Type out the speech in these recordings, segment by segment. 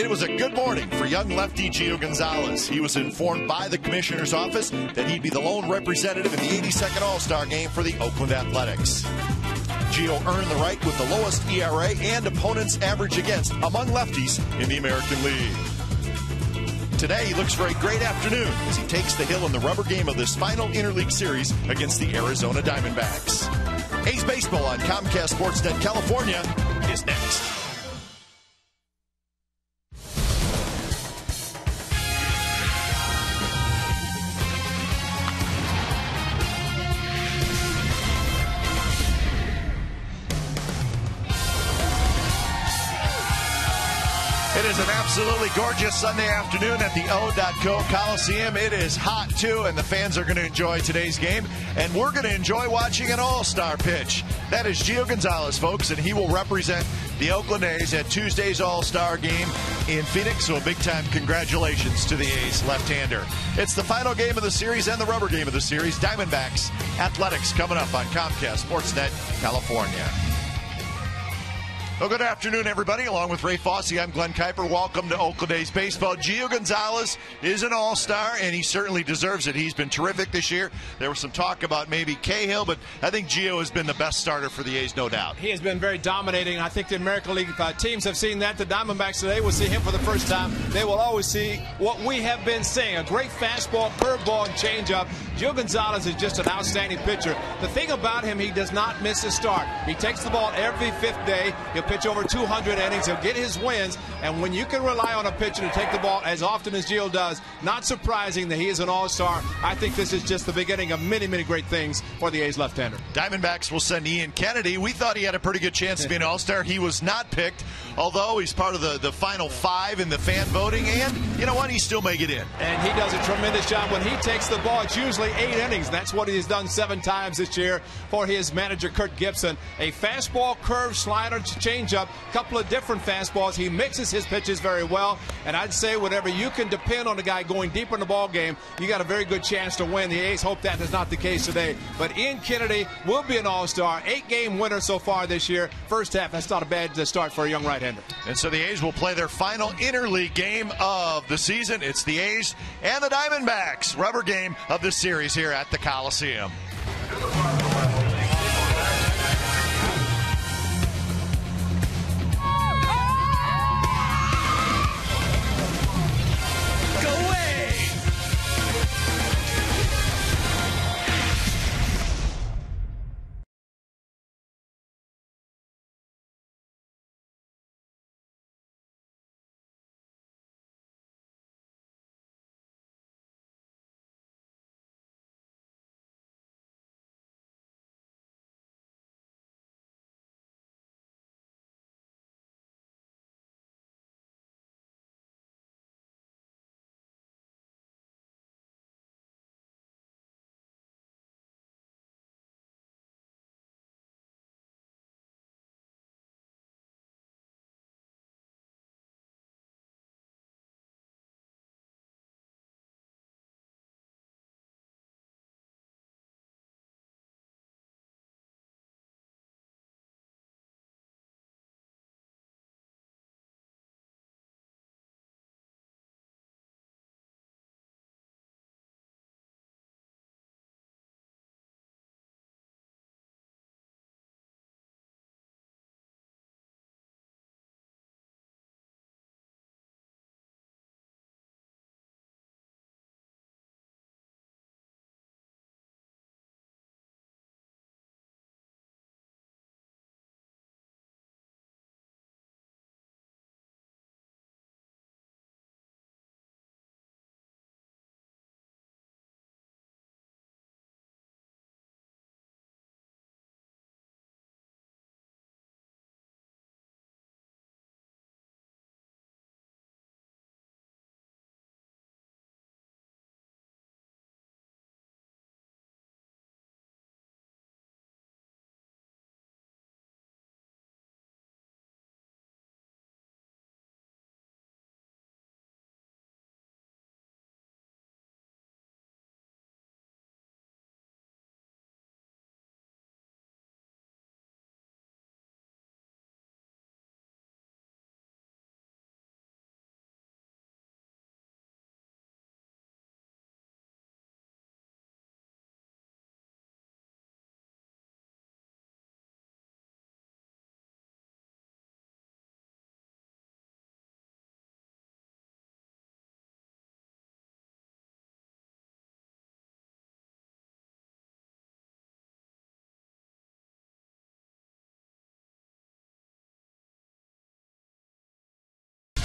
It was a good morning for young lefty Gio Gonzalez. He was informed by the commissioner's office that he'd be the lone representative in the 82nd All-Star game for the Oakland Athletics. Gio earned the right with the lowest ERA and opponent's average against among lefties in the American League. Today, he looks for a great afternoon as he takes the hill in the rubber game of this final interleague series against the Arizona Diamondbacks. A's Baseball on Comcast Sportsnet California is next. It is an absolutely gorgeous Sunday afternoon at the ARI Coliseum. It is hot, too, and the fans are going to enjoy today's game. And we're going to enjoy watching an all-star pitch. That is Gio Gonzalez, folks, and he will represent the Oakland A's at Tuesday's all-star game in Phoenix. So a big-time congratulations to the A's left-hander. It's the final game of the series and the rubber game of the series. Diamondbacks Athletics coming up on Comcast Sportsnet California. Well, good afternoon, everybody. Along with Ray Fosse, I'm Glenn Kuiper. Welcome to Oakland A's Baseball. Gio Gonzalez is an all-star, and he certainly deserves it. He's been terrific this year. There was some talk about maybe Cahill, but I think Gio has been the best starter for the A's, no doubt. He has been very dominating. I think the American League teams have seen that. The Diamondbacks today will see him for the first time. They will always see what we have been seeing, a great fastball, curveball, and changeup. Gio Gonzalez is just an outstanding pitcher. The thing about him, he does not miss a start. He takes the ball every fifth day. He'll pitch over 200 innings. He'll get his wins. And when you can rely on a pitcher to take the ball as often as Gio does, not surprising that he is an all-star. I think this is just the beginning of many, many great things for the A's left-hander. Diamondbacks will send Ian Kennedy. We thought he had a pretty good chance to be an all-star. He was not picked, although he's part of the final five in the fan voting. And you know what? He still may get in. And he does a tremendous job. When he takes the ball, it's usually 8 innings. That's what he's done 7 times this year for his manager, Kurt Gibson. A fastball, curve, slider, changeup, couple of different fastballs. He mixes his pitches very well, and I'd say whatever you can depend on the guy going deeper in the ball game, you got a very good chance to win. The A's hope that is not the case today, but Ian Kennedy will be an all-star. 8-game winner so far this year. First half, that's not a bad start for a young right-hander. And so the A's will play their final interleague game of the season. It's the A's and the Diamondbacks rubber game of the series here at the Coliseum.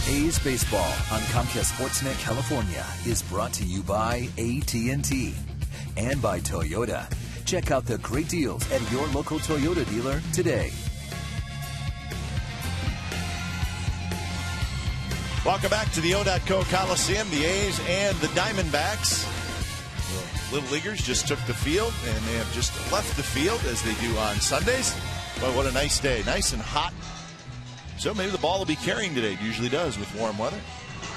A's Baseball on Comcast Sportsnet California is brought to you by AT&T and by Toyota. Check out the great deals at your local Toyota dealer today. Welcome back to the O.co Coliseum. The A's and the Diamondbacks. Little leaguers just took the field, and they have just left the field as they do on Sundays. But what a nice day. Nice and hot. So maybe the ball will be carrying today. It usually does with warm weather.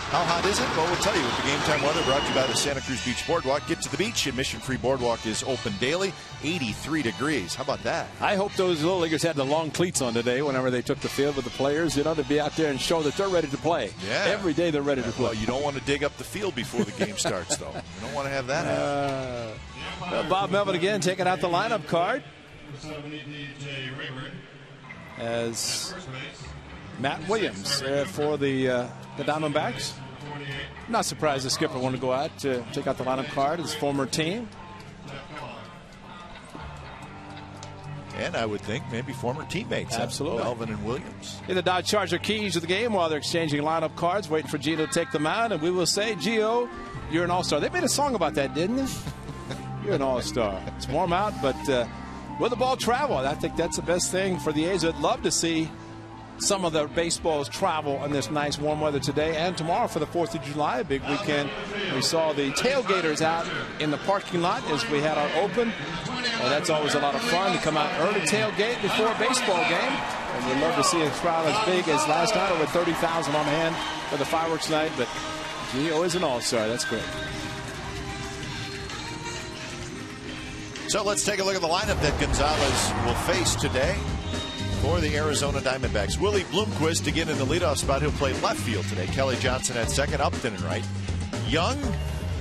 How hot is it? Well, we'll tell you with the Game Time weather brought to you by the Santa Cruz Beach Boardwalk. Get to the beach. Admission-free boardwalk is open daily. 83 degrees. How about that? I hope those little leaguers had the long cleats on today whenever they took the field with the players, you know, to be out there and show that they're ready to play. Yeah. Every day they're ready to play. Well, you don't want to dig up the field before the game starts, though. You don't want to have that happen. Bob Melvin again taking out the lineup card as Matt Williams for the Diamondbacks. Not surprised the skipper wanted to go out to check out the lineup card, his former team. And I would think maybe former teammates. Absolutely. Melvin and Williams. In the Dodge Charger keys to the game while they're exchanging lineup cards, waiting for Gio to take them out. And we will say, Gio, you're an all-star. They made a song about that, didn't they? You're an all-star. It's warm out, but will the ball travel? I think that's the best thing for the A's. I'd love to see some of the baseballs travel in this nice warm weather today and tomorrow for the 4th of July, a big weekend. We saw the tailgaters out in the parking lot as we had our open. And that's always a lot of fun to come out early tailgate before a baseball game. And we'd love to see a crowd as big as last night, over 30,000 on hand for the fireworks night. But Gio is an all-star. That's great. So let's take a look at the lineup that Gonzalez will face today for the Arizona Diamondbacks. Willie Bloomquist again in the leadoff spot. He'll play left field today. Kelly Johnson at second, Upton and right. Young,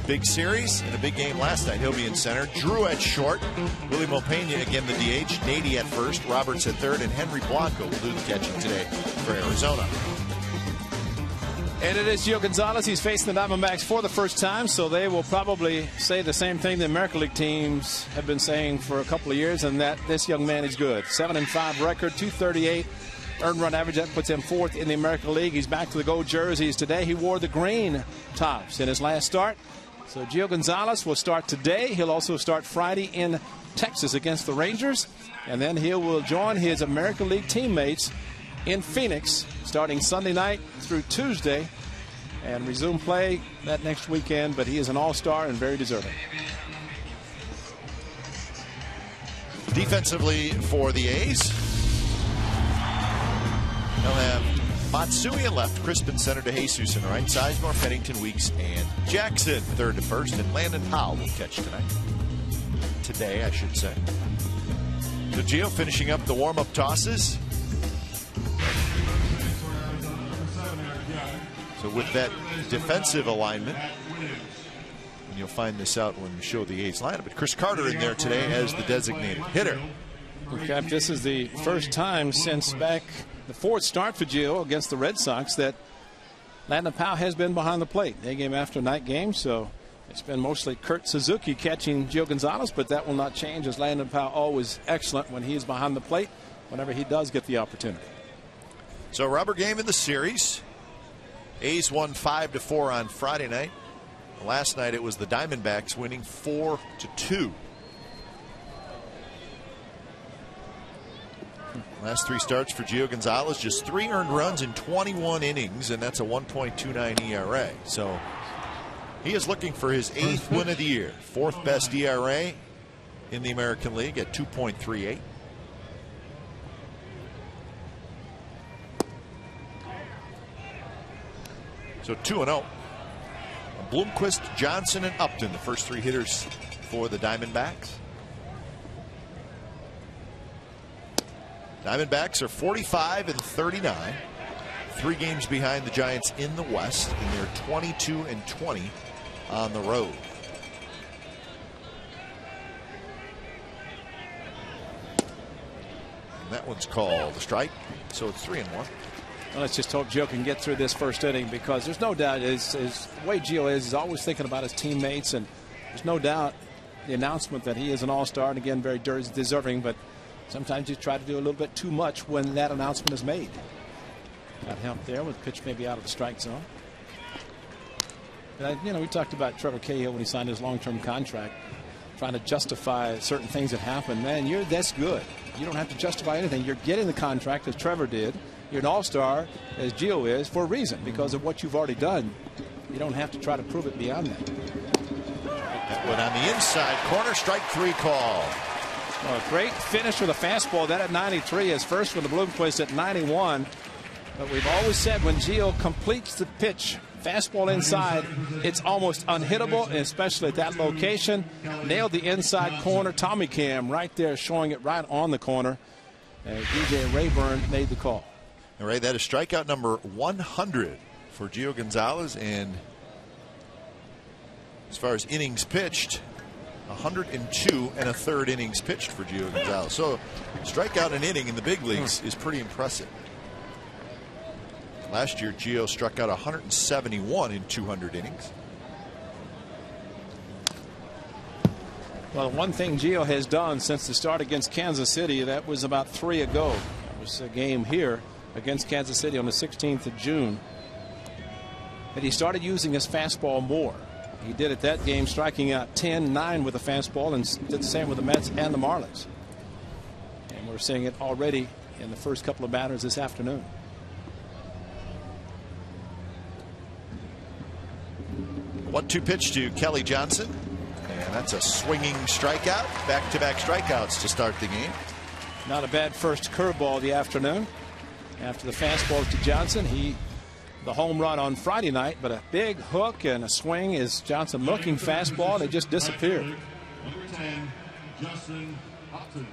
big series and a big game last night. He'll be in center. Drew at short. Willie Mopena again the DH. Nady at first. Roberts at third. And Henry Blanco will do the catching today for Arizona. And it is Gio Gonzalez. He's facing the Diamondbacks for the first time, so they will probably say the same thing the American League teams have been saying for a couple of years, and that this young man is good. 7-5 record, 238 earned run average. That puts him 4th in the American League. He's back to the gold jerseys today. He wore the green tops in his last start. So Gio Gonzalez will start today. He'll also start Friday in Texas against the Rangers, and then he will join his American League teammates in Phoenix starting Sunday night through Tuesday and resume play that next weekend. But he is an all-star and very deserving. Defensively for the A's, they'll have Matsui in left, Crispin center to Jesus in right, Sizemore, Pennington, Weeks, and Jackson third to first, and Landon Powell will catch today I should say. So Gio finishing up the warm-up tosses. So with that defensive alignment, and you'll find this out when we show the A's lineup, but Chris Carter in there today as the designated hitter. In fact, this is the first time since back the 4th start for Gio against the Red Sox that Landon Powell has been behind the plate. Day game after night game, so it's been mostly Kurt Suzuki catching Gio Gonzalez, but that will not change as Landon Powell always excellent when he is behind the plate whenever he does get the opportunity. So rubber game in the series. A's won 5-4 on Friday night. Last night it was the Diamondbacks winning 4-2. Last 3 starts for Gio Gonzalez, just 3 earned runs in 21 innings, and that's a 1.29 ERA. So he is looking for his 8th win of the year. 4th best ERA in the American League at 2.38. So 2-0. Bloomquist, Johnson, and Upton, the first 3 hitters for the Diamondbacks. Diamondbacks are 45-39. 3 games behind the Giants in the West, and they're 22-20 on the road. And that one's called a strike, so it's 3-1. Well, let's just hope Gio can get through this first inning, because there's no doubt the way Gio is, he's always thinking about his teammates, and there's no doubt the announcement that he is an all-star, and again, very deserving, but sometimes you try to do a little bit too much when that announcement is made. Got help there with pitch maybe out of the strike zone. And we talked about Trevor Cahill when he signed his long-term contract, trying to justify certain things that happen. Man, you're this good. You don't have to justify anything. You're getting the contract as Trevor did. You're an all-star as Gio is for a reason, because of what you've already done. You don't have to try to prove it beyond that. That one on the inside corner, strike 3 call. Well, a great finish with a fastball. That at 93, his first with the Bloomquist at 91. But we've always said when Gio completes the pitch, fastball inside, it's almost unhittable, and especially at that location. Nailed the inside corner. Tommy Cam right there showing it right on the corner. And DJ Rayburn made the call. All right, that is strikeout number 100 for Gio Gonzalez. And as far as innings pitched, 102 1/3 innings pitched for Gio Gonzalez. So strikeout an inning in the big leagues is pretty impressive. Last year, Gio struck out 171 in 200 innings. Well, one thing Gio has done since the start against Kansas City, that was about 3 ago. That was a game here against Kansas City on the 16th of June. And he started using his fastball more. He did it that game, striking out 10-9 with a fastball, and did the same with the Mets and the Marlins. And we're seeing it already in the first couple of batters this afternoon. One-two pitch to Kelly Johnson, and that's a swinging strikeout. Back-to-back strikeouts to start the game. Not a bad first curveball of the afternoon. After the fastball to Johnson, the home run on Friday night, but a big hook and a swing is Johnson looking fastball, and it just disappeared. Number 10, Justin Upton.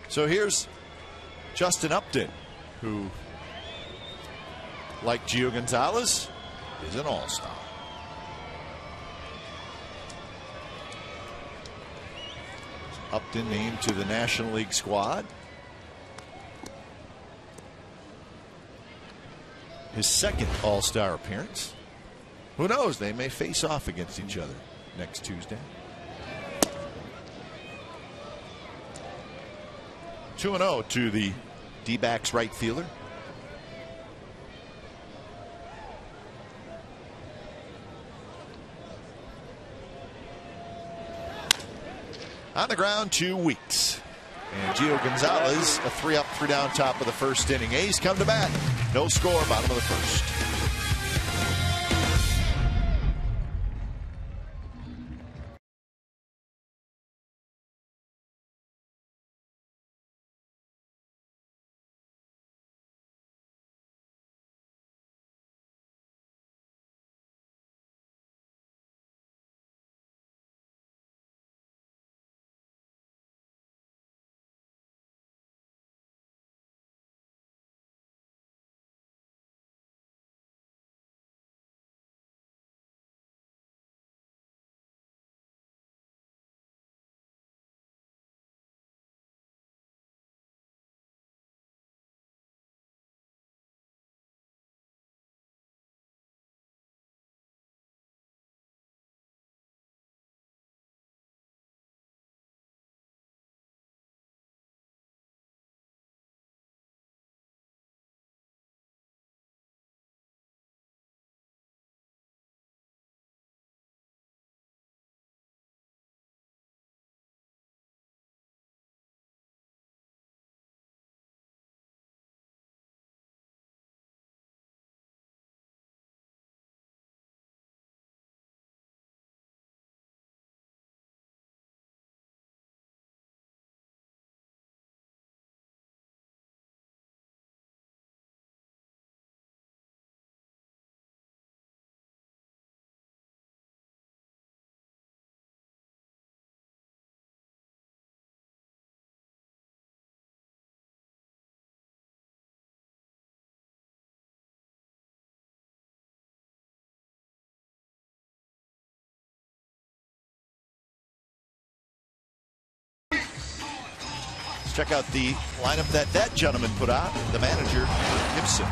So here's Justin Upton, who, like Gio Gonzalez, is an all-star. Upton named to the National League squad. His second all-star appearance. Who knows? They may face off against each other next Tuesday. 2-0 to the D-backs right fielder. On the ground, 2 Weeks. And Gio Gonzalez, a 3-up, 3-down top of the first inning. A's come to bat. No score, bottom of the first. Check out the lineup that gentleman put out, the manager, Gibson.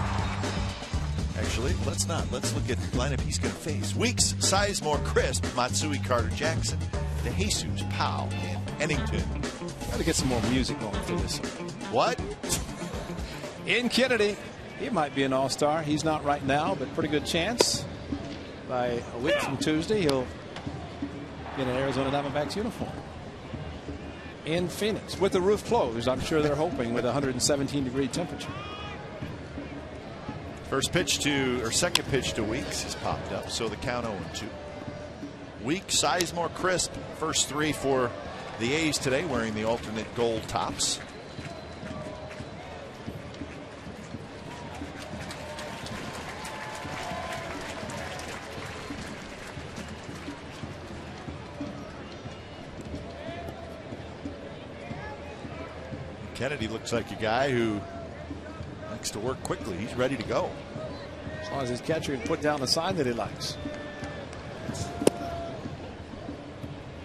Actually, let's not. Let's look at the lineup he's going to face. Weeks, Sizemore, Crisp, Matsui, Carter, Jackson, DeJesus, Powell, and Pennington. Got to get some more music going for this. What? In Kennedy, he might be an all-star. He's not right now, but pretty good chance. By a week from Tuesday, he'll get an Arizona Diamondbacks uniform. In Phoenix, with the roof closed, I'm sure they're hoping, with a 117-degree temperature. Second pitch to Weeks has popped up, so the count 0-2. Weeks, Sizemore, Crisp, first three for the A's today, wearing the alternate gold tops. Kennedy looks like a guy who likes to work quickly. He's ready to go. As long as his catcher can put down the sign that he likes.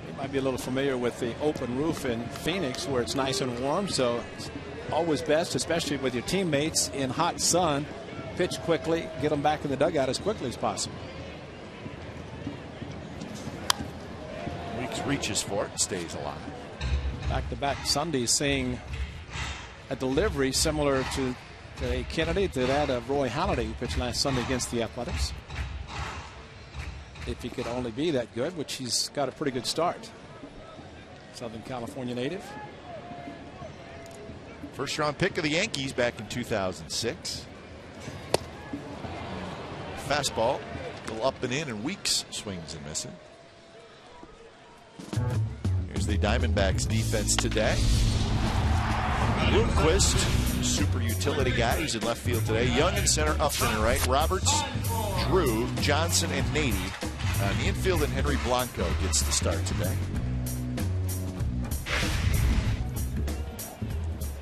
He might be a little familiar with the open roof in Phoenix where it's nice and warm, so it's always best, especially with your teammates in hot sun, pitch quickly, get them back in the dugout as quickly as possible. Weeks reaches for it, stays alive. Back-to-back Sundays seeing a delivery similar to Kennedy, to that of Roy Halladay, who pitched last Sunday against the Athletics. If he could only be that good, which he's got a pretty good start. Southern California native. First round pick of the Yankees back in 2006. Fastball, a little up and in, and Weeks swings and misses. Here's the Diamondbacks defense today. Bloomquist, super utility guy. He's in left field today. Young in center, Upton in right. Roberts, Drew, Johnson, and Nady. In the infield, and Henry Blanco gets the start today.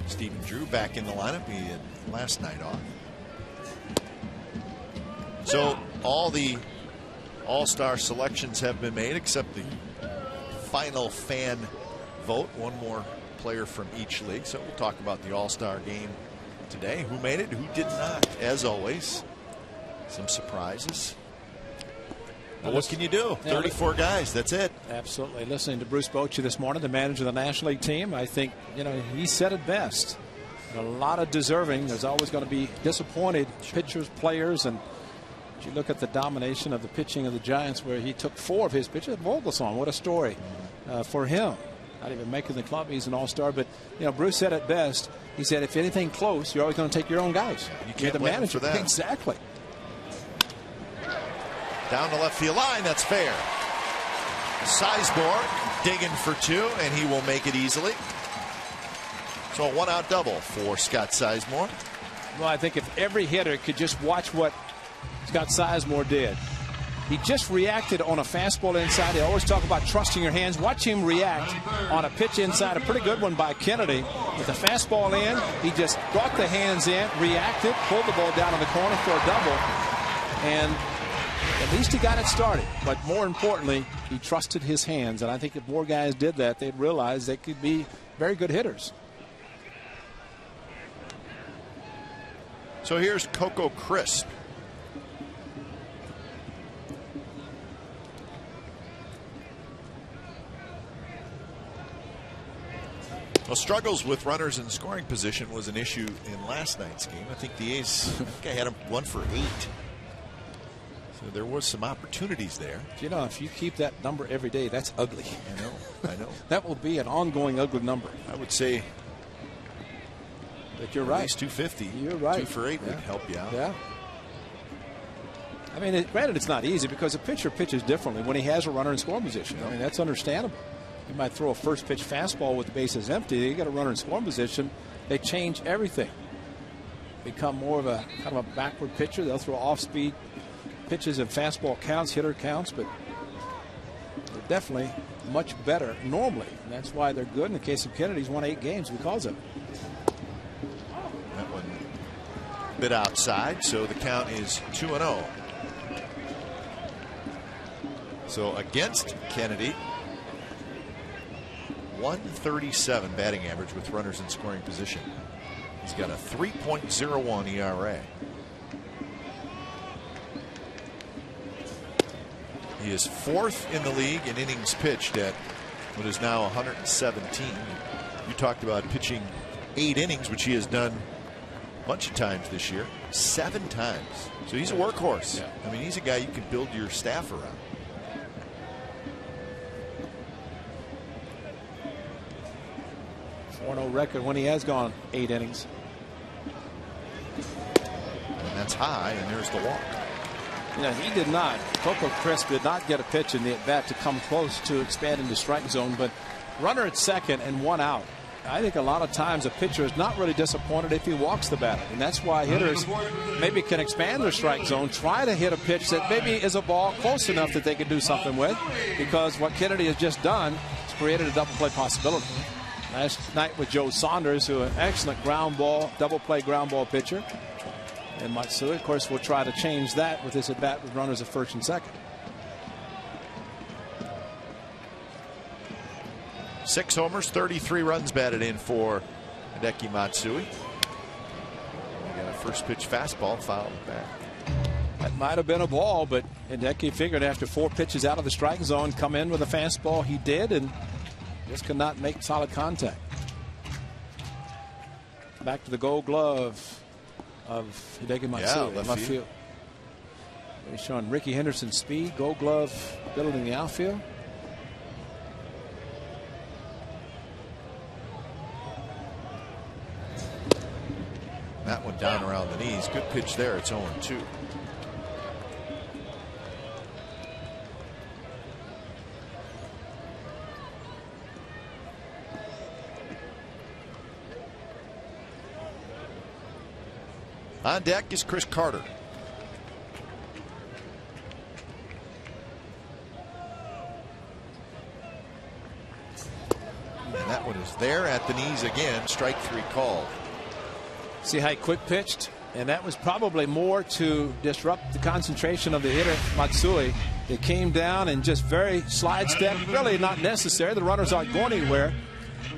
Stephen Drew back in the lineup. He had last night off. So all the all-star selections have been made except the final fan vote. One more player from each league. So we'll talk about the all-star game today. Who made it, who did not. As always, some surprises. But what can you do? 34 guys, that's it. Absolutely. Listening to Bruce Bochy this morning, the manager of the National League team, I think, he said it best. A lot of deserving. There's always going to be disappointed pitchers, players, and you look at the domination of the pitching of the Giants, where he took 4 of his pitchers. Vogelsong, what a story for him. Not even making the club, he's an all-star. But Bruce said it best. He said, if anything close, you're always going to take your own guys. You can't blame him for that. Exactly. Down the left field line, that's fair. Sizemore digging for 2, and he will make it easily. So a 1-out double for Scott Sizemore. Well, I think if every hitter could just watch what Scott Sizemore did. He just reacted on a fastball inside. They always talk about trusting your hands. Watch him react on a pitch inside. A pretty good one by Kennedy. With the fastball in, he just brought the hands in, reacted, pulled the ball down in the corner for a double. And at least he got it started. But more importantly, he trusted his hands. And I think if more guys did that, they'd realize they could be very good hitters. So here's Coco Crisp. Well, struggles with runners in scoring position was an issue in last night's game. I think the A's had him 1 for 8. So there was some opportunities there. If you keep that number every day, that's ugly. I know. That will be an ongoing ugly number. I would say that you're right. At least 250. You're right. 2 for 8 would help you out. Yeah. I mean, granted, it's not easy because a pitcher pitches differently when he has a runner in scoring position. I mean, that's understandable. You might throw a first pitch fastball with the bases empty. You got a runner in scoring position. They change everything. Become more of a kind of a backward pitcher. They'll throw off-speed pitches and fastball counts, hitter counts, but they're definitely much better normally. And that's why they're good. In the case of Kennedy, he's won 8 games because of it. That one a bit outside, so the count is 2-0. So against Kennedy, 137 batting average with runners in scoring position. He's got a 3.01 ERA. He is 4th in the league in innings pitched at what is now 117. You talked about pitching 8 innings, which he has done bunch of times this year, 7 times. So he's a workhorse. Yeah. I mean, he's a guy you can build your staff around. .4-0 record when he has gone 8 innings. And that's high, and there's the walk. Yeah, he did not. Coco Crisp did not get a pitch in the at bat to come close to expanding the strike zone, but runner at second and 1 out. I think a lot of times a pitcher is not really disappointed if he walks the batter, and that's why hitters maybe can expand their strike zone, try to hit a pitch that maybe is a ball close enough that they can do something with, because what Kennedy has just done is created a double play possibility. Last night with Joe Saunders, who an excellent ground ball, double play ground ball pitcher. And Matsui, of course, will try to change that with his at bat with runners at first and second. 6 homers, 33 runs batted in for Hideki Matsui. He got a first pitch fastball fouled back. That might have been a ball, but Hideki figured after 4 pitches out of the strike zone, come in with a fastball. He did, and just could not make solid contact. Back to the Gold Glove of Hideki Matsui. Yeah, left field. He's showing Ricky Henderson's speed. Gold Glove building the outfield. That one down around the knees. Good pitch there. It's 0-2. On deck is Chris Carter. And that one is there at the knees again. Strike 3 called. See how he quick pitched? And that was probably more to disrupt the concentration of the hitter, Matsui. They came down and just very slide step. Really not necessary. The runners aren't going anywhere.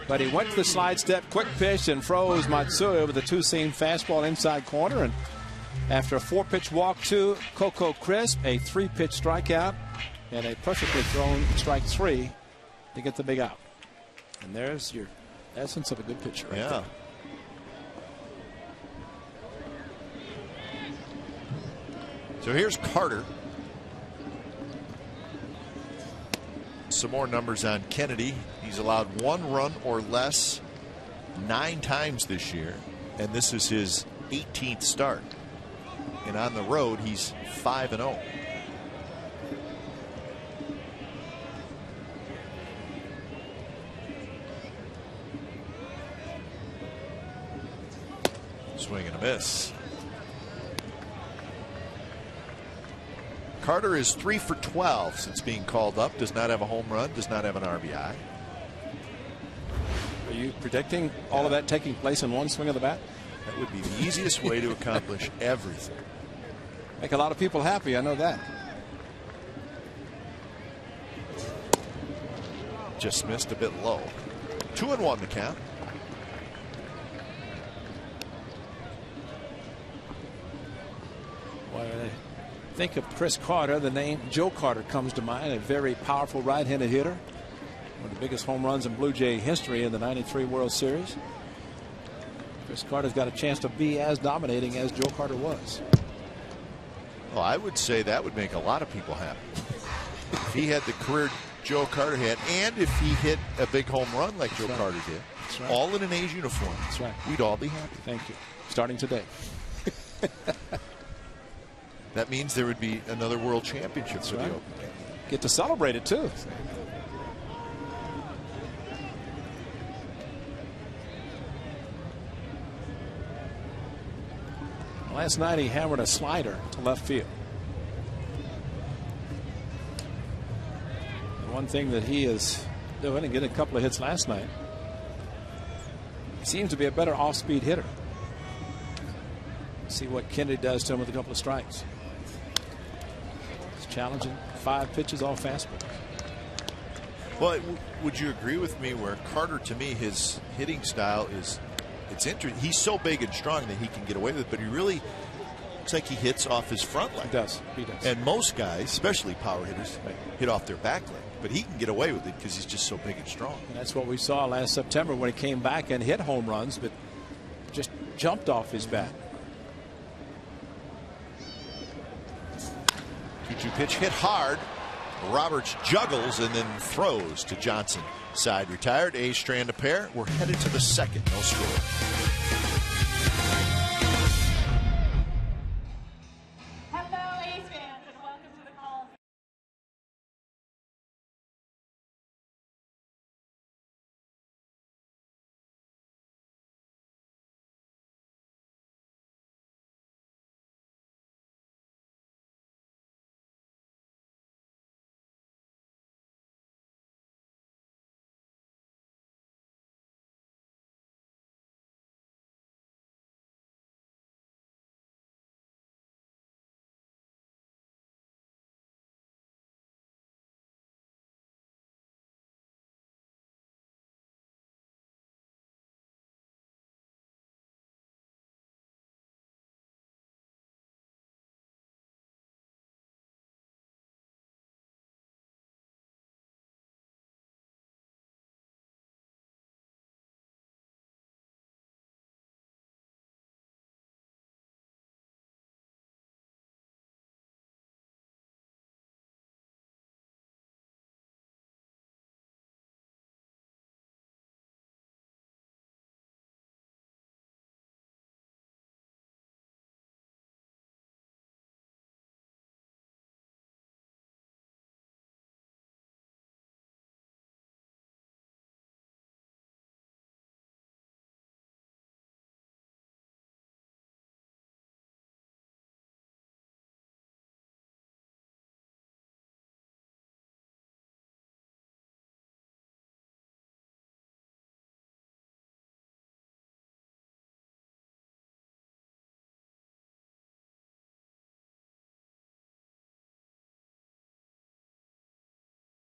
But he went to the slide step, quick pitch, and froze Matsui with a 2-seam fastball inside corner. And after a 4-pitch walk to Coco Crisp, a 3-pitch strikeout, and a perfectly thrown strike 3 to get the big out. And there's your essence of a good pitcher right there. So here's Carter. Some more numbers on Kennedy. He's allowed 1 run or less 9 times this year, and this is his 18th start. And on the road, he's 5-0. Swing and a miss. Carter is 3 for 12 since being called up. Does not have a home run. Does not have an RBI. Are you predicting all of that taking place in one swing of the bat? That would be the easiest way to accomplish everything. Make a lot of people happy. I know that. Just missed a bit low. 2-1 the count. When I think of Chris Carter, the name Joe Carter comes to mind. A very powerful right-handed hitter. One of the biggest home runs in Blue Jay history in the '93 World Series. Chris Carter's got a chance to be as dominating as Joe Carter was. Well, I would say that would make a lot of people happy. If he had the career Joe Carter had, and if he hit a big home run like Joe Carter did, all in an A's uniform, That's right. We'd all be happy. Thank you. Starting today. That means there would be another world championship for the Open. Get to celebrate it too. Last night he hammered a slider to left field. The one thing that he is doing, and getting a couple of hits last night, he seems to be a better off-speed hitter. See what Kennedy does to him with a couple of strikes. It's challenging. 5 pitches, all fastball. Well, would you agree with me where Carter, to me, his hitting style is, it's interesting. He's so big and strong that he can get away with it, but he really looks like he hits off his front leg. He does. He does. And most guys, especially power hitters, hit off their back leg. But he can get away with it because he's just so big and strong. And that's what we saw last September when he came back and hit home runs, but just jumped off his bat. 2-2 pitch hit hard. Roberts juggles and then throws to Johnson. Side retired. A's strand a pair. We're headed to the second. No score.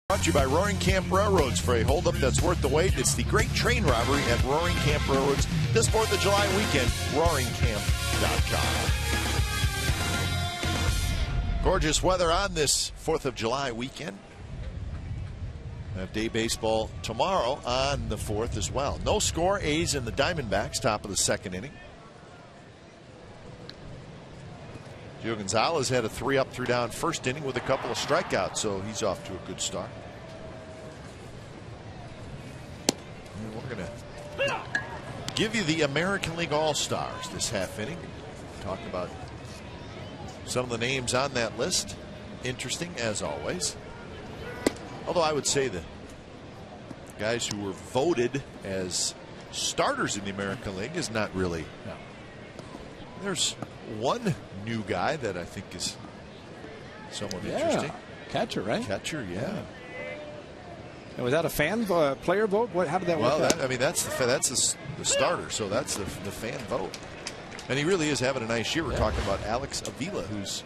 Brought to you by Roaring Camp Railroads. For a holdup that's worth the wait, it's the Great Train Robbery at Roaring Camp Railroads this 4th of July weekend. RoaringCamp.com. Gorgeous weather on this 4th of July weekend. We have day baseball tomorrow on the 4th as well. No score. A's and the Diamondbacks, top of the second inning. Gio Gonzalez had a 3-up, 3-down first inning with a couple of strikeouts, so he's off to a good start. And we're going to give you the American League All-Stars this half inning. Talk about some of the names on that list. Interesting, as always. Although I would say the guys who were voted as starters in the American League is not really. No. There's one new guy that I think is somewhat interesting. Catcher, right? Catcher, yeah. And was that a fan player vote? How did that work? Well, I mean, that's the starter, so that's the fan vote. And he really is having a nice year. We're talking about Alex Avila, who's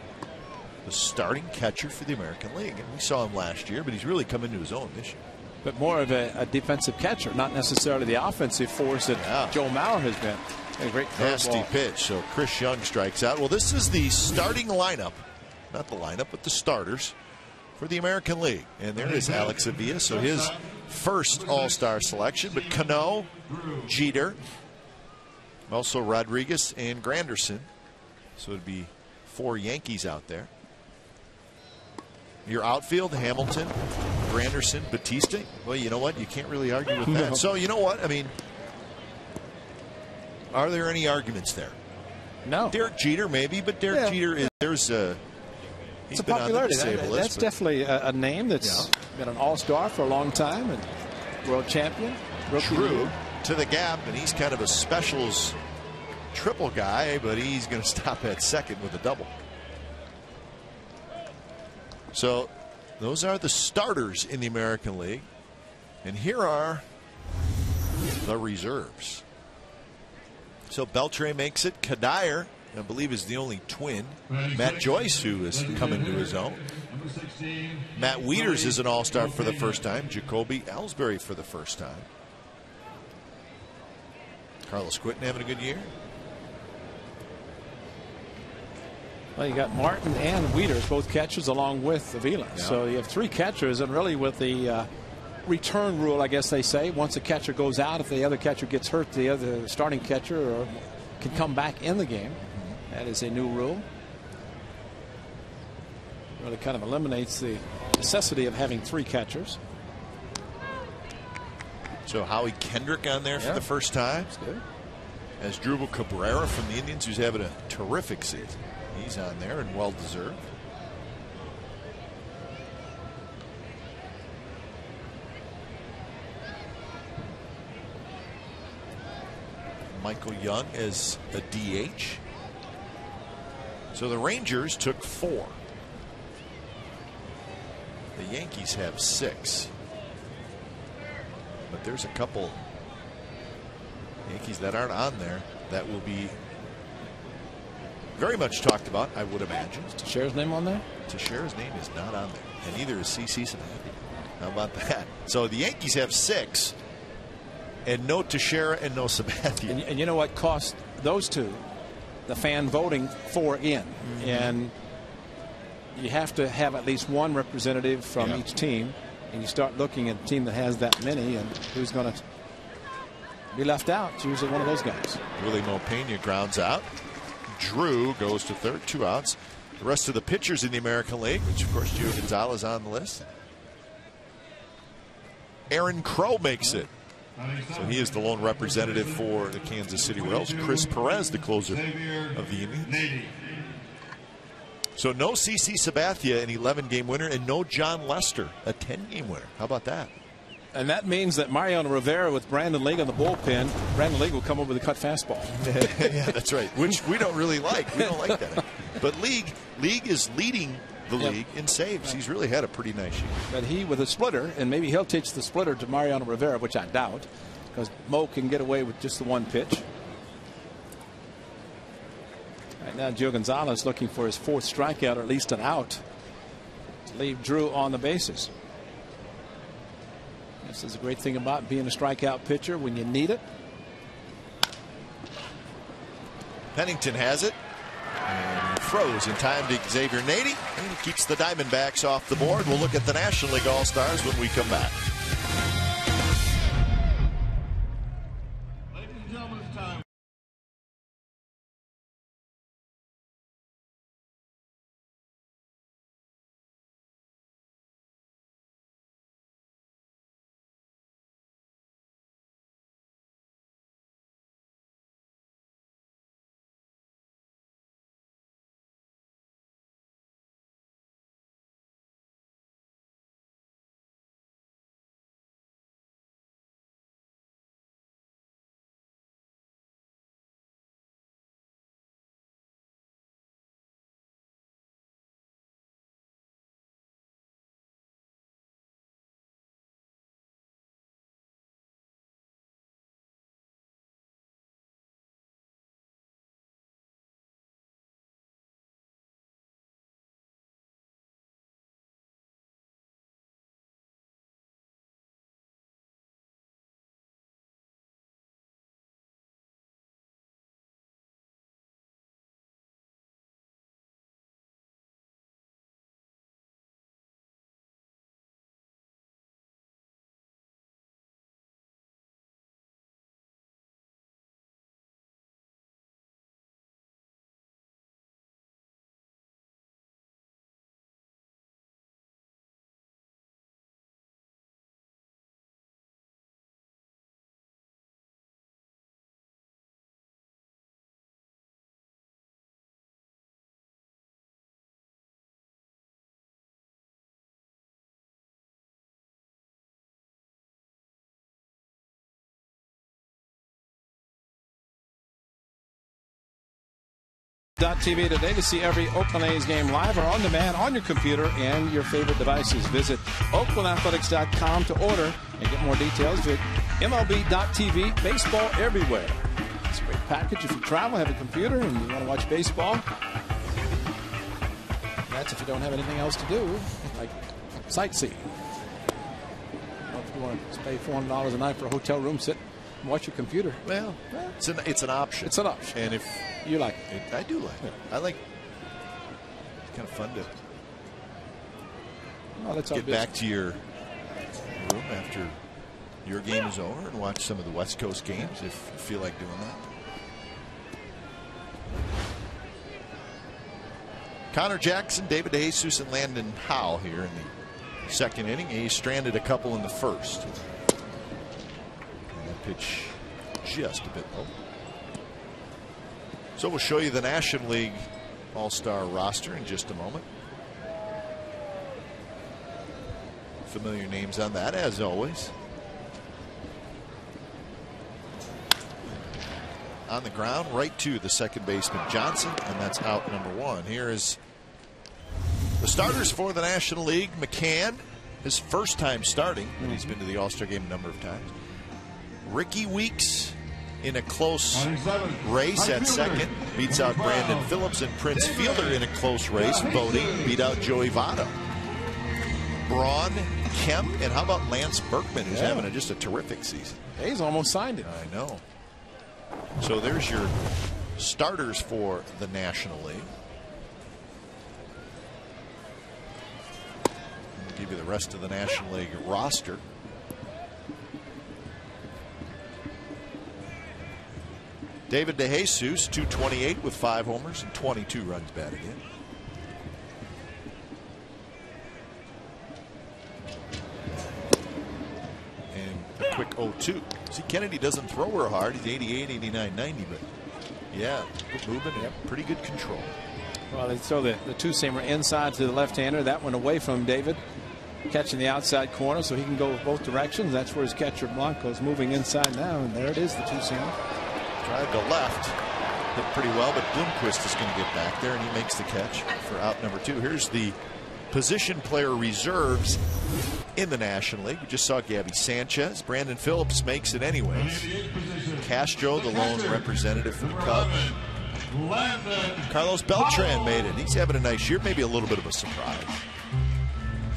the starting catcher for the American League. And we saw him last year, but he's really come into his own this year. But more of a defensive catcher, not necessarily the offensive force that Joe Mauer has been. A great nasty pitch. So Chris Young strikes out. Well, this is the starting lineup, not the lineup, but the starters for the American League. And there is Alex Avila. So his first All-Star selection. But Cano, Jeter, also Rodriguez and Granderson. So it'd be 4 Yankees out there. Your outfield, Hamilton, Granderson, Batista. Well, you know what? You can't really argue with that. So you know what? I mean, are there any arguments there? No. Derek Jeter, maybe, but Derek Jeter is he's it's a been popularity. On the disabled That's list, definitely a name that's been an all-star for a long time and world champion. True to the gap, and he's kind of a specials triple guy, but he's going to stop at second with a double. So those are the starters in the American League, and here are the reserves. So Beltre makes it. Kadire, I believe, is the only twin. Matt Joyce, who is coming to his own. Matt Wieters is an all-star for the first time. Jacoby Ellsbury for the first time. Carlos Quinton having a good year. Well, you got Martin and Wieters, both catchers, along with Avila. Yeah. So you have 3 catchers, and really with the return rule, I guess they say, once a catcher goes out, if the other catcher gets hurt, the other starting catcher or can come back in the game. That is a new rule. Really kind of eliminates the necessity of having 3 catchers. So Howie Kendrick on there for the first time. That's good. As Drupal Cabrera from the Indians, who's having a terrific season. He's on there and well deserved. Michael Young as a DH. So the Rangers took 4. The Yankees have 6. But there's a couple Yankees that aren't on there that will be very much talked about, I would imagine. Is Teixeira's name on there? Teixeira's name is not on there. And neither is CC Sabathia. How about that? So the Yankees have 6. And no Teixeira and no Sabathia. And you know what cost those two? The fan voting for in. And you have to have at least one representative from each team. And you start looking at a team that has that many and who's going to be left out. It's usually one of those guys. Willie Mopena grounds out. Drew goes to third, 2 outs. The rest of the pitchers in the American League, which of course Gio Gonzalez on the list. Aaron Crow makes it. So he is the lone representative for the Kansas City Royals. Chris Perez, the closer of the Indians. So no CC Sabathia, an 11-game winner, and no John Lester, a 10-game winner. How about that? And that means that Mariano Rivera with Brandon League on the bullpen, Brandon League will come over with a cut fastball. Yeah, that's right. Which we don't really like. We don't like that. But League is leading the league in saves. He's really had a pretty nice year. But he with a splitter, and maybe he'll teach the splitter to Mariano Rivera, which I doubt, because Mo can get away with just the one pitch. Right now, Gio Gonzalez looking for his 4th strikeout, or at least an out, to leave Drew on the bases. This is a great thing about being a strikeout pitcher when you need it. Pennington has it. And he throws in time to Xavier Nady. And he keeps the Diamondbacks off the board. We'll look at the National League All-Stars when we come back. Ladies and gentlemen, it's time. TV today to see every Oakland A's game live or on demand on your computer and your favorite devices. Visit OaklandAthletics.com to order and get more details. Visit MLB.tv. Baseball everywhere. It's a great package if you travel, have a computer, and you want to watch baseball. That's if you don't have anything else to do, like sightseeing. Or if you want to pay $400 a night for a hotel room, sit and watch your computer. Well, it's an option. It's an option. And if you like it, I do like it. I like. It's kind of fun to get back to your room after your game is over and watch some of the West Coast games if you feel like doing that. Connor Jackson, David DeJesus, and Landon Howe here in the second inning. He stranded a couple in the first. And that pitch just a bit low. So we'll show you the National League All-Star roster in just a moment. Familiar names on that, as always. On the ground, right to the second baseman Johnson, and that's out number one. Here is the starters for the National League. McCann, his first time starting, and he's been to the All-Star game a number of times. Ricky Weeks in a close race at second, beats out Brandon Phillips, and Prince Fielder in a close race, voting, beat out Joey Votto. Braun Kemp, and how about Lance Berkman, who's having just a terrific season. He's almost signed it. I know. So there's your starters for the National League. I'll give you the rest of the National League roster. David DeJesus, 228 with 5 homers and 22 runs batted in. And a quick 0-2. See, Kennedy doesn't throw her hard. He's 88, 89, 90, but yeah, good movement and pretty good control. Well, they throw the two-seamer inside to the left-hander. That one away from David, catching the outside corner so he can go both directions. That's where his catcher Blanco's moving inside now, and there it is, the two-seamer. Tried to left, hit pretty well, but Bloomquist is going to get back there, and he makes the catch for out number 2. Here's the position player reserves in the National League. We just saw Gabby Sanchez. Brandon Phillips makes it anyways. Castro, the lone representative for the Cubs. Carlos Beltran made it. He's having a nice year, maybe a little bit of a surprise.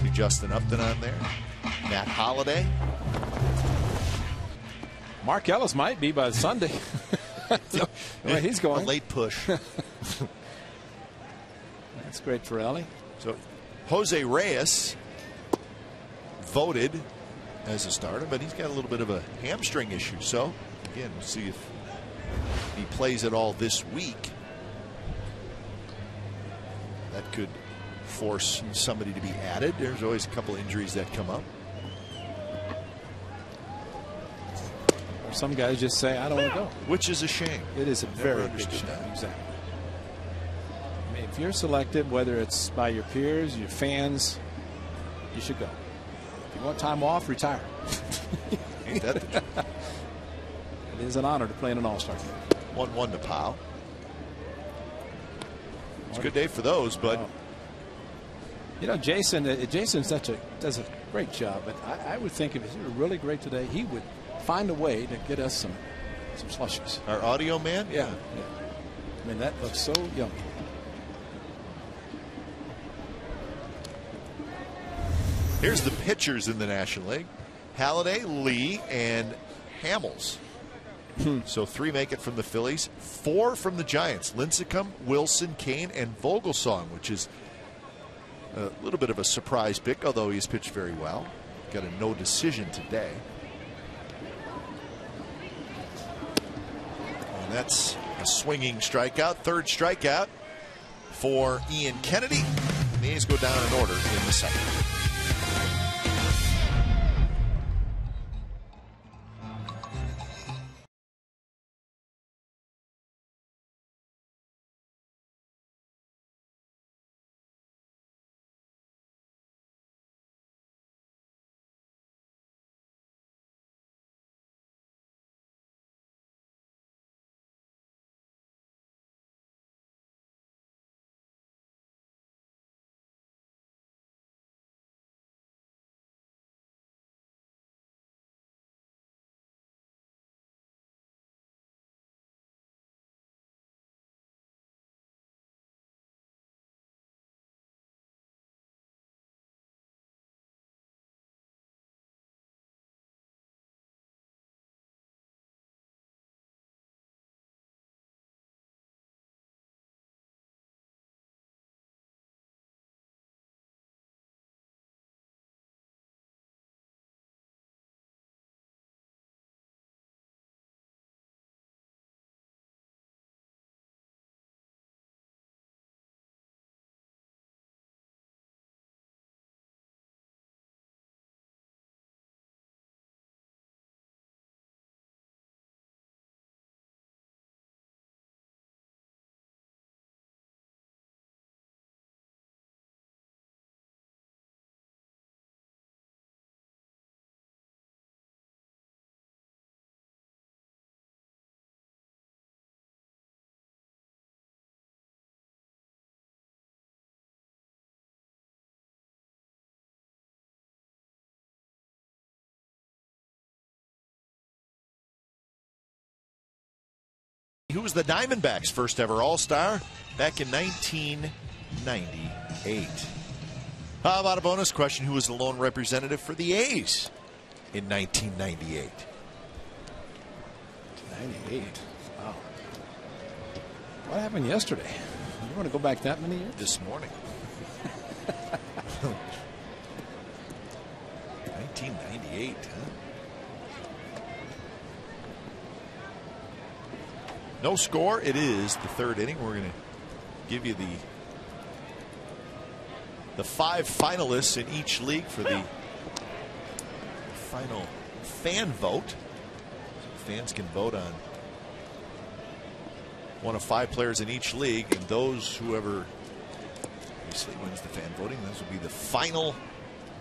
See Justin Upton on there. Matt Holliday. Mark Ellis might be by Sunday. Well, he's going. A late push. That's great for Ellie. So Jose Reyes voted as a starter, but he's got a little bit of a hamstring issue. So again, we'll see if he plays at all this week. That could force somebody to be added. There's always a couple injuries that come up. Or some guys just say, I don't want to go. Which is a shame. It is a very big shame. That. Exactly. I mean, if you're selected, whether it's by your peers, your fans, you should go. If you want time off, retire. Ain't that the truth? It is an honor to play in an All-Star game. 1-1 to Powell. It's a good day for those, but you know, Jason does a great job. But I would think if he were really great today, he would find a way to get us some slushies. Our audio man, yeah. I mean, that looks so yummy. Here's the pitchers in the National League: Halliday, Lee, and Hamels. So 3 make it from the Phillies, 4 from the Giants: Lincecum, Wilson, Kane, and Vogelsong, which is a little bit of a surprise pick, although he's pitched very well. Got a no decision today. And that's a swinging strikeout, 3rd strikeout for Ian Kennedy. And the A's go down in order in the 2nd. Who was the Diamondbacks' first ever All-Star back in 1998? How about a bonus question? Who was the lone representative for the A's in 1998? 98. Wow. What happened yesterday? You want to go back that many years? This morning. 1998, huh? No score. It is the third inning. We're going to give you the 5 finalists in each league for the final fan vote. Fans can vote on one of 5 players in each league, and whoever obviously wins the fan voting, those will be the final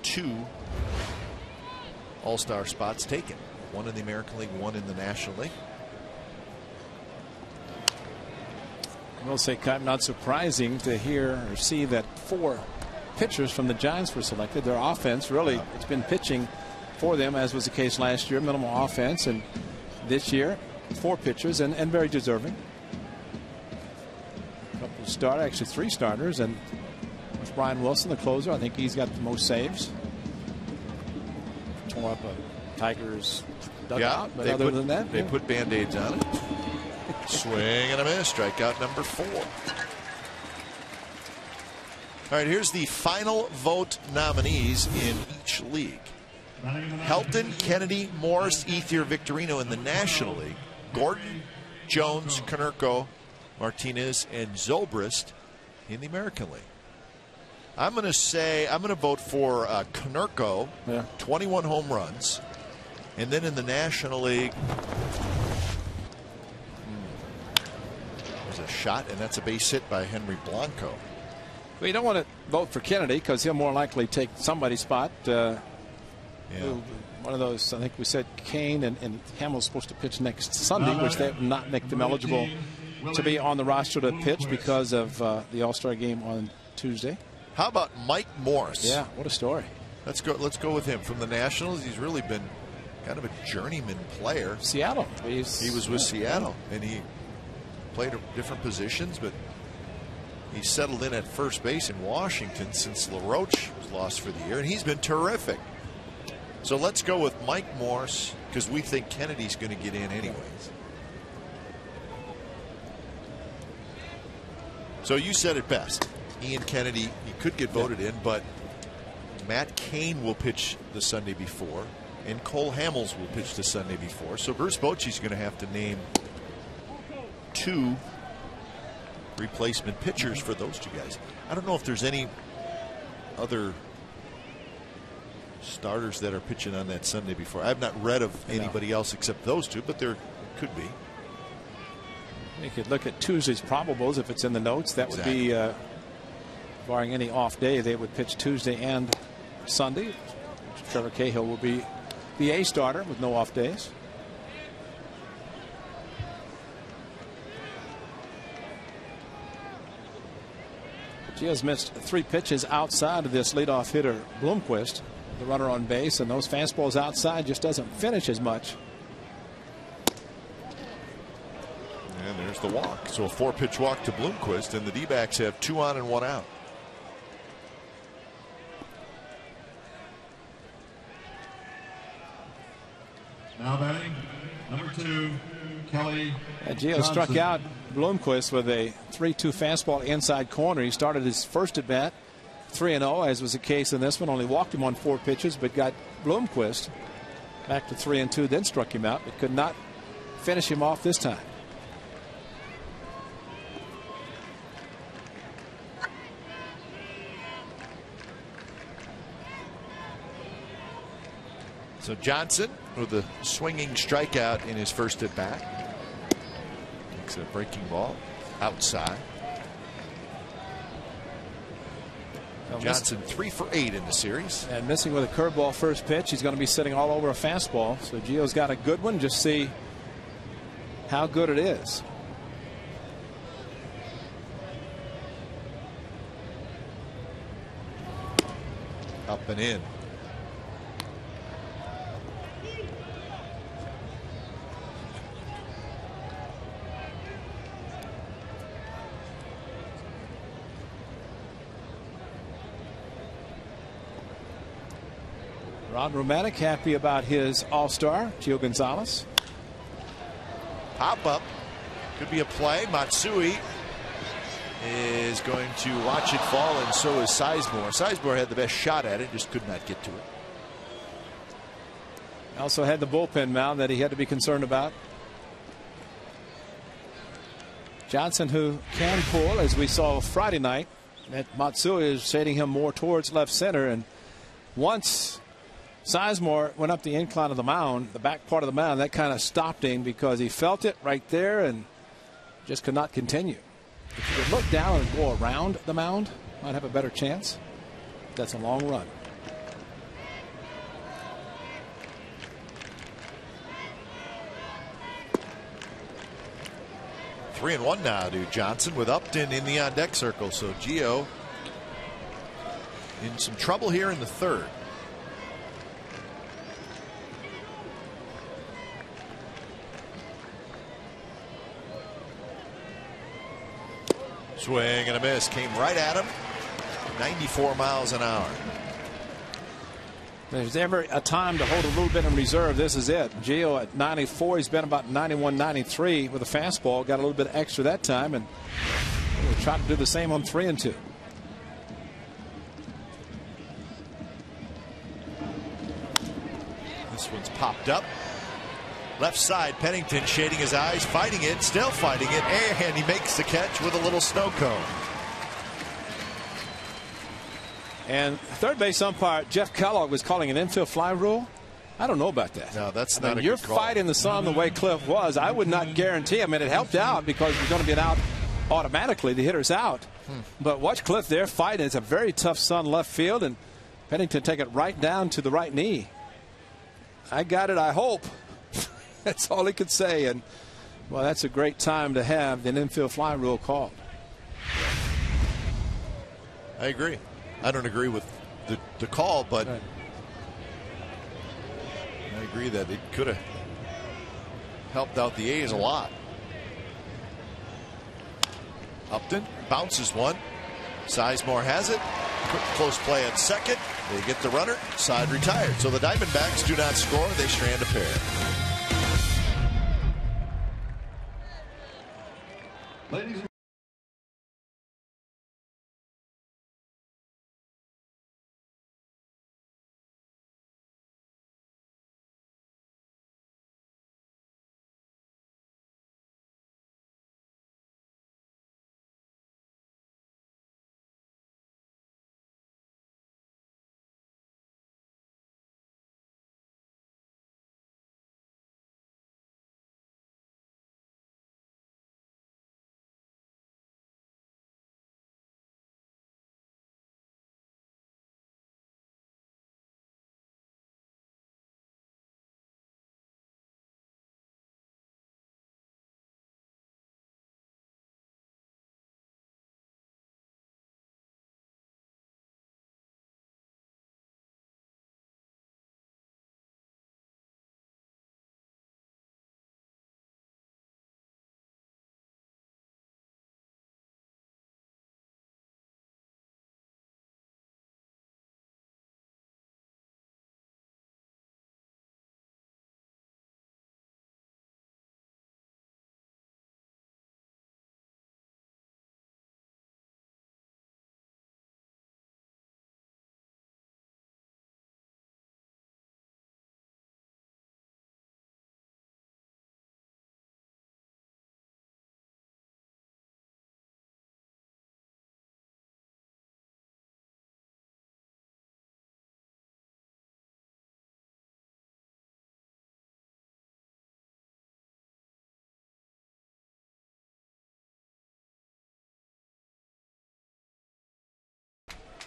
2 All-Star spots taken. 1 in the American League, 1 in the National League. I will say, kind of not surprising to hear or see that 4 pitchers from the Giants were selected. Their offense, really, it's been pitching for them, as was the case last year. Minimal offense, and this year, 4 pitchers, and very deserving. A couple of starters, actually 3 starters, and with Brian Wilson, the closer, I think he's got the most saves. Tore up a Tigers dugout, but other than that, they put Band-Aids on it. Swing and a miss. Strikeout number 4. All right, here's the final vote nominees in each league. Helton, Kennedy, Morris, Ethier, Victorino in the National League. Gordon, Jones, Konerko, Martinez, and Zobrist in the American League. I'm going to vote for Konerko, 21 home runs. And then in the National League, there's a shot, and that's a base hit by Henry Blanco. Well, you don't want to vote for Kennedy because he'll more likely take somebody's spot. One of those, I think we said Kane and Hamill's supposed to pitch next Sunday, which that would not make them eligible to be on the roster to pitch because of the All-Star game on Tuesday. How about Mike Morse? Yeah, what a story. Let's go with him. From the Nationals, he's really been kind of a journeyman player. Seattle. He was with Seattle, and he played different positions, but he settled in at first base in Washington since LaRoche was lost for the year, and he's been terrific. So let's go with Mike Morse because we think Kennedy's going to get in anyways. So you said it best. Ian Kennedy, he could get voted in, but Matt Cain will pitch the Sunday before, and Cole Hamels will pitch the Sunday before. So Bruce Bochy's going to have to name 2 replacement pitchers for those 2 guys. I don't know if there's any other starters that are pitching on that Sunday before. I've not read of anybody else except those 2, but there could be. You could look at Tuesday's probables if it's in the notes. That would be, barring any off day, they would pitch Tuesday and Sunday. Trevor Cahill will be the A starter with no off days. Gio's missed 3 pitches outside of this leadoff hitter Bloomquist, the runner on base, and those fastballs outside just doesn't finish as much. And there's the walk. So a 4-pitch walk to Bloomquist, and the D-backs have 2 on and 1 out. Now batting, number 2, Kelly. Gio struck out Bloomquist with a 3-2 fastball inside corner. He started his first at bat 3-0, as was the case in this one. Only walked him on 4 pitches, but got Bloomquist back to 3-2, then struck him out, but could not finish him off this time. So Johnson with a swinging strikeout in his first at bat. Takes a breaking ball outside. Johnson 3 for 8 in the series. And missing with a curveball first pitch. He's going to be sitting all over a fastball. So Gio's got a good one. Just see how good it is. Up and in. Ron Romanek happy about his all-star, Gio Gonzalez. Pop up. Could be a play. Matsui is going to watch it fall, and so is Sizemore. Sizemore had the best shot at it, just could not get to it. Also had the bullpen mound that he had to be concerned about. Johnson, who can pull, as we saw Friday night, that Matsui is shading him more towards left center. And once Sizemore went up the incline of the mound, the back part of the mound, that kind of stopped him because he felt it right there and just could not continue. If you could look down and go around the mound, might have a better chance. That's a long run. Three and one now to Johnson with Upton in the on-deck circle. So Gio in some trouble here in the third. Swing and a miss. Came right at him. 94 miles an hour. If there's ever a time to hold a little bit in reserve, this is it. Gio at 94. He's been about 91, 93 with a fastball. Got a little bit extra that time, and we'll try to do the same on 3 and 2. This one's popped up. Left side, Pennington shading his eyes, fighting it, still fighting it, and he makes the catch with a little snow cone. And third base umpire Jeff Kellogg was calling an infield fly rule. I don't know about that. No, that's not a good call. You're fighting the sun the way Cliff was. I would not guarantee. I mean, it helped out because you're going to get out automatically. The hitter's out. But watch Cliff there fighting. It's a very tough sun left field, and Pennington take it right down to the right knee. I got it, I hope. That's all he could say. And, well, that's a great time to have an infield fly rule called. I agree. I don't agree with the call, but right. I agree that it could have helped out the A's a lot. Upton bounces one. Sizemore has it. Quick close play at second. They get the runner. Side retired. So the Diamondbacks do not score. They strand a pair. Ladies and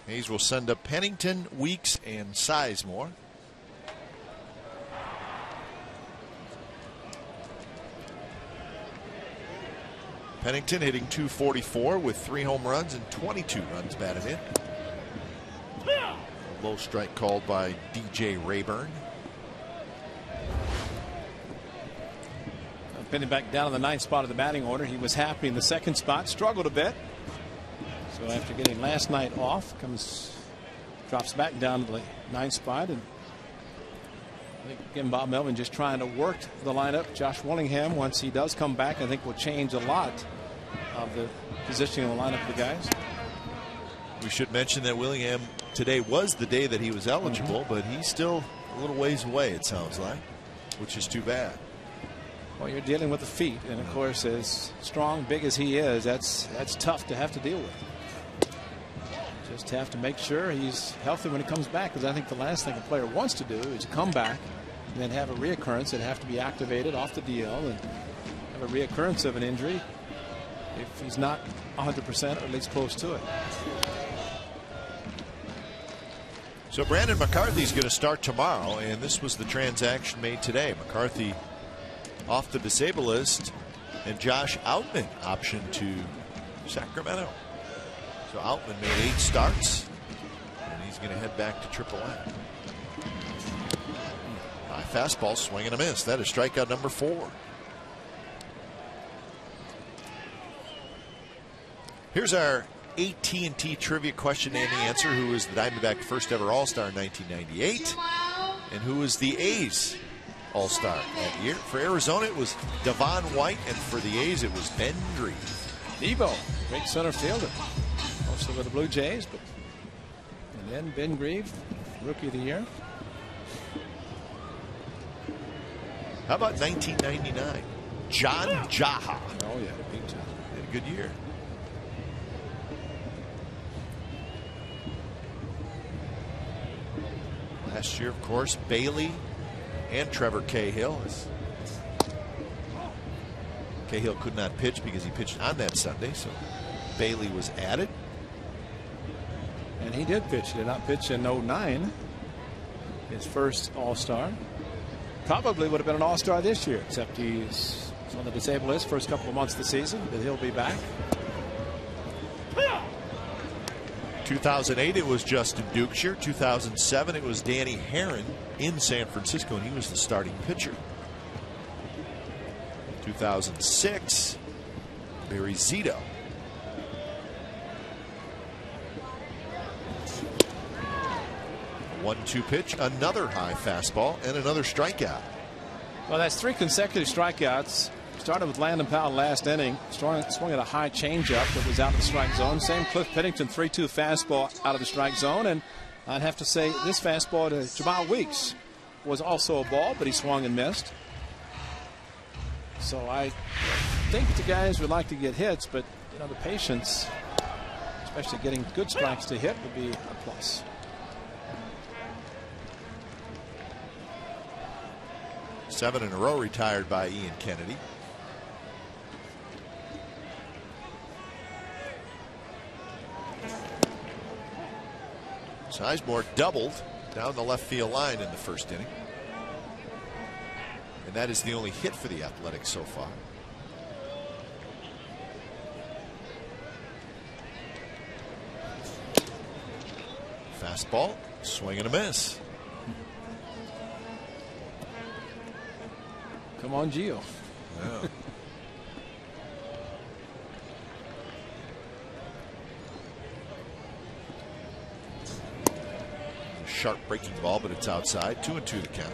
Hayes will send up Pennington, Weeks, and Sizemore. Pennington hitting .244 with 3 home runs and 22 runs batted in. Low strike called by DJ Rayburn. Pinning back down in the 9th spot of the batting order. He was happy in the 2nd spot, struggled a bit. So after getting last night off, drops back down to the 9th spot and I think, again, Bob Melvin just trying to work the lineup. Josh Willingham, once he does come back, I think will change a lot of the positioning of the lineup of the guys. We should mention that Willingham today was the day that he was eligible, but he's still a little ways away, it sounds like, which is too bad. Well, you're dealing with the feet, and of course, as strong, big as he is, that's tough to have to deal with. Just have to make sure he's healthy when he comes back, because I think the last thing a player wants to do is come back and then have a reoccurrence and have to be activated off the DL and have a reoccurrence of an injury if he's not 100% or at least close to it. So Brandon McCarthy's going to start tomorrow, and this was the transaction made today. McCarthy off the disabled list, and Josh Outman option to Sacramento. So Outman made 8 starts, and he's going to head back to AAA. High fastball, swing and a miss. That is strikeout number 4. Here's our AT&T trivia question and the answer. Who was the Diamondback first ever All-Star in 1998? And who was the A's All-Star that year? For Arizona, it was Devon White, and for the A's, it was Ben Grieve. Devo, great center fielder. Also with the Blue Jays, but and then Ben Grieve, Rookie of the Year. How about 1999? John Jaha. Oh yeah, big time. Had a good year. Last year, of course, Bailey and Trevor Cahill. Cahill could not pitch because he pitched on that Sunday, so Bailey was added. And he did pitch. He did not pitch in 09. His first All-Star. Probably would have been an All-Star this year, except he's on the disabled list first couple of months of the season, but he'll be back. 2008, it was Justin Dukeshire. 2007, it was Danny Herron in San Francisco, and he was the starting pitcher. 2006, Barry Zito. A 1-2 pitch, another high fastball, and another strikeout. Well, that's 3 consecutive strikeouts. Started with Landon Powell last inning, swung at a high changeup that was out of the strike zone. Same Cliff Pennington 3-2 fastball out of the strike zone. And I'd have to say this fastball to Jamal Weeks was also a ball, but he swung and missed. So I think the guys would like to get hits, but you know, the patience, especially getting good strikes to hit, would be a plus. Seven in a row retired by Ian Kennedy. Sizemore doubled down the left field line in the first inning. And that is the only hit for the Athletics so far. Fastball, swing and a miss. Come on, Gio. Yeah. Sharp breaking ball, but it's outside. 2-2 the count.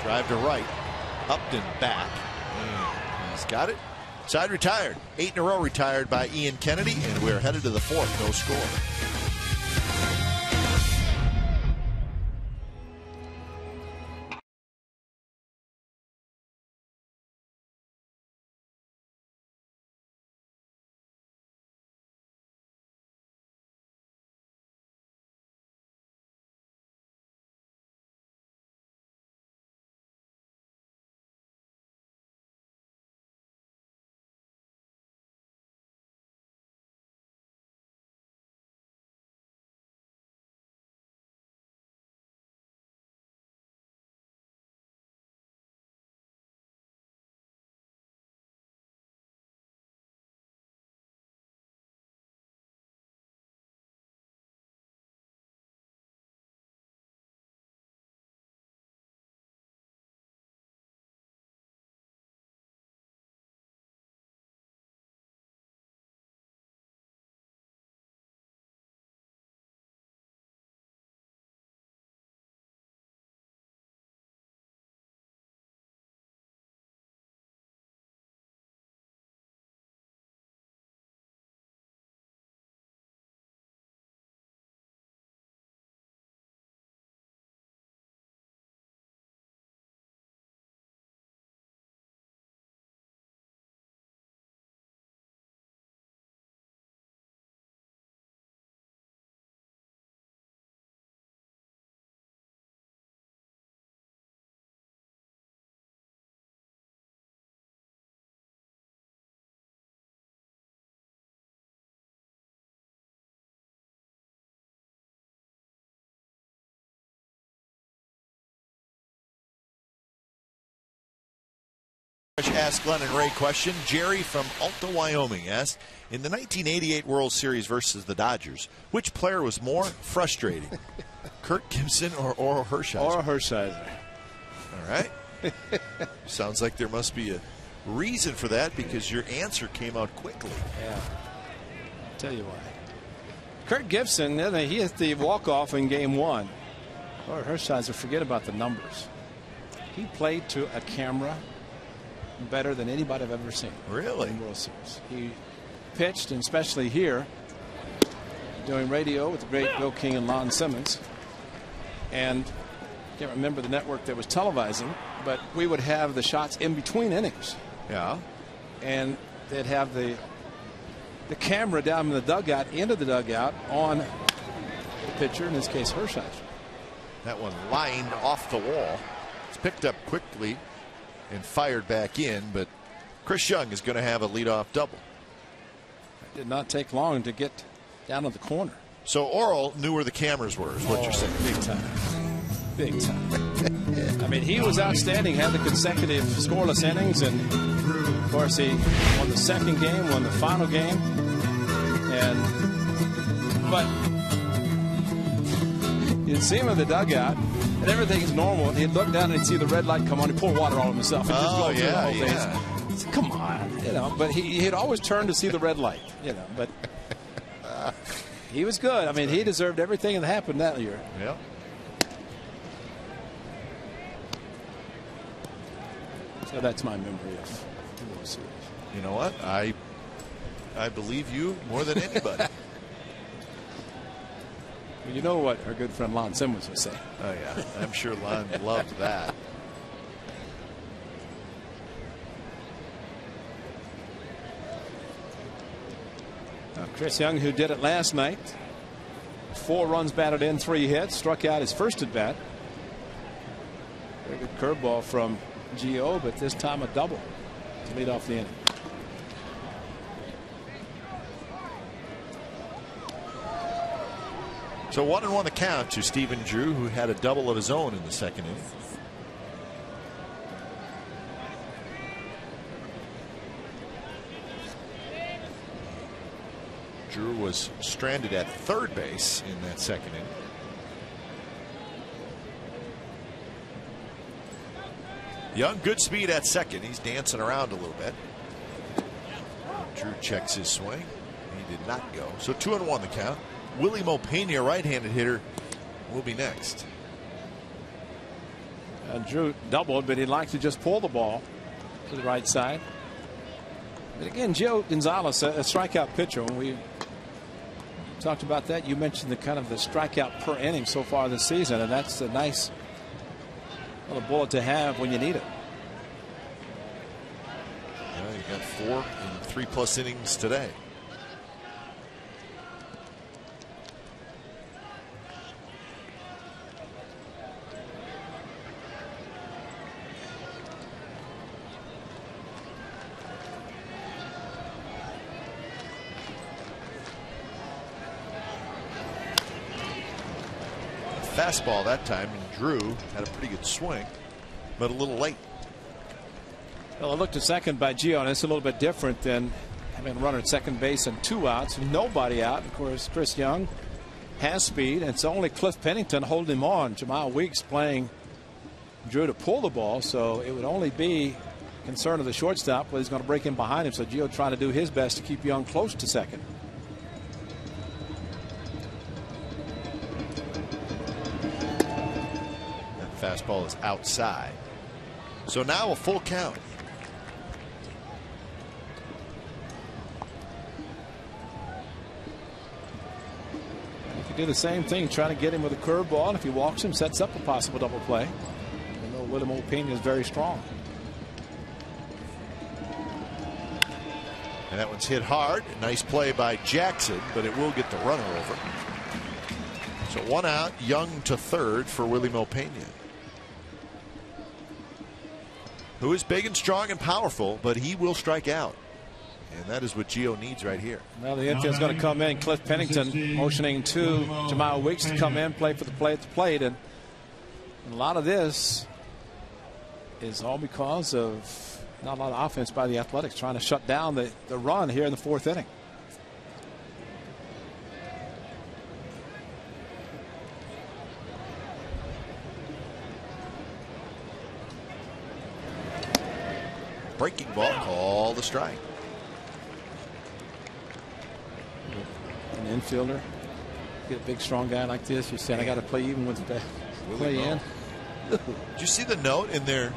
Drive to right. Upton back. And he's got it. Side retired. 8 in a row retired by Ian Kennedy, and we're headed to the 4th. No score. Ask Glenn and Ray question. Jerry from Alta, Wyoming asked, in the 1988 World Series versus the Dodgers, which player was more frustrating, Kirk Gibson or Oral Hershiser? Oral Hershiser. All right. Sounds like there must be a reason for that because your answer came out quickly. Yeah. I'll tell you why. Kirk Gibson, he hit the walk-off in game 1. Oral Hershiser, forget about the numbers. He played to a camera better than anybody I've ever seen. Really? In World Series. He pitched, and especially here, doing radio with the great Bill King and Lon Simmons. And I can't remember the network that was televising, but we would have the shots in between innings. Yeah. And they'd have the camera down in the dugout, into the dugout, on the pitcher, in this case Hershiser. That one lined off the wall. It's picked up quickly and fired back in, but Chris Young is going to have a leadoff double. It did not take long to get down to the corner. So Oral knew where the cameers were, is what you're saying. Big time. Big time. I mean, he was outstanding, had the consecutive scoreless innings, and of course he won the second game, won the final game. But you'd see him in the dugout, and everything is normal. He'd look down and he'd see the red light come on. He'd pour water on himself and just go through the whole thing. Said, come on, But he'd always turn to see the red light, But he was good. I mean, he deserved everything that happened that year. Yeah. So that's my memory of the World Series. You know what? I believe you more than anybody. Well, you know what our good friend Lon Simmons would say. Oh, yeah. I'm sure Lon loved that. Chris Young, who did it last night, 4 runs batted in, 3 hits, struck out his first at bat. Very good curveball from Gio, but this time a double to lead off the inning. So 1-1 the count to Stephen Drew, who had a double of his own in the second inning. Drew was stranded at third base in that second inning. Young, good speed at second. He's dancing around a little bit. Drew checks his swing. He did not go. So 2-1 the count. Willie Mopena, right-handed hitter, will be next. Drew doubled, but he'd like to just pull the ball to the right side. But again, Gio Gonzalez, a strikeout pitcher. When we talked about that, you mentioned the kind of the strikeout per inning so far this season, and that's a nice little bullet to have when you need it. Yeah, you got 4 in 3+ innings today. Fastball that time, and Drew had a pretty good swing, but a little late. Well, I looked at second by Gio, and it's a little bit different than having a runner at second base and 2 outs, nobody out. Of course, Chris Young has speed, and it's only Cliff Pennington holding him on. Jamal Weeks playing Drew to pull the ball, so it would only be concern of the shortstop whether he's going to break in behind him. So Gio trying to do his best to keep Young close to second. Fastball is outside. So now a full count. You can do the same thing, trying to get him with a curveball, and if he walks him, sets up a possible double play. I know Willie Mopena is very strong. And that one's hit hard. Nice play by Jackson, but it will get the runner over. So 1 out, Young to third for Willie Mopena, who is big and strong and powerful, but he will strike out. And that is what Gio needs right here. Well, the infield's going to come in. Cliff Pennington motioning to Jamal Weeks to come in, play for the play at the plate. And a lot of this is all because of Not a lot of offense by the Athletics, trying to shut down the run here in the 4th inning. Breaking ball, call the strike. An infielder, get a big strong guy like this, you're saying I got to play even with the play in. Did you see the note in their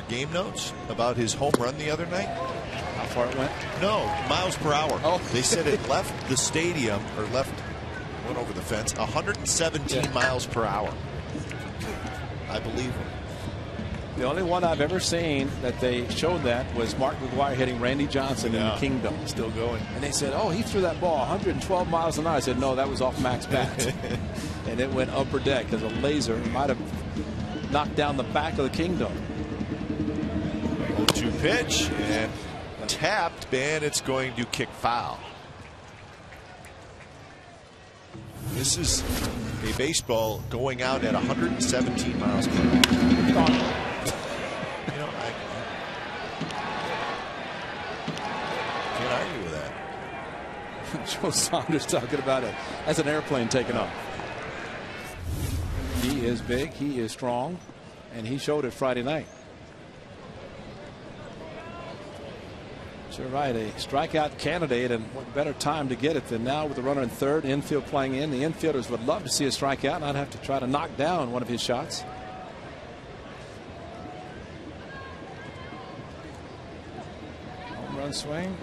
game notes about his home run the other night? How far it went? No, miles per hour. Oh. They said it left the stadium, or went over the fence, 117 miles per hour. I believe him. The only one I've ever seen that they showed that was Mark McGwire hitting Randy Johnson in the Kingdom. Still going. And they said, oh, he threw that ball 112 miles an hour. I said, no, that was off Mac's bat. And it went upper deck because a laser might have knocked down the back of the Kingdom. 0-2 pitch and tapped, and it's going to kick foul. This is a baseball going out at 117 miles per hour. You know, I can't argue with that. Joe Saunders talking about it. That's an airplane taking off. He is big, he is strong, and he showed it Friday night. You're right, a strikeout candidate, and what better time to get it than now with the runner in third, infield playing in. The infielders would love to see a strikeout and not have to try to knock down one of his shots. Home run swing.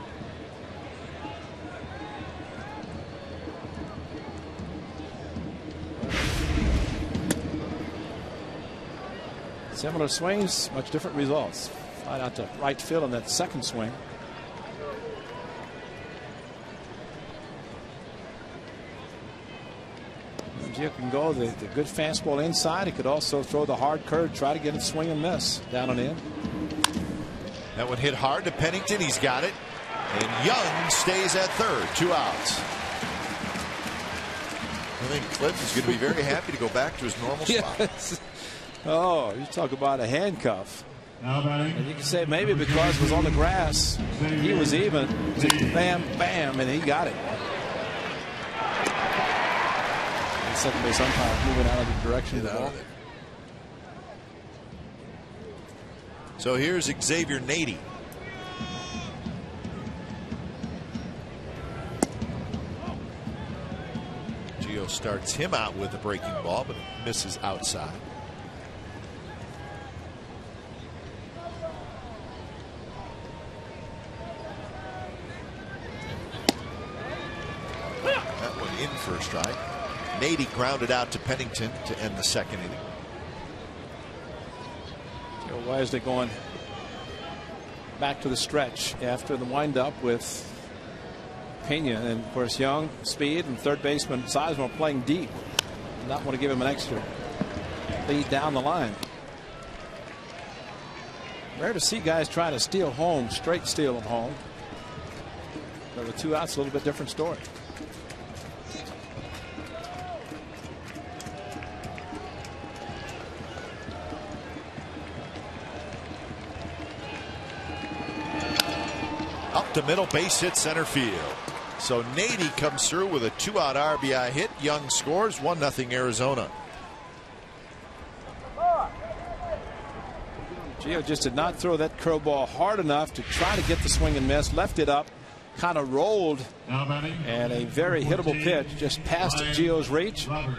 Similar swings, much different results. Fly out to right field on that second swing. Gio can go the good fastball inside. He could also throw the hard curve, try to get it swing and miss down and in. That one hit hard to Pennington. He's got it. And Young stays at third. 2 outs. I think Cliff is going to be very happy to go back to his normal spot. Yes. Oh, you talk about a handcuff. Now batting. And you can say maybe because it was on the grass, he was even. Just bam, bam, and he got it. Second base umpire moving out of the direction of the ball. So here's Xavier Nady. Gio starts him out with a breaking ball, but misses outside. That one in for a strike. Nady grounded out to Pennington to end the second inning. Joe Wisely going back to the stretch after the windup with Pena, and of course Young, speed, and third baseman Sizemore playing deep. Not want to give him an extra lead down the line. Rare to see guys try to steal home, straight steal of home. But with 2 outs, a little bit different story. Up to middle, base hit center field. So Nady comes through with a 2-out RBI hit. Young scores 1-0 Arizona. Gio just did not throw that curveball hard enough to try to get the swing and miss. Left it up, kind of rolled, and a very hittable pitch just past Gio's reach. And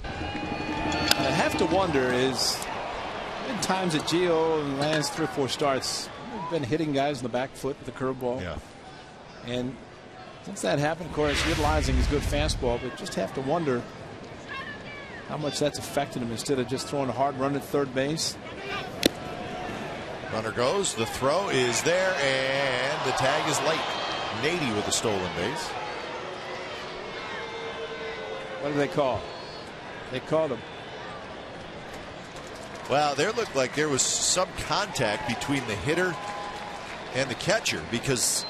I have to wonder is, in times that Gio in the last 3 or 4 starts been hitting guys in the back foot with the curveball. Yeah. And since that happened, of course, utilizing his good fastball, but just have to wonder how much that's affected him instead of just throwing a hard run at third base. Runner goes, the throw is there, and the tag is late. Nady with a stolen base. What do they call? They called him. Well, there looked like there was some contact between the hitter and the catcher, because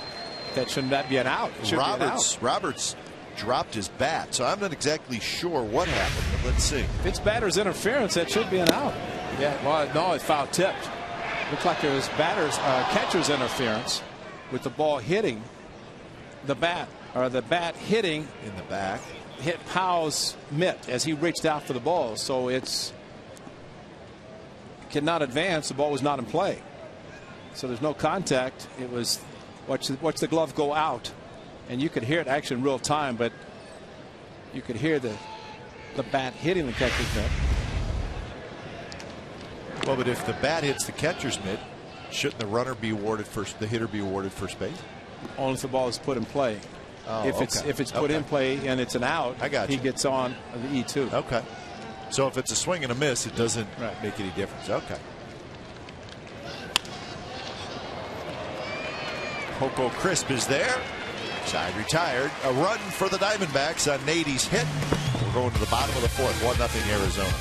that shouldn't that be an out? Roberts dropped his bat, so I'm not exactly sure what happened, but let's see. If it's batter's interference, that should be an out. Yeah, well, no, it's foul tipped. Looks like there's catcher's interference with the ball hitting the bat, or the bat hitting in the back. Hit Powell's mitt as he reached out for the ball. So it's cannot advance. The ball was not in play. So there's no contact. It was watch the glove go out, and you could hear it actually in real time, but you could hear the bat hitting the catcher's mitt. Well, but if the bat hits the catcher's mitt, shouldn't the runner be awarded first? The hitter be awarded first base? Only if the ball is put in play. Oh, if it's put in play and it's an out, I got you. He gets on the E2. Okay. So if it's a swing and a miss, it doesn't make any difference. Okay. Coco Crisp is there. Side retired. A run for the Diamondbacks on Nady's hit. We're going to the bottom of the fourth. 1-0 Arizona.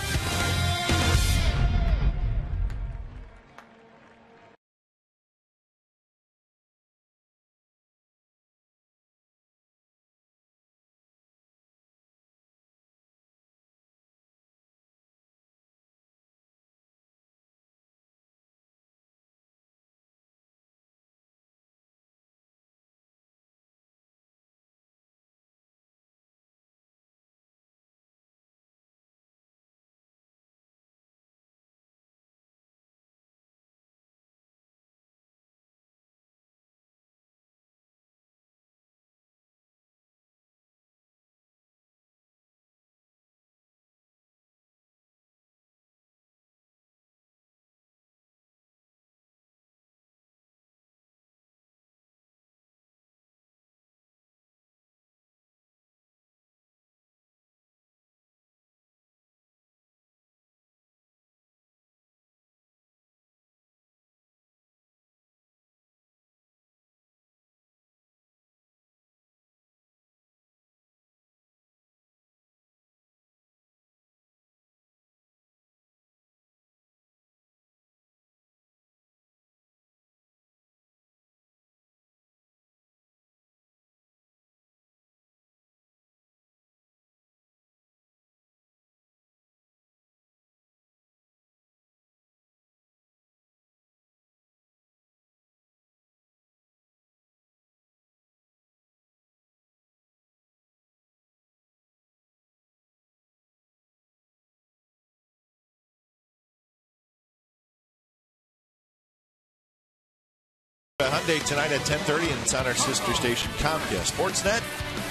Hyundai tonight at 10:30, and it's on our sister station Comcast Sportsnet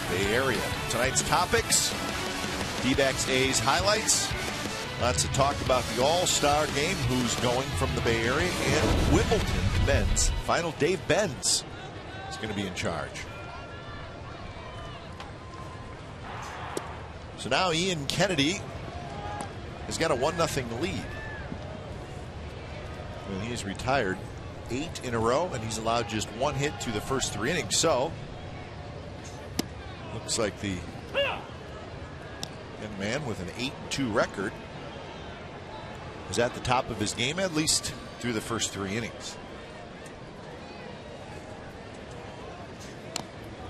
Bay Area. Tonight's topics: D-backs A's highlights. Lots of talk about the All-Star game, who's going from the Bay Area, and Wimbledon. Benz, final Dave Benz is going to be in charge. So now Ian Kennedy has got a 1-0 lead. Well, he's retired 8 in a row, and he's allowed just 1 hit through the first 3 innings. So looks like the young man with an 8-2 record is at the top of his game, at least through the first 3 innings.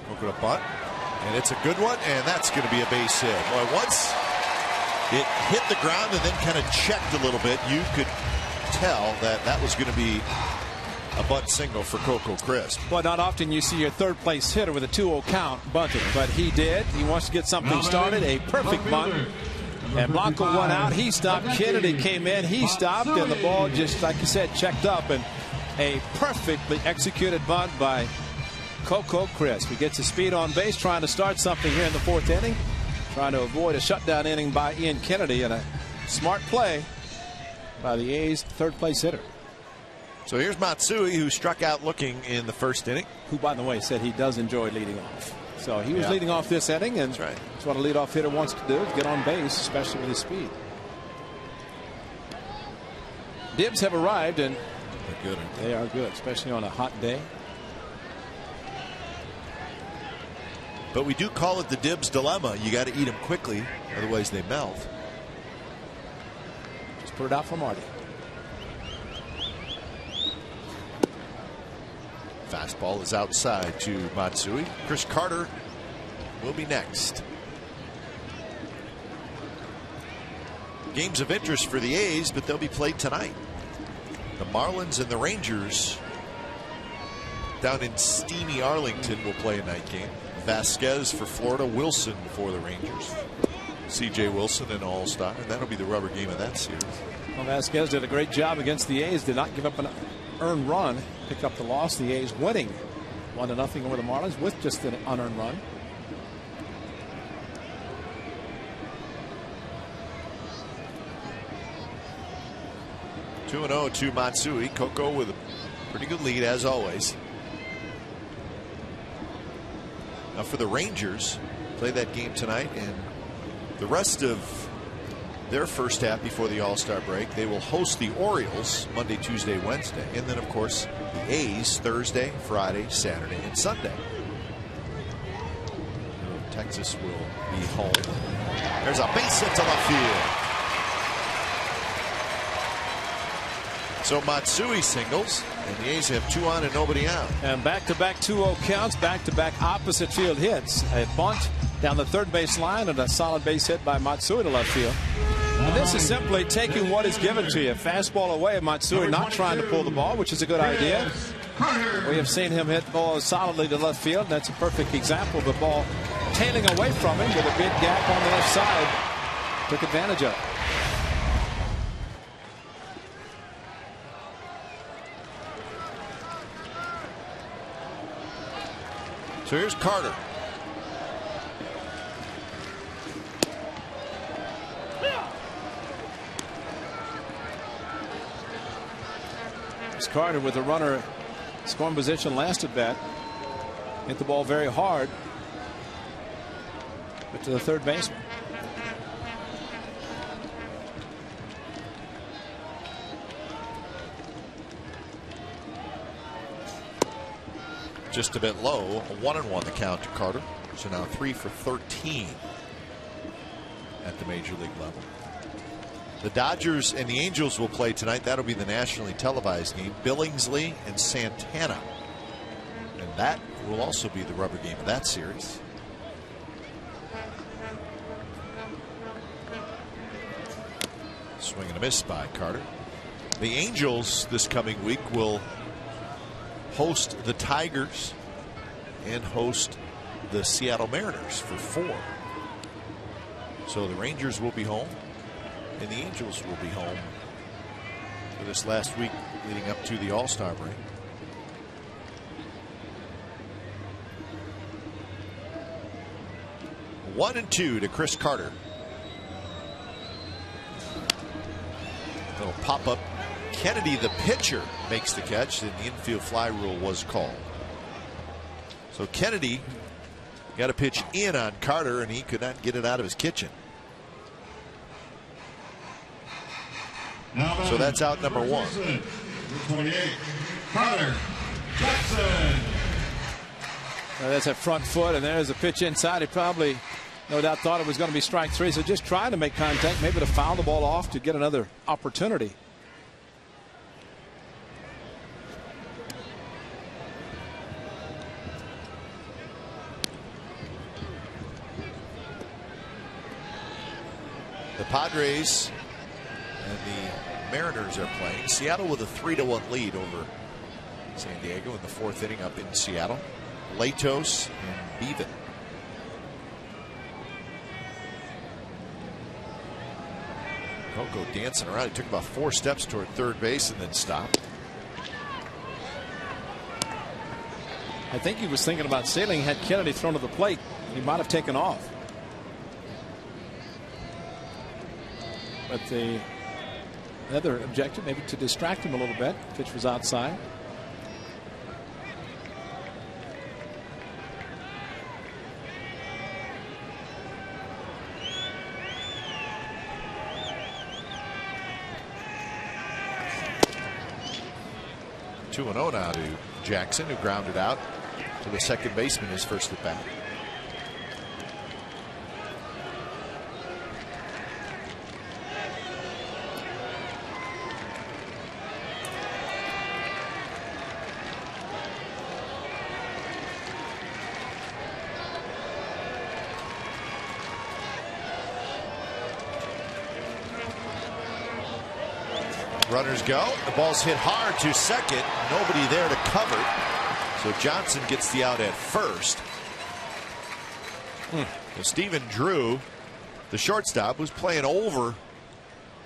Look at a bunt, and it's a good one, and that's going to be a base hit. Boy, once it hit the ground and then kind of checked a little bit, you could tell that that was going to be a bunt single for Coco Crisp. Well, not often you see your third place hitter with a 2-0 count bunting, but he did. He wants to get something started. A perfect bunt. And Blanco went out. He stopped. Kennedy came in. He stopped. And the ball just, like you said, checked up. And a perfectly executed bunt by Coco Crisp. He gets his speed on base, trying to start something here in the 4th inning. Trying to avoid a shutdown inning by Ian Kennedy. And a smart play by the A's third place hitter. So here's Matsui, who struck out looking in the 1st inning. Who, by the way, said he does enjoy leading off. So he was leading off this inning, and that's what a leadoff hitter wants to do, to get on base, especially with his speed. Dibs have arrived, and they're good. They are good, especially on a hot day. But we do call it the Dibs dilemma. You got to eat them quickly, otherwise they melt. Just put it out for Marty. Fastball is outside to Matsui. Chris Carter will be next. Games of interest for the A's, but they'll be played tonight. The Marlins and the Rangers down in steamy Arlington will play a night game. Vasquez for Florida, Wilson for the Rangers. C.J. Wilson, an all-star, and that'll be the rubber game of that series. Well, Vasquez did a great job against the A's. Did not give up an earned run. Picked up the loss. The A's winning 1-0 over the Marlins with just an unearned run. Two 2-0 to Matsui. Coco with a pretty good lead as always. Now for the Rangers, play that game tonight, and the rest of their first half before the All-Star break, they will host the Orioles Monday, Tuesday, Wednesday, and then of course the A's Thursday, Friday, Saturday, and Sunday. Texas will be home. There's a base hit to left field. So Matsui singles, and the A's have 2 on and nobody out. And back-to-back 2-0 counts, back-to-back opposite field hits. A bunt down the third base line and a solid base hit by Matsui to left field. And this is simply taking what is given to you. Fastball away, Matsui not trying to pull the ball, which is a good idea. We have seen him hit balls solidly to left field. That's a perfect example of the ball tailing away from him with a big gap on the left side. Took advantage of it. So here's Carter. It's Carter with a runner scoring position last at bat. Hit the ball very hard, but to the third baseman. Just a bit low. A 1-1 the count to Carter. So now 3 for 13 at the major league level. The Dodgers and the Angels will play tonight. That'll be the nationally televised game. Billingsley and Santana. And that will also be the rubber game of that series. Swing and a miss by Carter. The Angels this coming week will host the Tigers and host the Seattle Mariners for 4. So the Rangers will be home and the Angels will be home for this last week leading up to the All-Star break. One and 2 to Chris Carter. Little pop-up. Kennedy, the pitcher, makes the catch, and the infield fly rule was called. So Kennedy got a pitch in on Carter, and he could not get it out of his kitchen. So that's out number 1. 28, Carter Jackson. That's a front foot, and there's a pitch inside. He probably, no doubt, thought it was going to be strike 3, so just trying to make contact, maybe to foul the ball off to get another opportunity. The Padres and the Mariners are playing. Seattle with a 3-1 lead over San Diego in the 4th inning up in Seattle. Latos and Beaven. Coco dancing around. He took about 4 steps toward third base and then stopped. I think he was thinking about sailing. Had Kennedy thrown to the plate, he might have taken off. But the other objective, maybe to distract him a little bit. Pitch was outside. Two 2-0 now to Jackson, who grounded out to the second baseman his first at bat. Runners go. The ball's hit hard to second. Nobody there to cover. So Johnson gets the out at first. Stephen Drew, the shortstop, was playing over a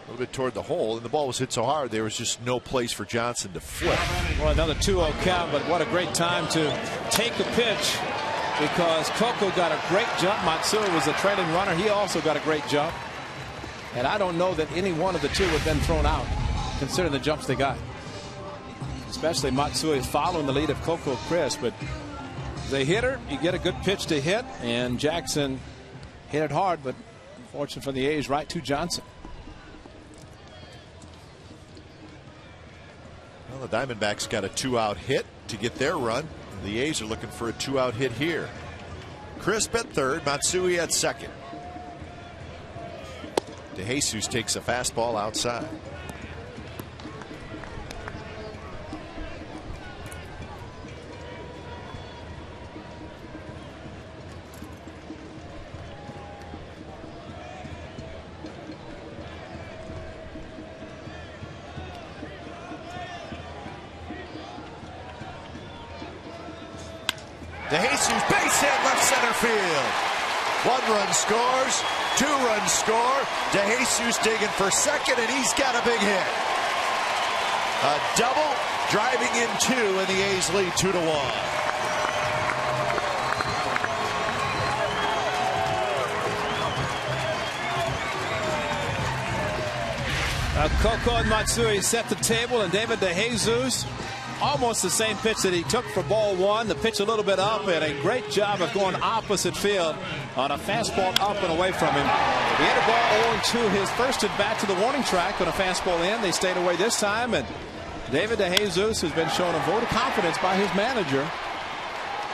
little bit toward the hole, and the ball was hit so hard there was just no place for Johnson to flip. Well, another 2-0 count, but what a great time to take the pitch, because Coco got a great jump. Matsui was a trailing runner. He also got a great jump. And I don't know that any one of the two would have been thrown out, considering the jumps they got. Especially Matsui following the lead of Coco Chris. But as a hitter, you get a good pitch to hit, and Jackson hit it hard, but unfortunate for the A's, right to Johnson. Well, the Diamondbacks got a 2-out hit to get their run. The A's are looking for a 2-out hit here. Crisp at third, Matsui at second. DeJesus takes a fastball outside. DeJesus base hit left center field. 1 run scores, 2 runs score. DeJesus digging for second, and he's got a big hit. A double, driving in 2, and the A's lead 2-1. Coco and Matsui set the table, and David DeJesus, almost the same pitch that he took for ball 1. The pitch a little bit up, and a great job of going opposite field on a fastball up and away from him. He hit a ball 0-2 his first at bat to the warning track on a fastball in. They stayed away this time, and David DeJesus has been shown a vote of confidence by his manager,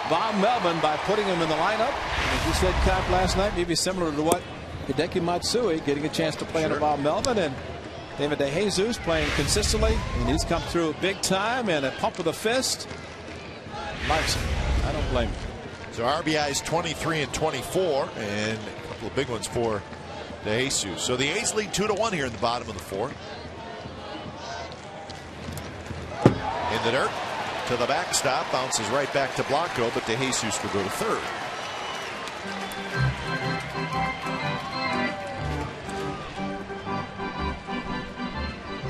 Bob Melvin, by putting him in the lineup. And as you said, Cap, last night, maybe similar to what Hideki Matsui getting a chance to play under Bob Melvin, and David DeJesus playing consistently, and he's come through big time, and a pump of the fist. Likes him. I don't blame him. So RBIs 23 and 24, and a couple of big ones for DeJesus. So the A's lead 2-1 here in the bottom of the 4th. In the dirt to the backstop, bounces right back to Blanco, but DeJesus will go to third.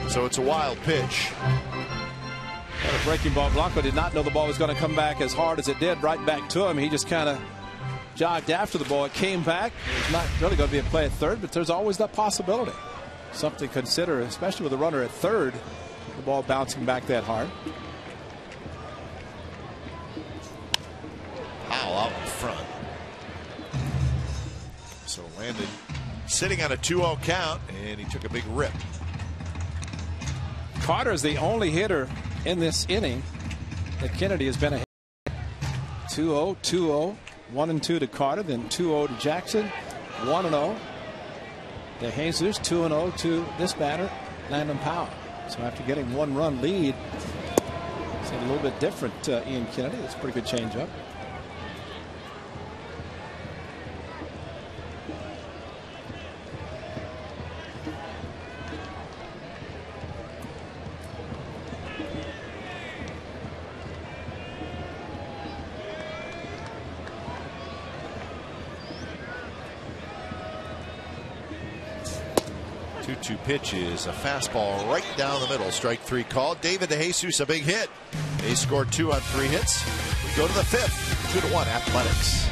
So it's a wild pitch. And a breaking ball. Blanco did not know the ball was going to come back as hard as it did right back to him. He just kind of jogged after the ball. It came back. It's not really going to be a play at third, but there's always that possibility. Something to consider, especially with a runner at third, the ball bouncing back that hard. Foul out in front. So landed sitting on a 2-0 count, and he took a big rip. Carter is the only hitter in this inning that Kennedy has been a hit. 2-0, 2-0, 1-2 to Carter, then 2-0 to Jackson, 1-0. DeJesus 2-0 to this batter, Landon Powell. So after getting 1-run lead, it's a little bit different. Ian Kennedy, it's a pretty good changeup. Two pitches, a fastball right down the middle. Strike 3 called. David DeJesus, a big hit. They scored 2 on 3 hits. We go to the 5th. 2-1 Athletics.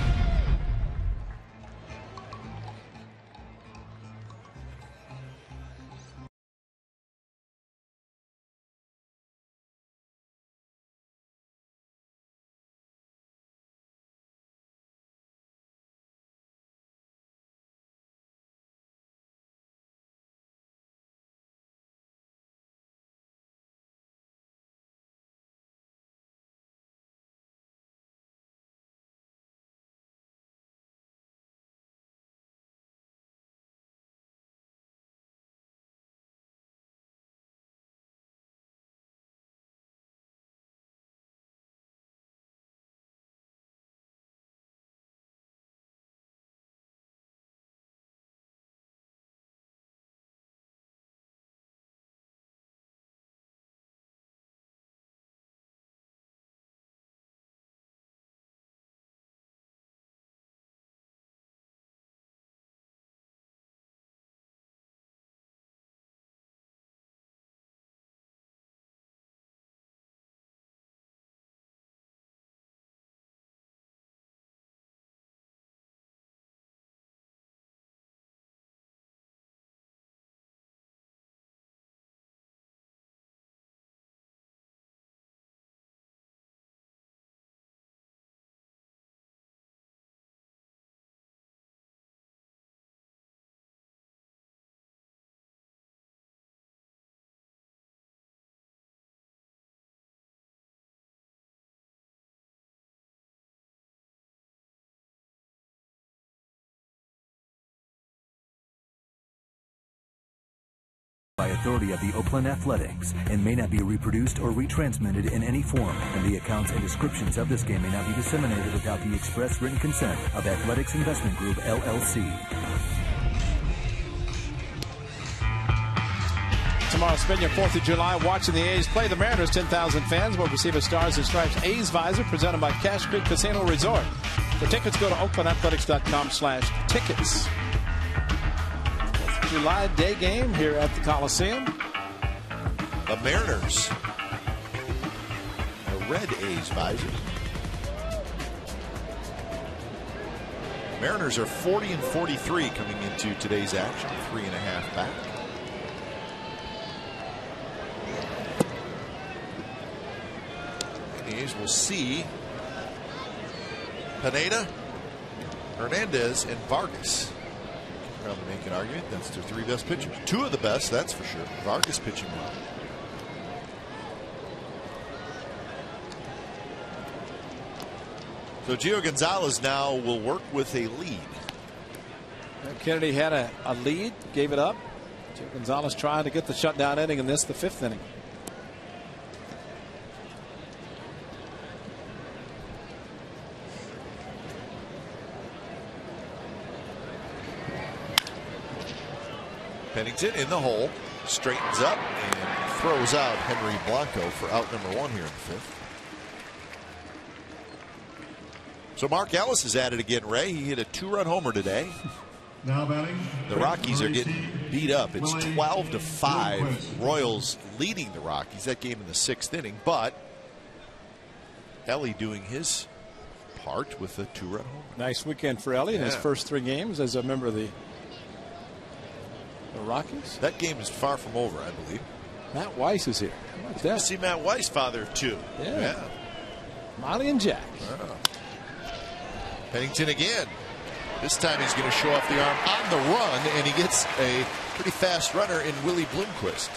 by authority of the Oakland Athletics and may not be reproduced or retransmitted in any form, and the accounts and descriptions of this game may not be disseminated without the express written consent of Athletics Investment Group, LLC. Tomorrow, spend your 4th of July watching the A's play the Mariners. 10,000 fans will receive a Stars and Stripes A's visor presented by Cache Creek Casino Resort. For tickets, go to oaklandathletics.com/tickets. July day game here at the Coliseum. The Mariners. A red A's visor. Mariners are 40-43 coming into today's action. 3.5 back. The A's will see Pineda, Hernandez, and Vargas. Probably make an argument that's their 3 best pitchers. 2 of the best, that's for sure. Vargas pitching well. So Gio Gonzalez now will work with a lead. Kennedy had a lead, gave it up. Gio Gonzalez trying to get the shutdown inning in this, the 5th inning. Pennington in the hole, straightens up and throws out Henry Blanco for out number 1 here in the 5th. So Mark Ellis is at it again, Ray. He hit a 2-run homer today. Now batting. The Rockies are getting beat up. It's 12-5. Royals leading the Rockies. That game in the 6th inning, but Ellie doing his part with a 2-run homer. Nice weekend for Ellie in his first 3 games as a member of the Rockies. That game is far from over, I believe. Matt Weiss is here. How about that? See Matt Weiss, father of 2. Yeah. Molly and Jack. Wow. Pennington again. This time he's going to show off the arm on the run, and he gets a pretty fast runner in Willie Bloomquist.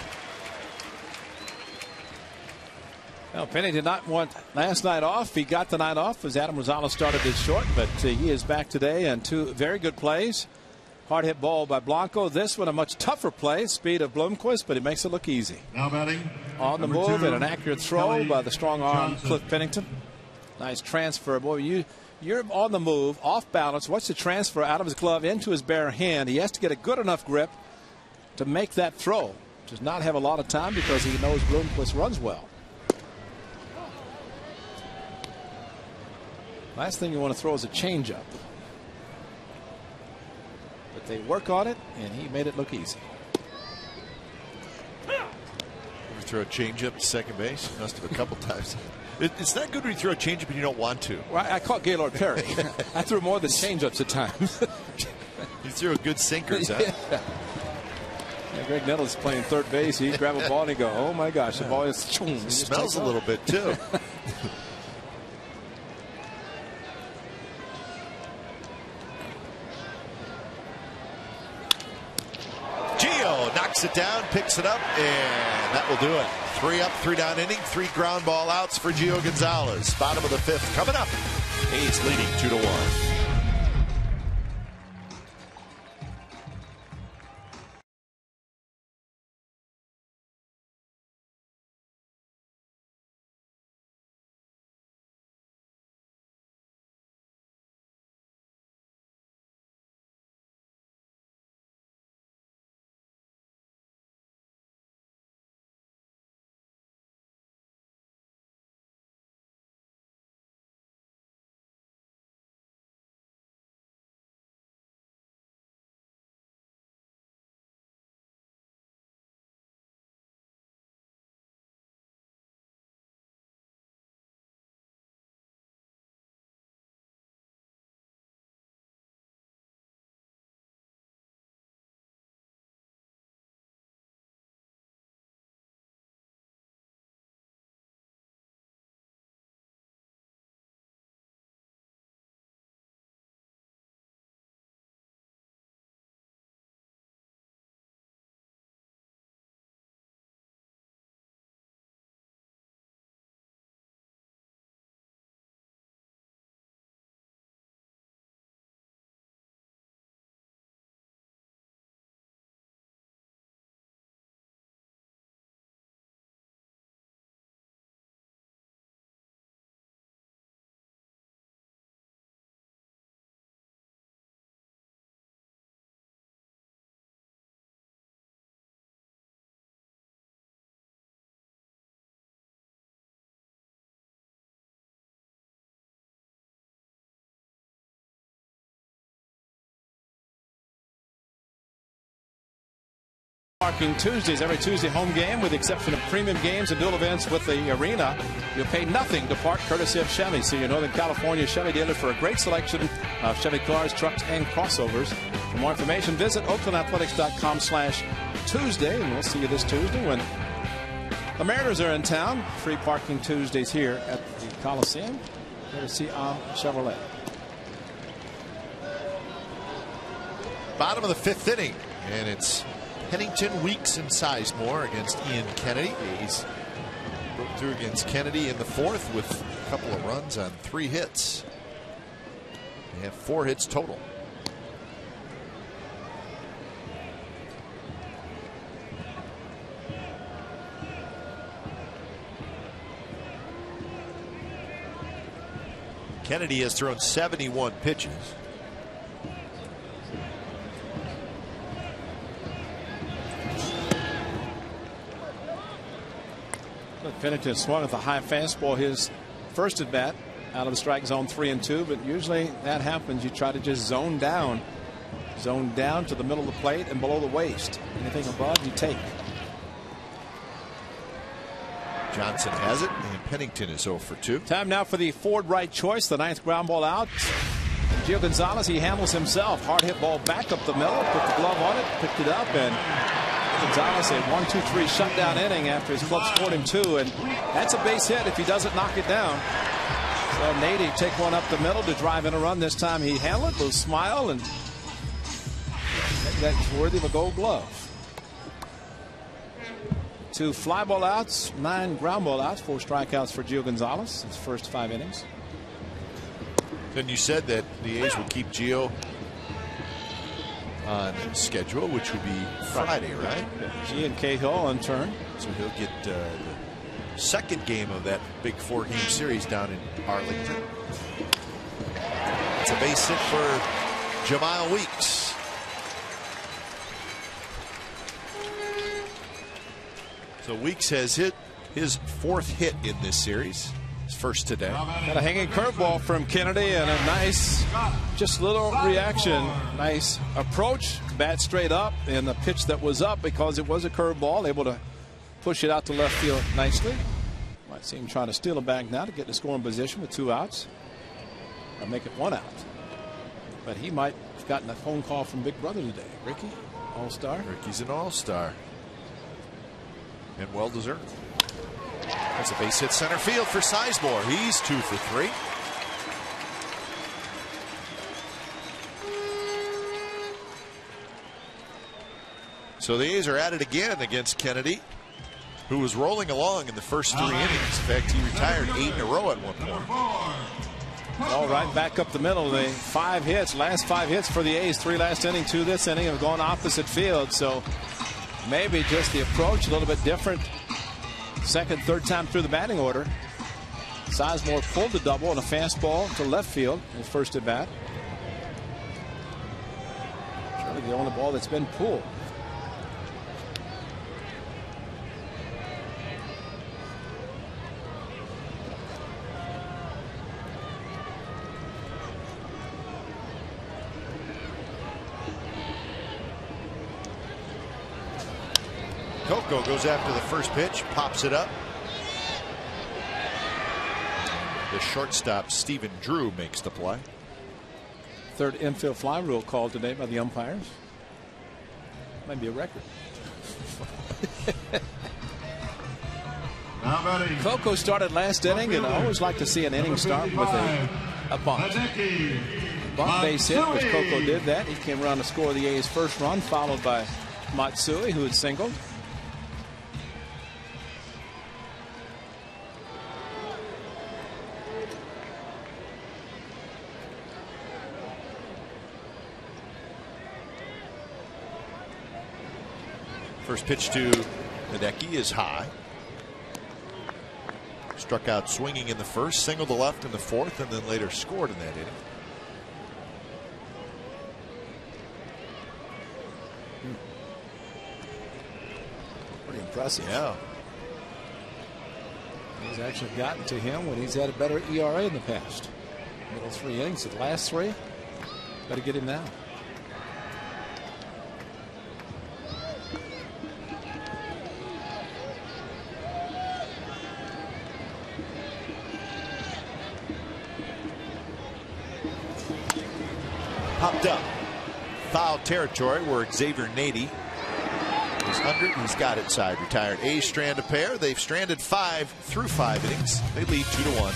Well, Penny did not want last night off. He got the night off as Adam Rosales started it short, but he is back today and 2 very good plays. Hard hit ball by Blanco. This one a much tougher play. Speed of Bloomquist, but he makes it look easy. Now batting. On the move and an accurate throw by the strong arm Cliff Pennington. Nice transfer. Boy, you're on the move, off balance. Watch the transfer out of his glove into his bare hand. He has to get a good enough grip to make that throw. Does not have a lot of time because he knows Bloomquist runs well. Last thing you want to throw is a changeup. But they work on it, and he made it look easy. Ever throw a changeup to second base? Must have a couple times. It's not good when you throw a changeup and you don't want to. Well, I caught Gaylord Perry. I threw more than changeups at times. You threw a good sinkers, huh? Yeah, Greg Nettles playing third base. He'd grab a ball and he'd go, oh my gosh, the ball is. It smells a little bit too. Gio knocks it down, picks it up, and that will do it. 3 up, 3 down inning, 3 ground ball outs for Gio Gonzalez. Bottom of the 5th coming up. A's leading 2-1. Parking Tuesdays. Every Tuesday home game, with the exception of premium games and dual events with the arena, you'll pay nothing to park, courtesy of Chevy. See your Northern California Chevy dealer for a great selection of Chevy cars, trucks, and crossovers. For more information, visit OaklandAthletics.com/Tuesday, and we'll see you this Tuesday when the Mariners are in town. Free parking Tuesdays here at the Coliseum, courtesy of Chevrolet. Bottom of the 5th inning, and it's Pennington, Weeks, and Sizemore against Ian Kennedy. He's broke through against Kennedy in the 4th with a couple of runs on 3 hits. They have 4 hits total. Kennedy has thrown 71 pitches. Pennington swung at the high fastball his first at bat out of the strike zone 3-2, but usually that happens. You try to just zone down to the middle of the plate and below the waist. Anything above, you take. Johnson has it, and Pennington is 0 for 2. Time now for the Ford right choice, the 9th ground ball out. Gio Gonzalez, he handles himself. Hard hit ball back up the middle, put the glove on it, picked it up, and Gonzalez a 1-2-3 shutdown inning after his club scored him 2, and that's a base hit if he doesn't knock it down. So Nady take one up the middle to drive in a run. This time he handled it, will smile, and that's worthy of a gold glove. 2 fly ball outs, 9 ground ball outs, 4 strikeouts for Gio Gonzalez his first 5 innings. Then you said that the A's would keep Gio on schedule, which would be Friday, right? He and Cahill on turn. So he'll get the second game of that big 4-game series down in Arlington. It's a base hit for Jamal Weeks. So Weeks has hit his 4th hit in this series. His first today. Got a hanging curveball from Kennedy and a nice, just little reaction. Nice approach, bat straight up, and a pitch that was up because it was a curveball, able to push it out to left field nicely. Might see him trying to steal it back now to get the scoring position with 2 outs. Or make it 1 out. But he might have gotten a phone call from Big Brother today. Ricky, all-star. Ricky's an all-star. And well-deserved. That's a base hit center field for Sizemore. He's 2 for 3. So the A's are at it again against Kennedy, who was rolling along in the first 3 innings. In fact, he retired 8 in a row at one point. All right, back up the middle. The 5 hits, last 5 hits for the A's, 3 last inning, 2 this inning, have gone opposite field. So maybe just the approach a little bit different. Second, third time through the batting order. Sizemore pulled the double and a fastball to left field in his first at bat. Surely the only ball that's been pulled. Coco goes after the first pitch, pops it up. The shortstop, Stephen Drew, makes the play. 3rd infield fly rule called today by the umpires. Might be a record. Coco started last inning, and I always like to see an inning start with a bunt. Bunt base hit, which Coco did that. He came around to score the A's first run, followed by Matsui, who had singled. First pitch to Hideki is high. Struck out swinging in the first, singled to left in the 4th, and then later scored in that inning. Pretty impressive. Yeah. He's actually gotten to him when he's had a better ERA in the past. Middle 3 innings, the last 3. Better get him now. popped up. Foul territory where Xavier Nady is under. He's got it side retired. A's strand a pair. They've stranded 5 through 5 innings. They lead 2-1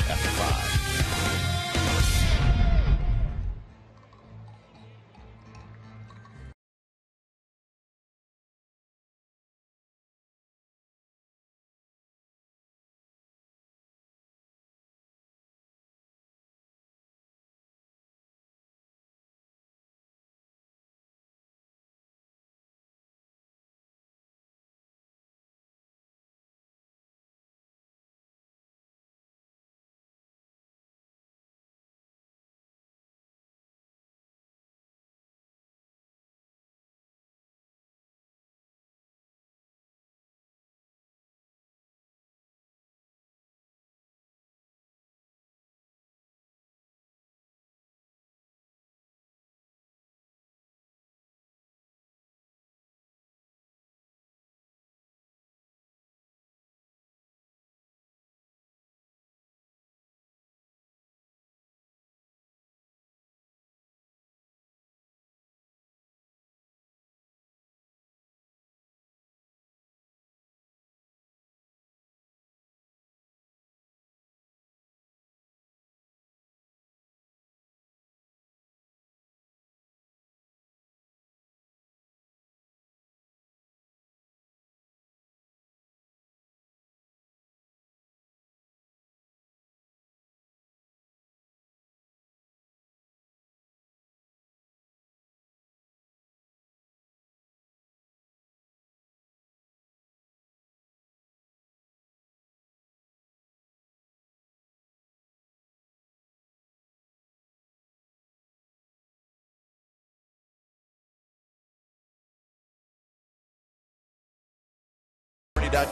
after 5.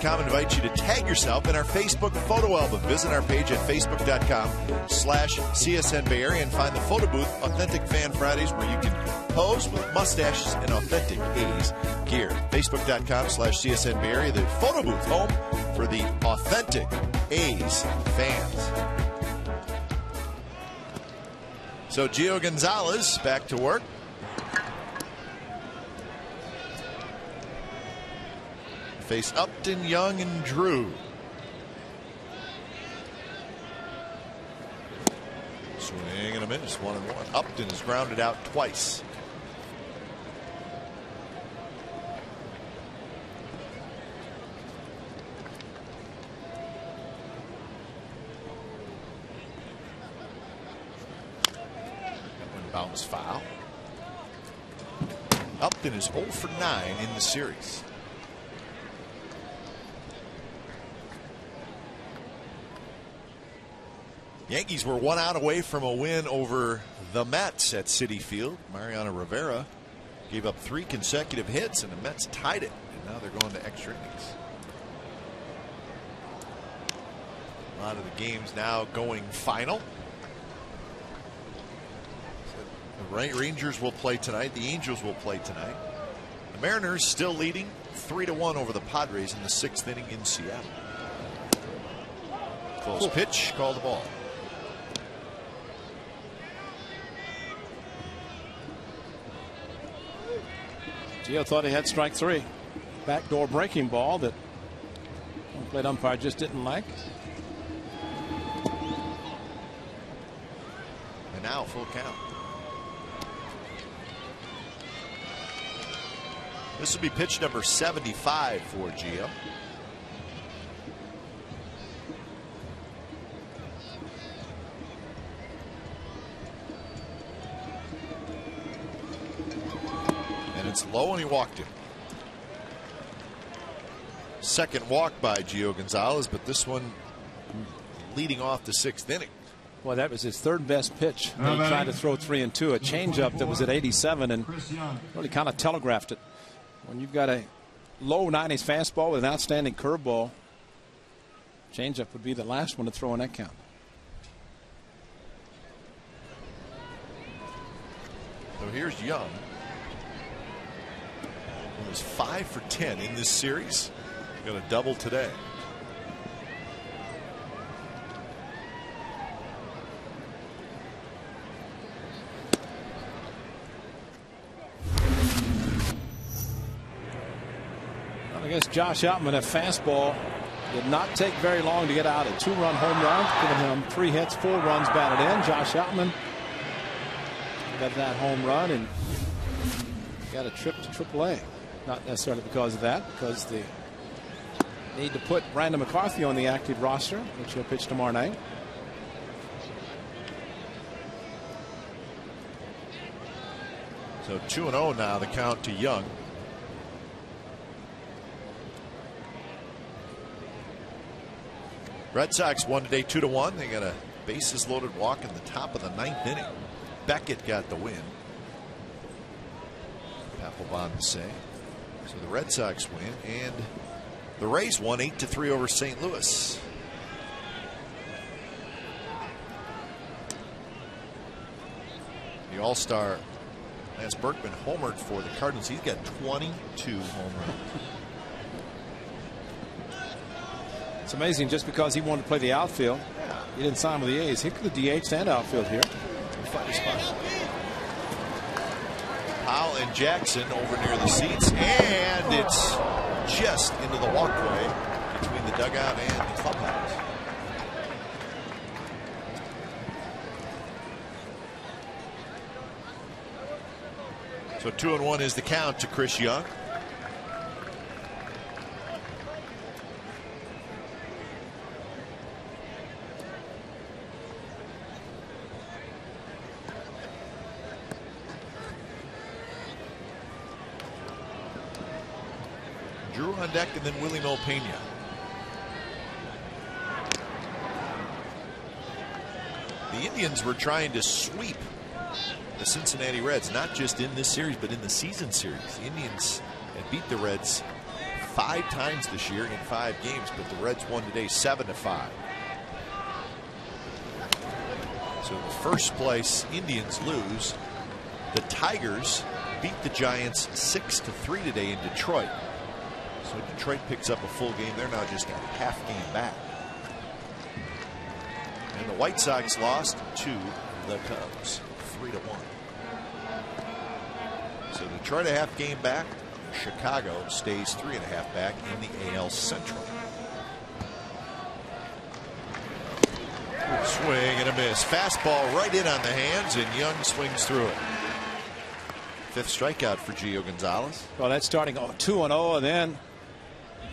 .com invites you to tag yourself in our Facebook photo album. Visit our page at facebook.com/CSN Bay Area and find the photo booth, Authentic Fan Fridays, where you can pose with mustaches and authentic A's gear. Facebook.com/CSN Bay Area, the photo booth, home for the authentic A's fans. So Gio Gonzalez back to work. Face Upton, Young, and Drew. Swing and a miss, 1-1. Upton is grounded out twice. That one bounce foul. Upton is 0 for 9 in the series. Yankees were 1 out away from a win over the Mets at Citi Field. Mariano Rivera gave up 3 consecutive hits, and the Mets tied it. And now they're going to extra innings. A lot of the games now going final. The Rangers will play tonight. The Angels will play tonight. The Mariners still leading 3-1 over the Padres in the 6th inning in Seattle. Close pitch, called the ball. Gio thought he had strike 3. Backdoor breaking ball that home plate umpire just didn't like. And now full count. This will be pitch number 75 for Gio. It's low, and he walked him. Second walk by Gio Gonzalez, but this one leading off the 6th inning. Well, that was his 3rd best pitch. He tried to throw 3 and 2, a changeup that was at 87, and really kind of telegraphed it. When you've got a low 90s fastball with an outstanding curveball, changeup would be the last one to throw in that count. So here's Young. He was 5 for 10 in this series. Got a double today. Against Josh Outman, a fastball did not take very long to get out. A 2-run home run, giving him 3 hits, 4 runs batted in. Josh Outman got that home run and got a trip to AAA. Not necessarily because of that, because they need to put Brandon McCarthy on the active roster, which he'll pitch tomorrow night. So 2-0 now, the count to Young. Red Sox won today 2-1. They got a bases loaded walk in the top of the 9th inning. Beckett got the win. Papelbon to say. So the Red Sox win, and the Rays won 8-3 over St. Louis. The All-Star Lance Berkman homered for the Cardinals. He's got 22 home runs. It's amazing, just because he wanted to play the outfield, he didn't sign with the A's. He could have DH'd and outfield here. Powell and Jackson over near the seats, and it's just into the walkway between the dugout and the clubhouse. So 2-1 is the count to Chris Young. Drew on deck, and then Willie Mo Pena. The Indians were trying to sweep the Cincinnati Reds, not just in this series, but in the season series. The Indians had beat the Reds 5 times this year in 5 games, but the Reds won today 7-5. So the first place Indians lose. The Tigers beat the Giants 6-3 today in Detroit. So Detroit picks up a full game. They're now just a half game back. And the White Sox lost to the Cubs 3-1. So Detroit a half game back. Chicago stays 3.5 back in the AL Central. Swing and a miss. Fastball right in on the hands, and Young swings through it. 5th strikeout for Gio Gonzalez. Well, that's starting 2-0, and then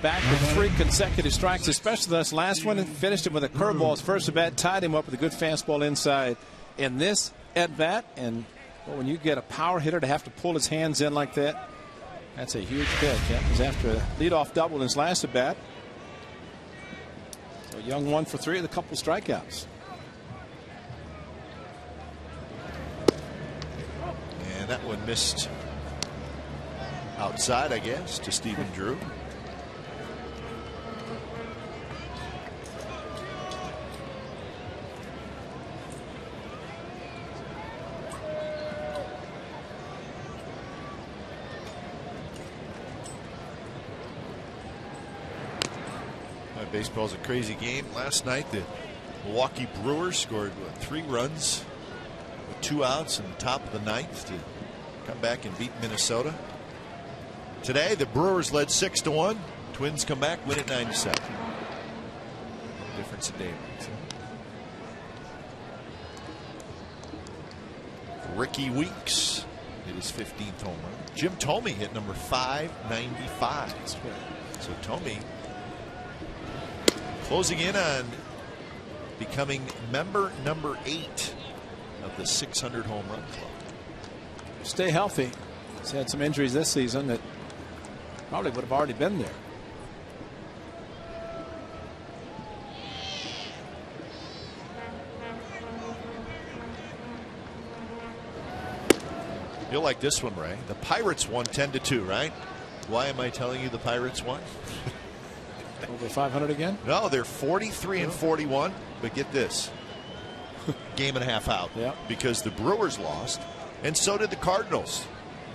back with 3 consecutive strikes, especially this last one, and finished it with a curveball. His first at bat, tied him up with a good fastball inside in this at bat. And well, when you get a power hitter to have to pull his hands in like that, that's a huge pitch. That was after a leadoff double in his last at bat. So Young 1 for 3 with a couple strikeouts. And that one missed outside, I guess, to Stephen Drew. Baseball's a crazy game. Last night, the Milwaukee Brewers scored 3 runs with 2 outs in the top of the 9th to come back and beat Minnesota. Today, the Brewers led 6-1. Twins come back, win it 9-7. Difference in day. Ricky Weeks hit his 15th home run. Jim Thome hit number 595. So Thome closing in on becoming member number 8 of the 600 home run club. Stay healthy. He's had some injuries this season that probably would have already been there. You'll like this one, Ray. The Pirates won 10-2, right? Why am I telling you the Pirates won? Over 500 again? No, they're 43-41. But get this, game and a half out. Yeah. Because the Brewers lost, and so did the Cardinals.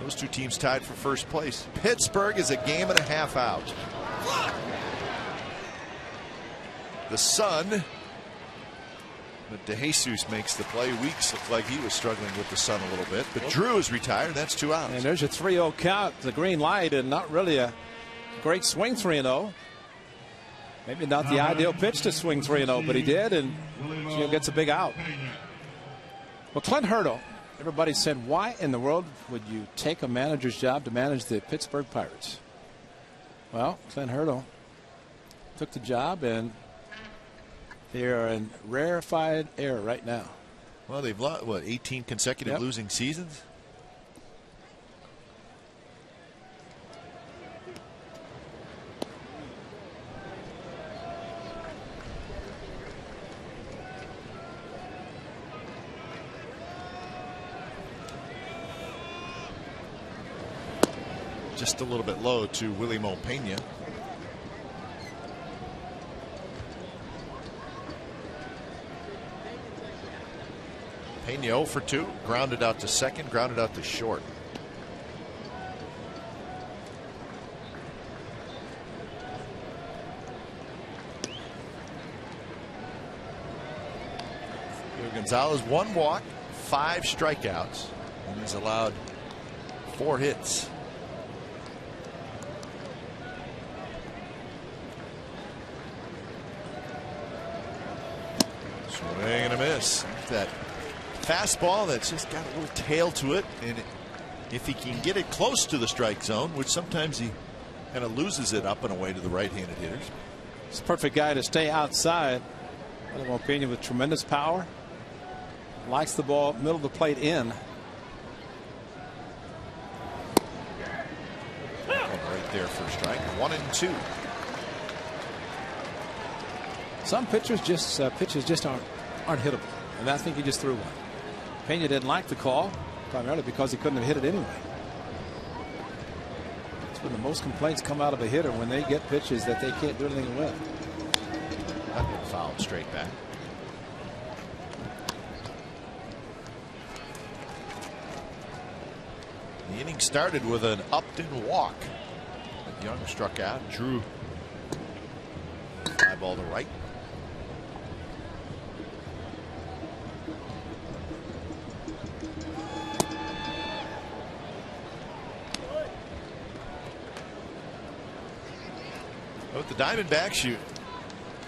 Those 2 teams tied for first place. Pittsburgh is a game and a half out. The Sun, but DeJesus makes the play. Weeks looked like he was struggling with the Sun a little bit, but Drew is retired. That's 2 outs. And there's a 3-0 count. The green light, and not really a great swing 3-0. Maybe not the ideal pitch to swing 3-0, but he did, and Gio gets a big out. Well, Clint Hurdle, everybody said, why in the world would you take a manager's job to manage the Pittsburgh Pirates? Well, Clint Hurdle took the job, and they are in rarefied air right now. Well, they've lost, what, 18 consecutive losing seasons? Just a little bit low to Willie Mo Pena. Pena 0 for 2, grounded out to second, grounded out to short. Gonzalez, 1 walk, 5 strikeouts, and he's allowed 4 hits. Swing and a miss. That fastball that's just got a little tail to it, and if he can get it close to the strike zone, which sometimes he kind of loses it up and away to the right-handed hitters. He's a perfect guy to stay outside. Pena with tremendous power. Likes the ball middle of the plate in. Right there for a strike. 1 and 2. Some pitchers just aren't hittable, and I think he just threw one. Pena didn't like the call, primarily because he couldn't have hit it anyway. That's when the most complaints come out of a hitter, when they get pitches that they can't do anything with. That been fouled straight back. The inning started with an Upton walk. But Young struck out, drew fly ball to right. With the Diamondbacks, you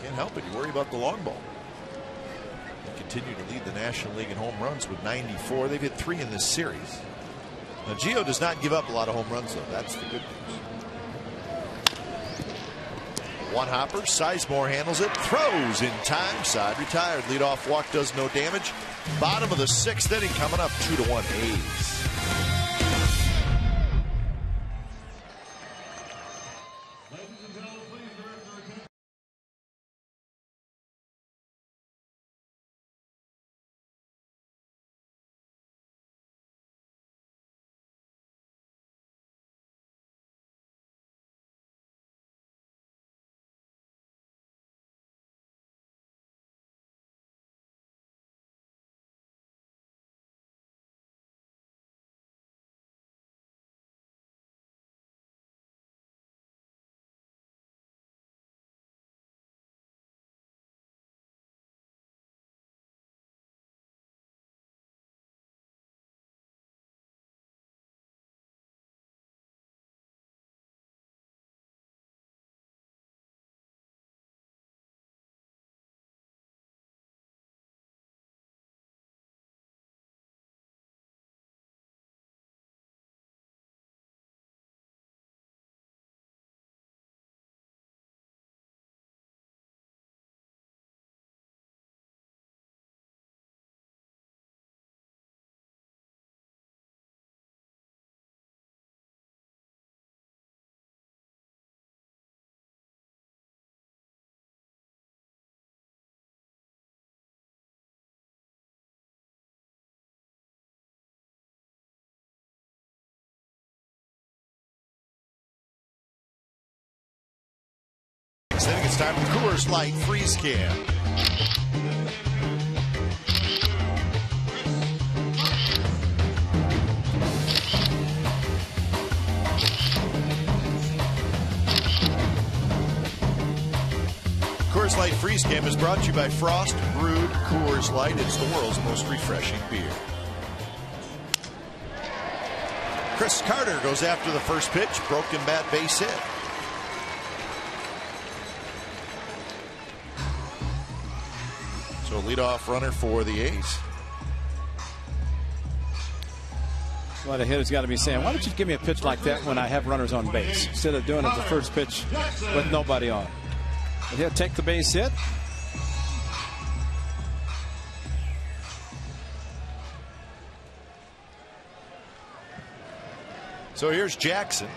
can't help it. You worry about the long ball. They continue to lead the National League in home runs with 94. They've hit 3 in this series. Now, Gio does not give up a lot of home runs, though. That's the good news. One hopper. Sizemore handles it. Throws in time. Side retired. Leadoff walk does no damage. Bottom of the 6th inning coming up. 2-1 A's. I think it's time for Coors Light Freeze Can. Coors Light Freeze Can is brought to you by Frost Brewed Coors Light. It's the world's most refreshing beer. Chris Carter goes after the first pitch. Broken bat, base hit. So leadoff runner for the A's. Well, the hitter's got to be saying, why don't you give me a pitch like that when I have runners on base, instead of doing it the first pitch with nobody on. But he'll take the base hit. So here's Jackson.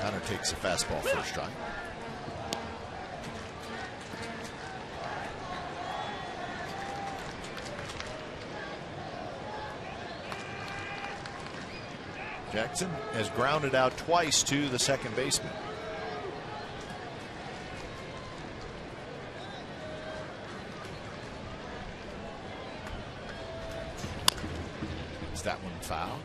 Connor takes a fastball first strike. Jackson has grounded out twice to the second baseman. Is that one foul?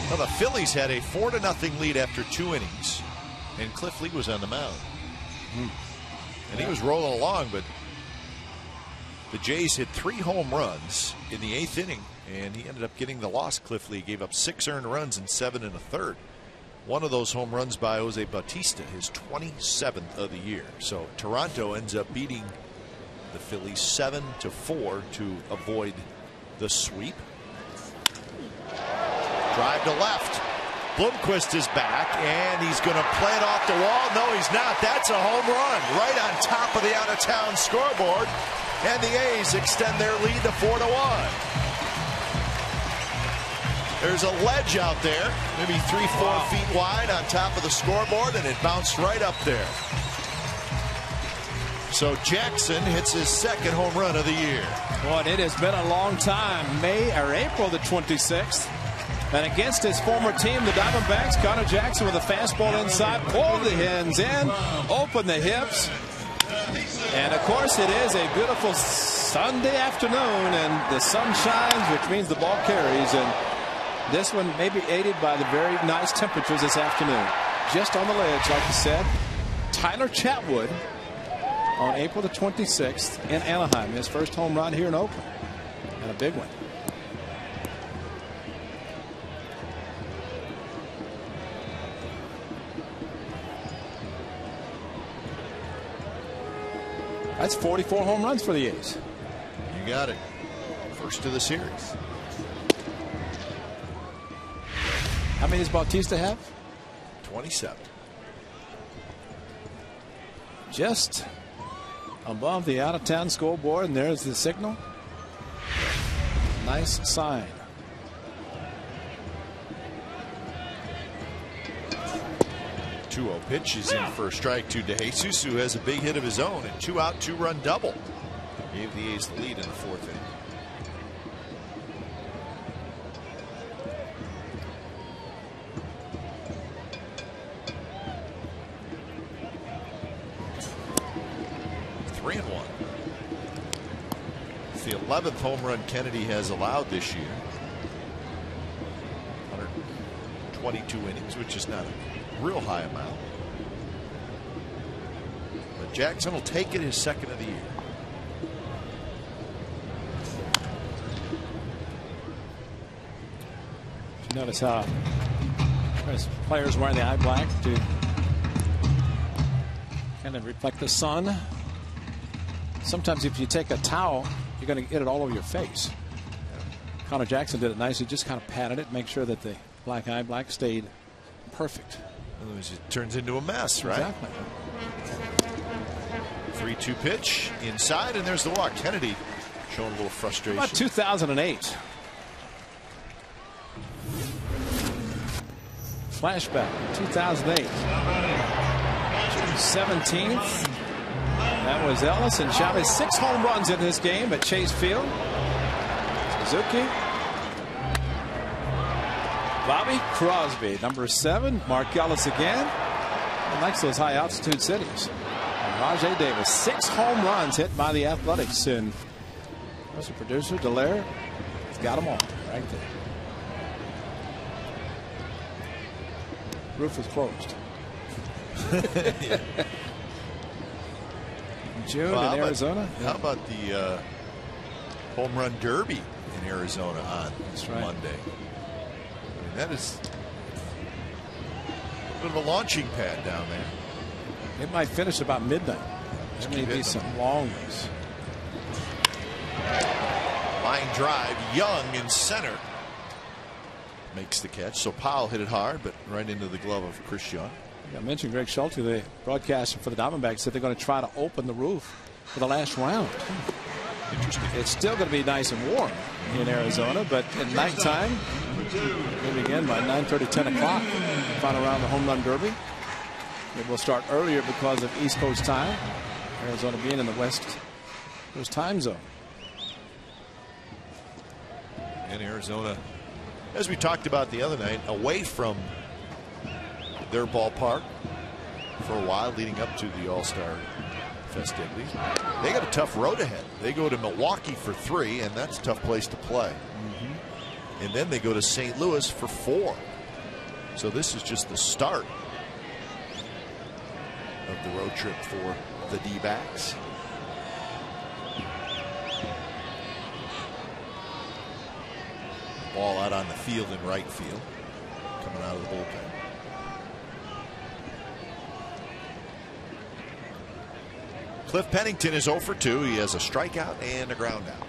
Well, the Phillies had a 4-0 lead after 2 innings, and Cliff Lee was on the mound. And he was rolling along, but the Jays hit 3 home runs in the 8th inning, and he ended up getting the loss. Cliff Lee gave up 6 earned runs in 7 1/3. One of those home runs by Jose Bautista, his 27th of the year. So Toronto ends up beating the Phillies 7-4 to avoid the sweep. Drive to left. Bloomquist is back, and he's going to play it off the wall. No, he's not. That's a home run right on top of the out-of-town scoreboard. And the A's extend their lead to 4-1. There's a ledge out there, maybe 3-4 feet wide on top of the scoreboard, and it bounced right up there. So Jackson hits his 2nd home run of the year. Boy, it has been a long time. April the 26th. And against his former team, the Diamondbacks, Connor Jackson with a fastball inside, pulled the hands in, opened the hips. And of course, it is a beautiful Sunday afternoon, and the sun shines, which means the ball carries. And this one may be aided by the very nice temperatures this afternoon. Just on the ledge, like you said, Tyler Chatwood on April the 26th in Anaheim. His first home run here in Oakland, and a big one. That's 44 home runs for the A's. You got it. First of the series. How many does Bautista have? 27. Just above the out-of-town scoreboard, and there's the signal. Nice sign. Pitch is in for a strike to DeJesus, who has a big hit of his own, and 2-out, 2-run double. Gave the A's the lead in the 4th inning. Three and one. It's the 11th home run Kennedy has allowed this year. 122 innings, which is not a real high amount. But Jackson will take it, his 2nd of the year. Did you notice how there's players wearing the eye black to kind of reflect the sun? Sometimes if you take a towel, you're going to get it all over your face. Connor Jackson did it nicely, just kind of patted it, make sure that the black eye black stayed perfect. Otherwise it turns into a mess, right? Exactly. 3-2 pitch inside, and there's the walk. Kennedy showing a little frustration. How about 2008? Flashback, 2008. June 17th. That was Ellis and Chavez. 6 home runs in this game at Chase Field. Suzuki. Bobby Crosby, number 7. Mark Ellis again. He likes those high altitude cities. And Rajay Davis, 6 home runs hit by the Athletics. And there's the producer, Dallaire. He's got them all right there. Roof is closed. Yeah. June in Arizona. How about the home run derby in Arizona on Monday. I mean, that is a bit of a launching pad down there. It might finish about midnight. There may be some long ones. Line drive, Young in center makes the catch. So Powell hit it hard, but right into the glove of Chris Young. I mentioned Greg Schulte, the broadcaster for the Diamondbacks, said they're going to try to open the roof for the last round. Interesting. It's still going to be nice and warm in Arizona, but at nighttime, we'll begin by 9:30, 10 o'clock. Final round of the home run derby. It will start earlier because of East Coast time. Arizona being in the West Coast time zone. And Arizona, as we talked about the other night, away from their ballpark for a while leading up to the All-Star festivities. They got a tough road ahead. They go to Milwaukee for 3, and that's a tough place to play. And then they go to St. Louis for 4. So this is just the start of the road trip for the D-backs. Ball out on the field in right field, coming out of the bullpen. Cliff Pennington is 0 for 2. He has a strikeout and a ground out.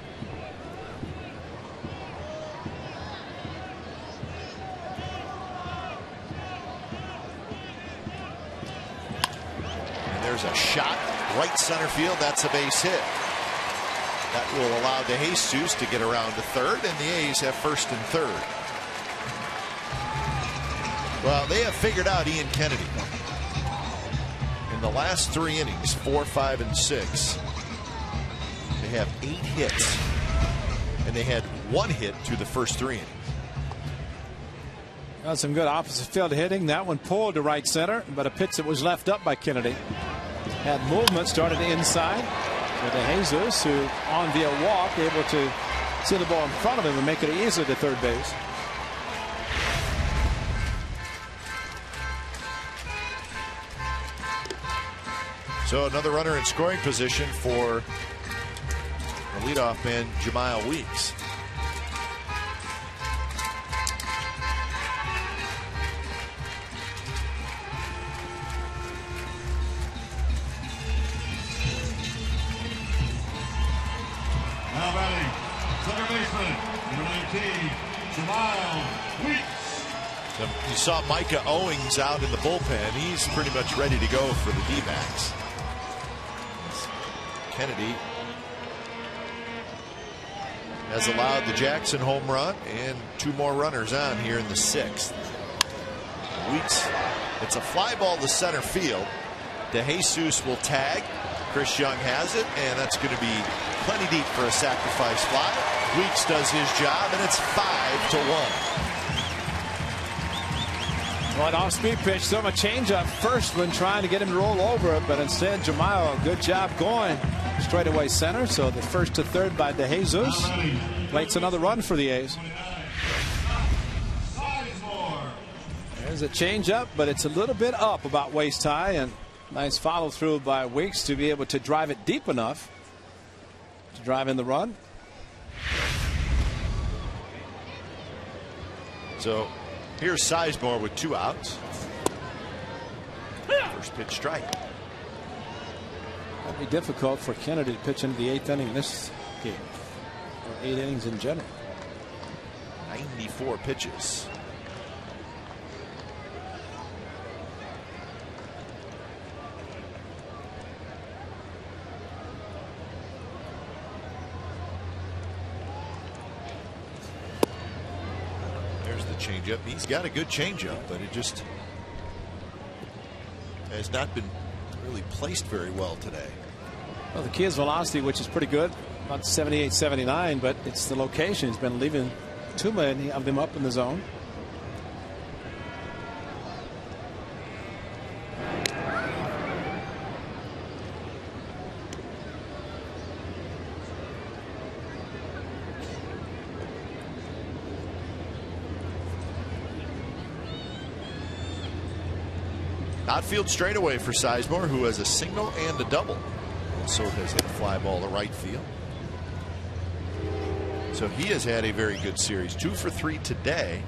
And there's a shot right center field. That's a base hit. That will allow DeJesus to get around to third, and the A's have first and third. Well, they have figured out Ian Kennedy. In the last 3 innings, 4, 5, and 6, they have 8 hits, and they had 1 hit through the first 3 innings. Got some good opposite field hitting. That one pulled to right center, but a pitch that was left up by Kennedy. Had movement, started inside. DeJesus, who on via walk, able to see the ball in front of him and make it easy to third base. So another runner in scoring position for the leadoff man, Jemile Weeks. Now batting, center baseman, number 19, Jemile Weeks. So you saw Micah Owings out in the bullpen. He's pretty much ready to go for the D-backs. Kennedy has allowed the Jackson home run and 2 more runners on here in the 6th. Weeks, it's a fly ball to center field. DeJesus will tag. Chris Young has it, and that's going to be plenty deep for a sacrifice fly. Weeks does his job, and it's 5-1. Well, an off-speed pitch, throw him a changeup first when trying to get him to roll over it, but instead Jemile, good job going straight away center. So the first to third by DeJesus. Plates another run for the A's. There's a changeup, but it's a little bit up about waist high, and nice follow through by Weeks to be able to drive it deep enough to drive in the run. So here's Sizemore with 2 outs. First pitch strike. That'd be difficult for Kennedy to pitch into the 8th inning this game, or 8 innings in general. 94 pitches. There's the changeup. He's got a good changeup, but it just has not been really placed very well today. Well, the key is velocity, which is pretty good, about 78, 79, but it's the location. He's been leaving too many of them up in the zone. Outfield straightaway for Sizemore, who has a single and a double. Also has hit a fly ball to right field. So he has had a very good series. 2 for 3 today.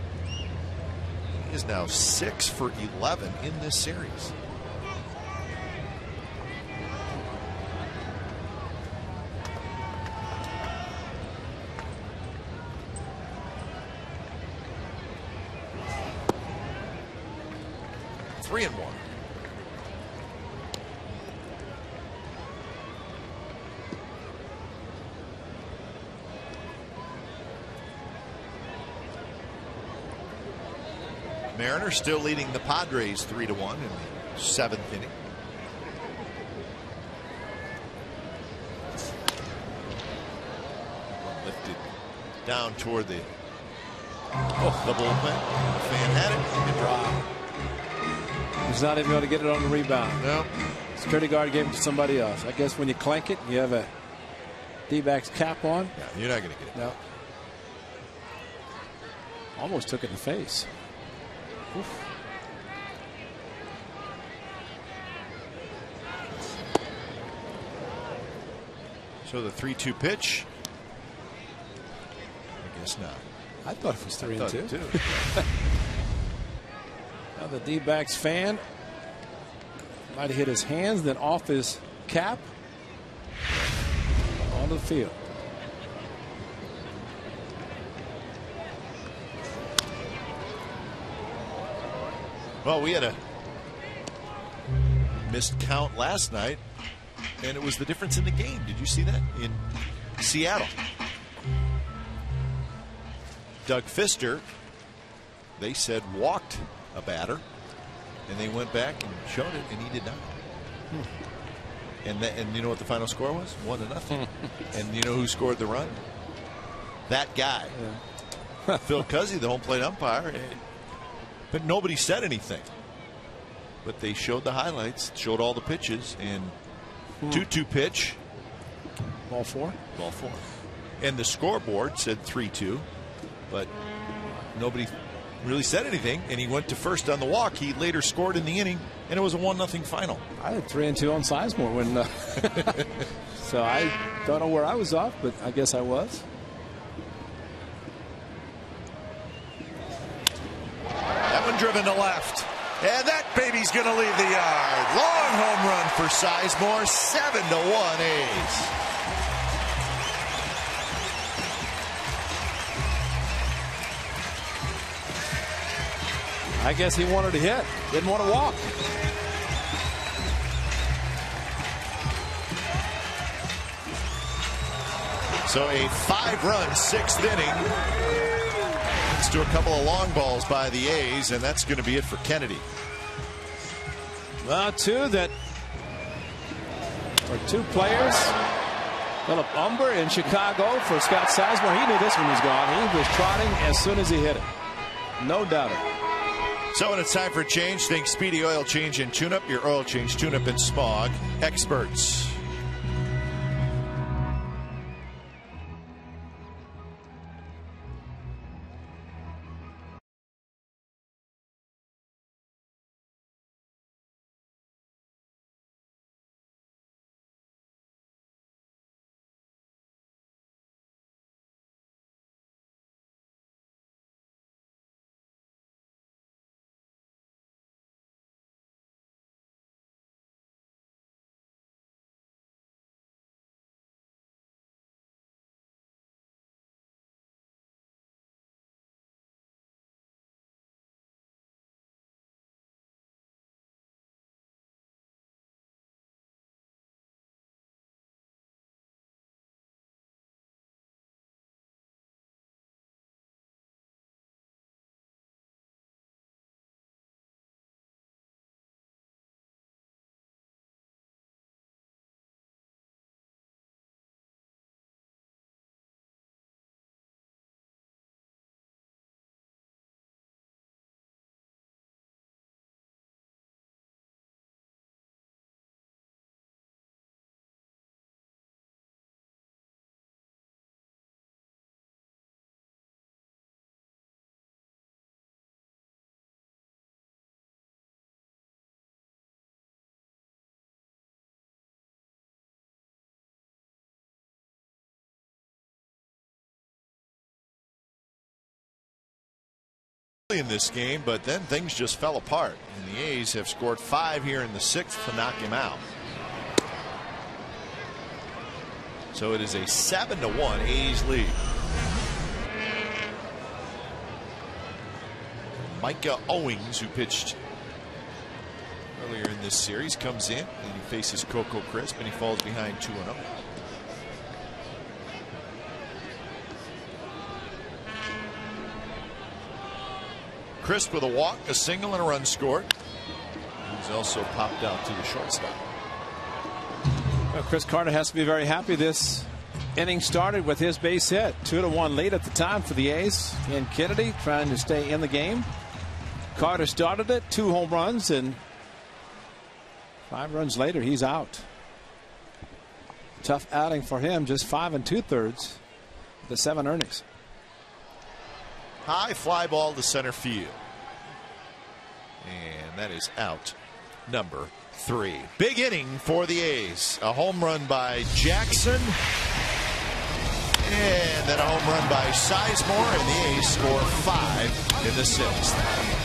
He is now 6 for 11 in this series. Three and one. Mariners still leading the Padres 3-1 in the 7th inning. Lifted down toward the bullpen. Fan had it. Good drop. He's not even going to get it on the rebound. No. Security guard gave it to somebody else. I guess when you clank it, you have a D-backs cap on. Yeah, you're not going to get it. No. Almost took it in the face. Oof. So the 3-2 pitch. I guess not. I thought it was 3-2. Too. Now the D-backs fan might have hit his hands, then off his cap onto the field. Well, we had a missed count last night, and it was the difference in the game. Did you see that in Seattle? Doug Fister, they said, walked a batter, and they went back and showed it, and he did not. And you know what the final score was? 1-0. And you know who scored the run? That guy, Phil Cuzzy, the home plate umpire. But nobody said anything. But they showed the highlights, showed all the pitches, and 2-2 pitch. Ball four. Ball four. And the scoreboard said 3-2, but nobody really said anything. And he went to first on the walk. He later scored in the inning, and it was a 1-0 final. I had 3-2 on Sizemore when. So I don't know where I was off, but I guess I was. That one driven to left. And that baby's going to leave the yard. Long home run for Sizemore. 7-1 A's. I guess he wanted to hit. Didn't want to walk. So a 5-run 6th inning. Let's do a couple of long balls by the A's, and that's going to be it for Kennedy. Well, two players. Philip Umber in Chicago for Scott Sizemore. He knew this one was gone. He was trotting as soon as he hit it. No doubt. So when it's time for a change, think Speedy Oil Change and Tune-Up, your oil change, tune-up, and smog experts. early in this game, but then things just fell apart. And the A's have scored 5 here in the 6th to knock him out. So it is a 7-1 A's lead. Micah Owings, who pitched earlier in this series, comes in and he faces Coco Crisp, and he falls behind 2-0. Crisp with a walk, a single, and a run scored. He's also popped out to the shortstop. Well, Chris Carter has to be very happy. This inning started with his base hit. 2-1 lead at the time for the A's. And Kennedy trying to stay in the game. Carter started it, 2 home runs, and 5 runs later he's out. Tough outing for him, just 5 2/3 the 7 earnings. High fly ball to center field. And that is out number 3. Big inning for the A's. A home run by Jackson. And then a home run by Sizemore. And the A's score 5 in the 6th.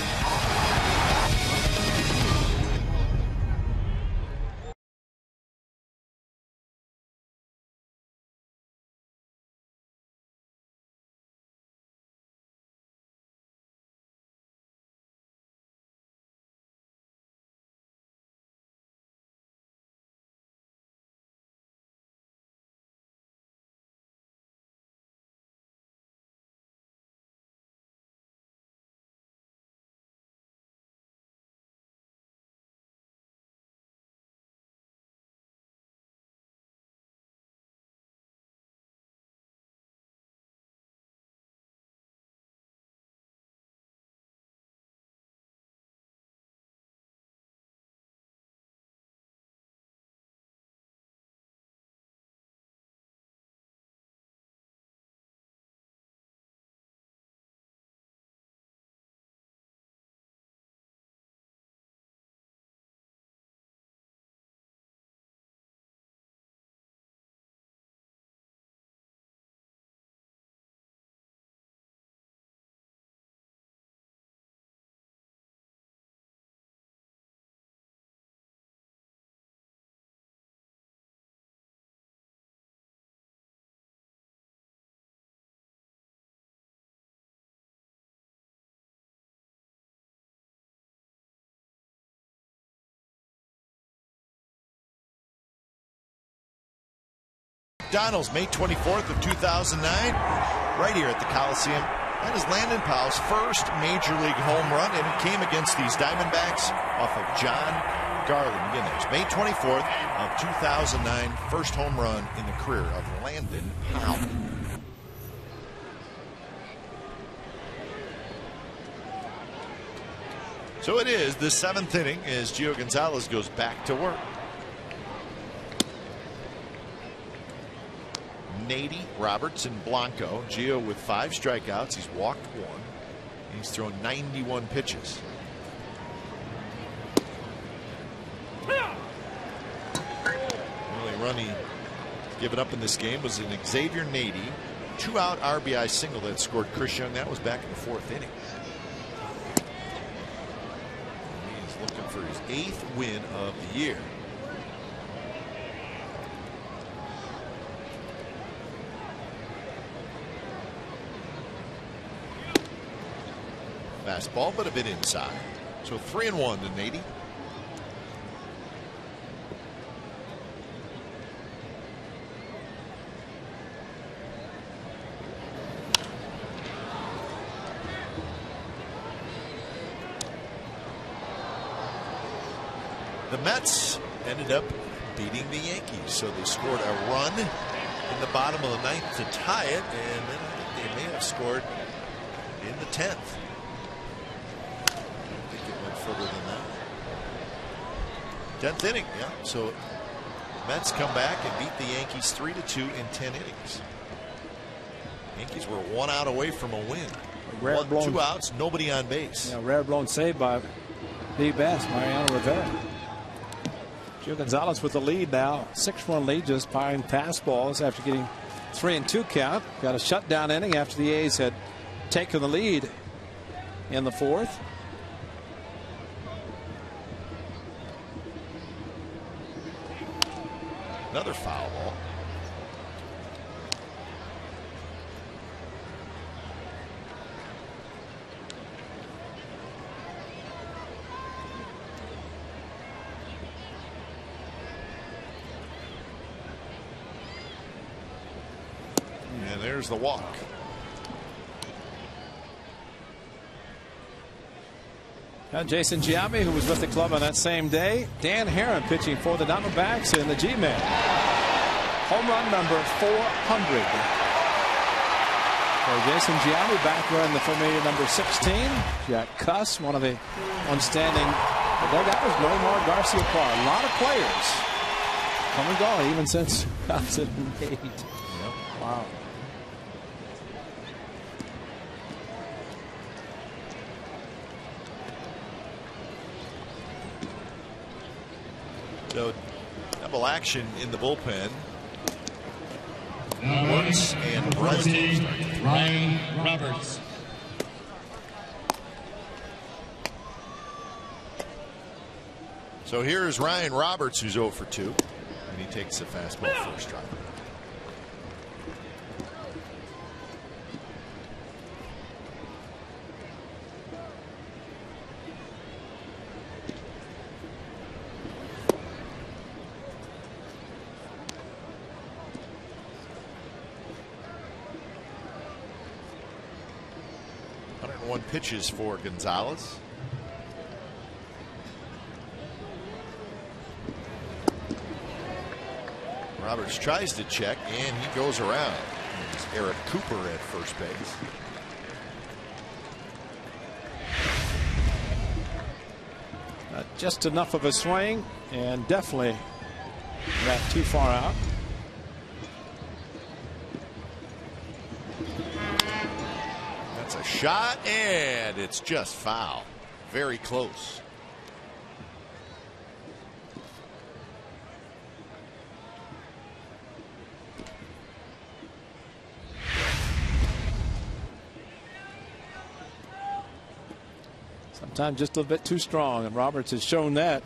McDonald's, May 24th of 2009, right here at the Coliseum. That is Landon Powell's first Major League home run, and it came against these Diamondbacks off of John Garland. Again, there's May 24th of 2009, first home run in the career of Landon Powell. So it is the 7th inning as Gio Gonzalez goes back to work. Nady, Roberts, and Blanco. Gio with 5 strikeouts. He's walked 1. He's thrown 91 pitches. The only run he given up in this game was an Xavier Nady 2-out RBI single that scored Chris Young. That was back in the 4th inning. He's looking for his 8th win of the year. Fastball, but a bit inside. So 3-1 to Nady. The Mets ended up beating the Yankees, so they scored a run in the bottom of the 9th to tie it, and then I think they may have scored in the 10th. Further than that. 10th inning, yeah. So Mets come back and beat the Yankees 3-2 in 10 innings. Yankees were 1 out away from a win. 2 outs, nobody on base. Yeah, rare blown save by the best, Mariano Rivera. Gio Gonzalez with the lead now. 6-1 lead, just firing fastballs after getting 3-2 count. Got a shutdown inning after the A's had taken the lead in the fourth. Another foul ball. And there's the walk. Jason Giambi, who was with the club on that same day. Dan Herron pitching for the Diamondbacks in the G-Man. Home run number 400 for Jason Giambi, back wearing the familiar number 16. Jack Cuss, one of the standing dugouters. Nomar Garcia Parr. A lot of players come and go, even since 2008. Yep. Wow. So double action in the bullpen. Works and runs. Ryan Roberts. So here's Ryan Roberts, who's 0 for 2, and he takes the fastball first strike. Pitches for Gonzalez. Roberts tries to check, and he goes around. It's Eric Cooper at first base. Just enough of a swing, and definitely not too far out. Shot, and it's just foul. Very close. Sometimes just a little bit too strong, and Roberts has shown that.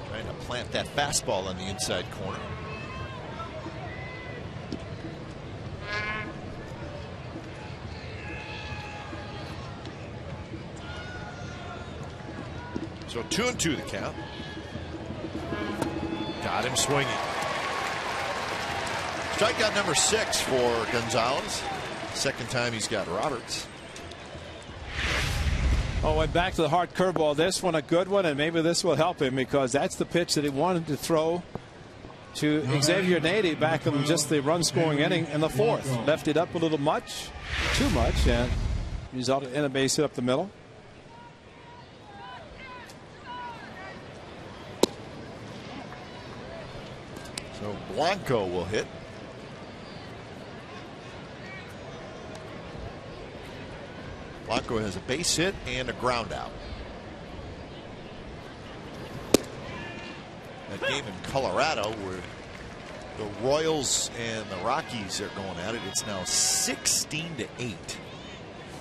Trying to plant that fastball on the inside corner. So 2-2 the count. Got him swinging. Strikeout number 6 for Gonzalez. Second time he's got Roberts. Oh, and back to the hard curveball. This one a good one, and maybe this will help him because that's the pitch that he wanted to throw to Xavier Nady back in just the run-scoring inning in the fourth. Left it up a little much, too much, and resulted in a base hit up the middle. So Blanco will hit. Blanco has a base hit and a ground out. That game in Colorado where the Royals and the Rockies are going at it, it's now 16-8.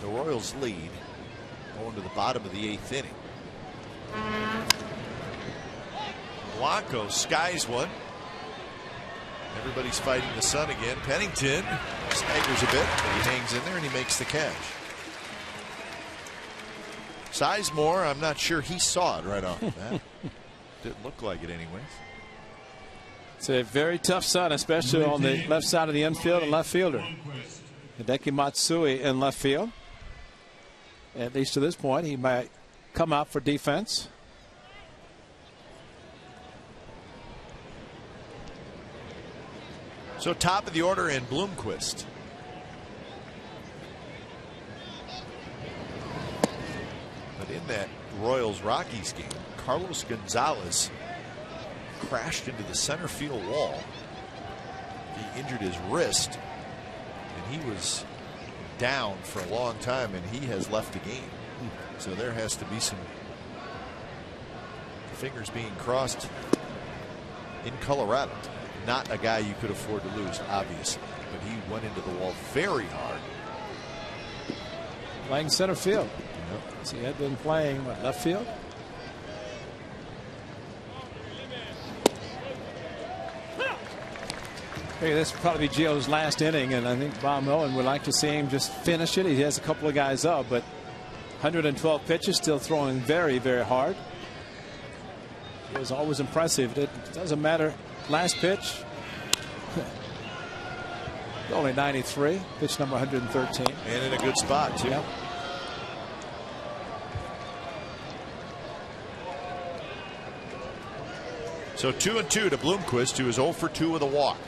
The Royals lead going to the bottom of the 8th inning. Blanco skies one. Everybody's fighting the sun again. Pennington staggers a bit, but he hangs in there and he makes the catch. Sizemore, I'm not sure he saw it right off the bat. Didn't look like it anyways. It's a very tough sun, especially on the left side of the infield and left fielder. Hideki Matsui in left field. At least to this point, he might come out for defense. So top of the order in Bloomquist. But in that Royals-Rockies game, Carlos Gonzalez crashed into the center field wall. He injured his wrist, and he was down for a long time, and he has left the game. So there has to be some Fingers being crossed in Colorado. Not a guy you could afford to lose, obviously, but he went into the wall very hard. Playing center field. Yep. So he had been playing left field. Hey, this will probably be Gio's last inning, and I think Bob Millen would like to see him just finish it. He has a couple of guys up, but 112 pitches, still throwing very, very hard. It was always impressive. It doesn't matter. Last pitch, only 93. Pitch number 113. And in a good spot, too. Yep. So 2-2 to Bloomquist, who is 0 for 2 with a walk.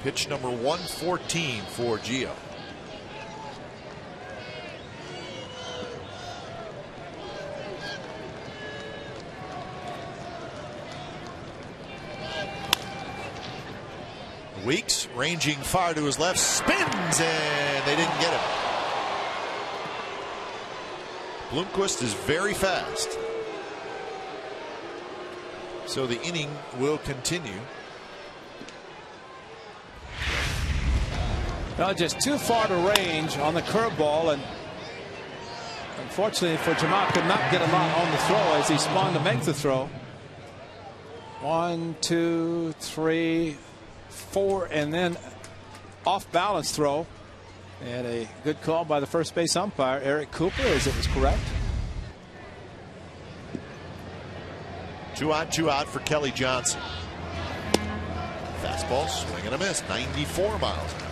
Pitch number 114 for Gio. Weeks ranging far to his left, spins, and they didn't get him. Bloomquist is very fast. So the inning will continue. Well, just too far to range on the curveball, and unfortunately for Jamal, could not get a lot on the throw as he spun to make the throw. 1, 2, 3, 4, and then off balance throw, and a good call by the first base umpire Eric Cooper, as it was correct. 2 on, 2 out for Kelly Johnson. Fastball, swing and a miss, 94 miles an hour.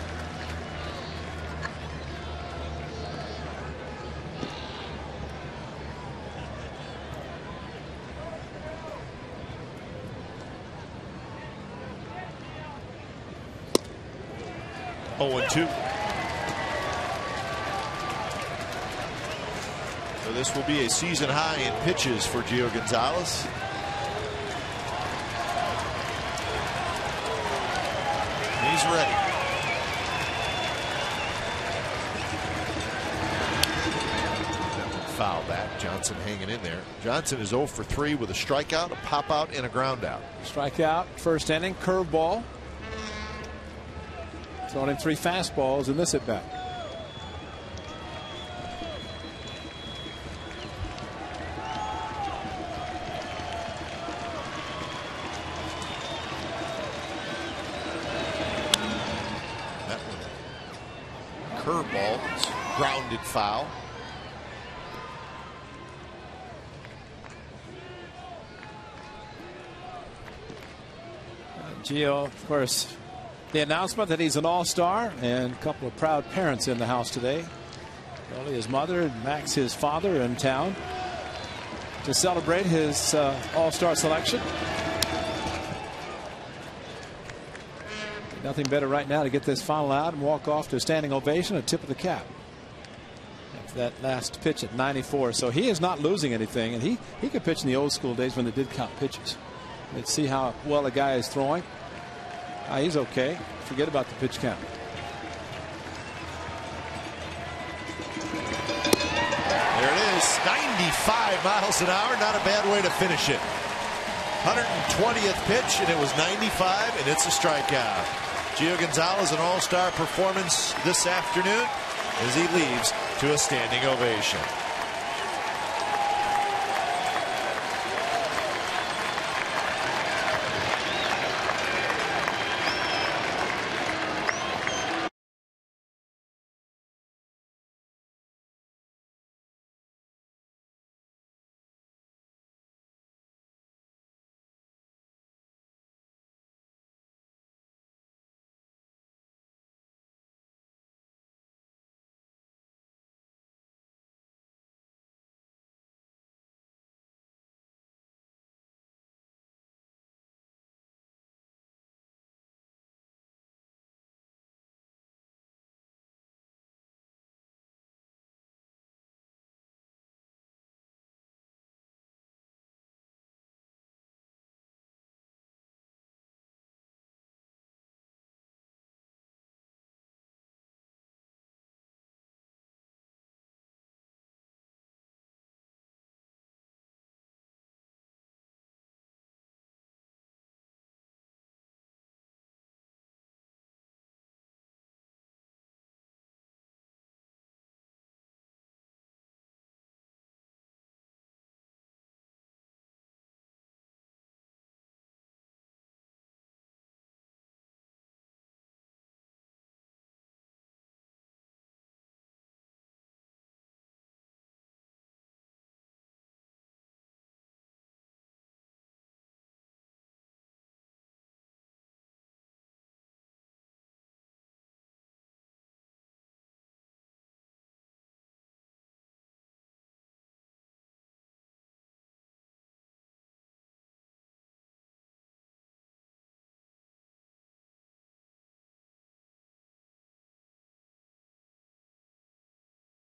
Oh, and 2. So this will be a season high in pitches for Gio Gonzalez. He's ready. Foul back. Johnson hanging in there. Johnson is 0 for 3 with a strikeout, a pop out, and a ground out. Strikeout, first inning, curveball. Throwing in 3 fastballs in this at bat. That one, curveball, is grounded foul. Gio, of course, the announcement that he's an all-star, and a couple of proud parents in the house today. Only his mother and Max, his father, in town to celebrate his all-star selection. Nothing better right now to get this final out and walk off to a standing ovation, a tip of the cap. After that last pitch at 94. So he is not losing anything, and he could pitch in the old school days when they did count pitches. Let's see how well a guy is throwing. He's okay. Forget about the pitch count. There it is. 95 miles an hour. Not a bad way to finish it. 120th pitch, and it was 95, and it's a strikeout. Gio Gonzalez, an all-star performance this afternoon as he leaves to a standing ovation.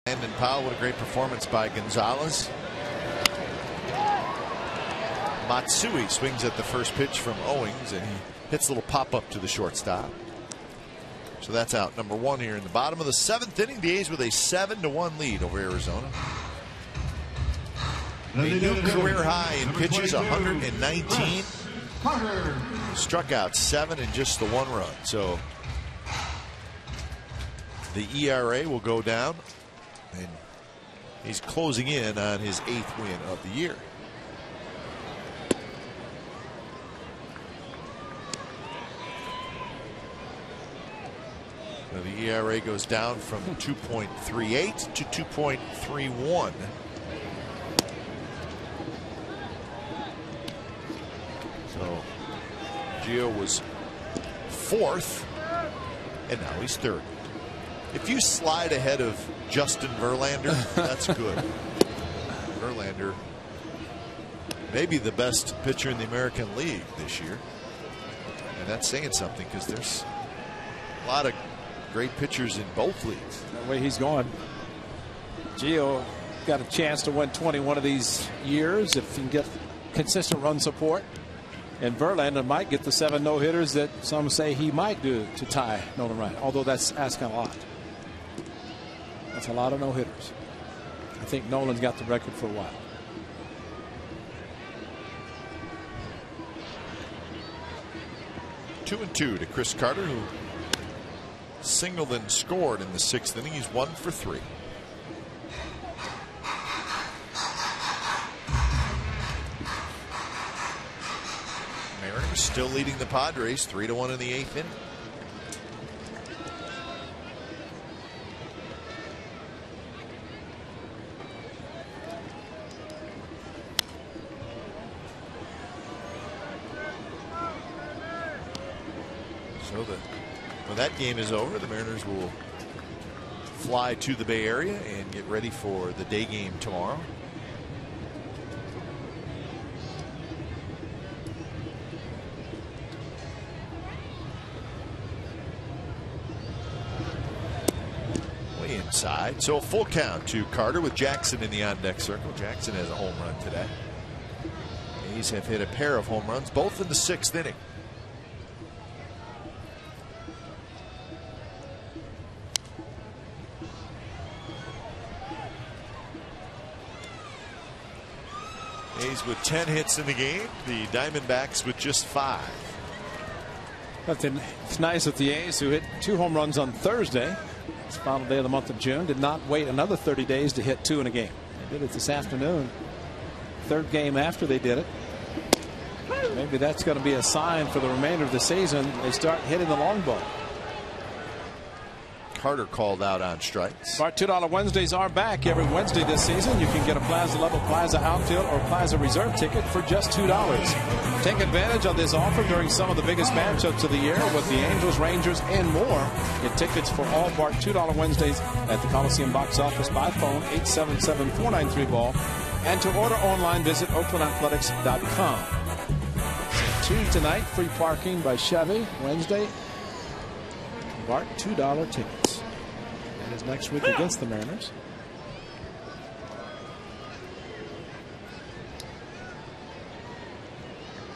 And Powell, what a great performance by Gonzalez. Matsui swings at the first pitch from Owings, and he hits a little pop-up to the shortstop. So that's out number 1 here in the bottom of the 7th inning. The A's with a 7-1 lead over Arizona. A new career high in pitches, 119. Struck out 7 in just the 1 run. So the ERA will go down, and he's closing in on his 8th win of the year. Now the ERA goes down from 2.38 to 2.31. So Gio was 4th, and now he's 3rd. If you slide ahead of Justin Verlander, that's good. Verlander, maybe the best pitcher in the American League this year. And that's saying something, because there's a lot of great pitchers in both leagues. The way he's going, Gio got a chance to win 21 of these years if he can get consistent run support. And Verlander might get the 7 no-hitters that some say he might do to tie Nolan Ryan, although that's asking a lot. That's a lot of no-hitters. I think Nolan's got the record for a while. Two and 2 to Chris Carter, who singled and scored in the 6th inning. He's 1 for 3. Mariners still leading the Padres 3-1 in the 8th inning. So when that game is over, the Mariners will fly to the Bay Area and get ready for the day game tomorrow. Way inside. So a full count to Carter with Jackson in the on-deck circle. Jackson has a home run today. A's have hit a pair of home runs, both in the 6th inning. A's with 10 hits in the game. The Diamondbacks with just 5. It's nice that the A's, who hit 2 home runs on Thursday, it's the final day of the month of June, did not wait another 30 days to hit 2 in a game. They did it this afternoon. 3rd game after they did it. Maybe that's going to be a sign for the remainder of the season. They start hitting the long ball. Carter called out on strikes. Our $2 Wednesdays are back every Wednesday this season. You can get a Plaza Level, Plaza Outfield, or Plaza Reserve ticket for just $2. Take advantage of this offer during some of the biggest matchups of the year with the Angels, Rangers, and more. Get tickets for all Bart $2 Wednesdays at the Coliseum box office by phone 877-493-BALL. And to order online, visit OaklandAthletics.com. Tuesday tonight, free parking by Chevy. Wednesday, Bart $2 tickets. And is next week against the Mariners.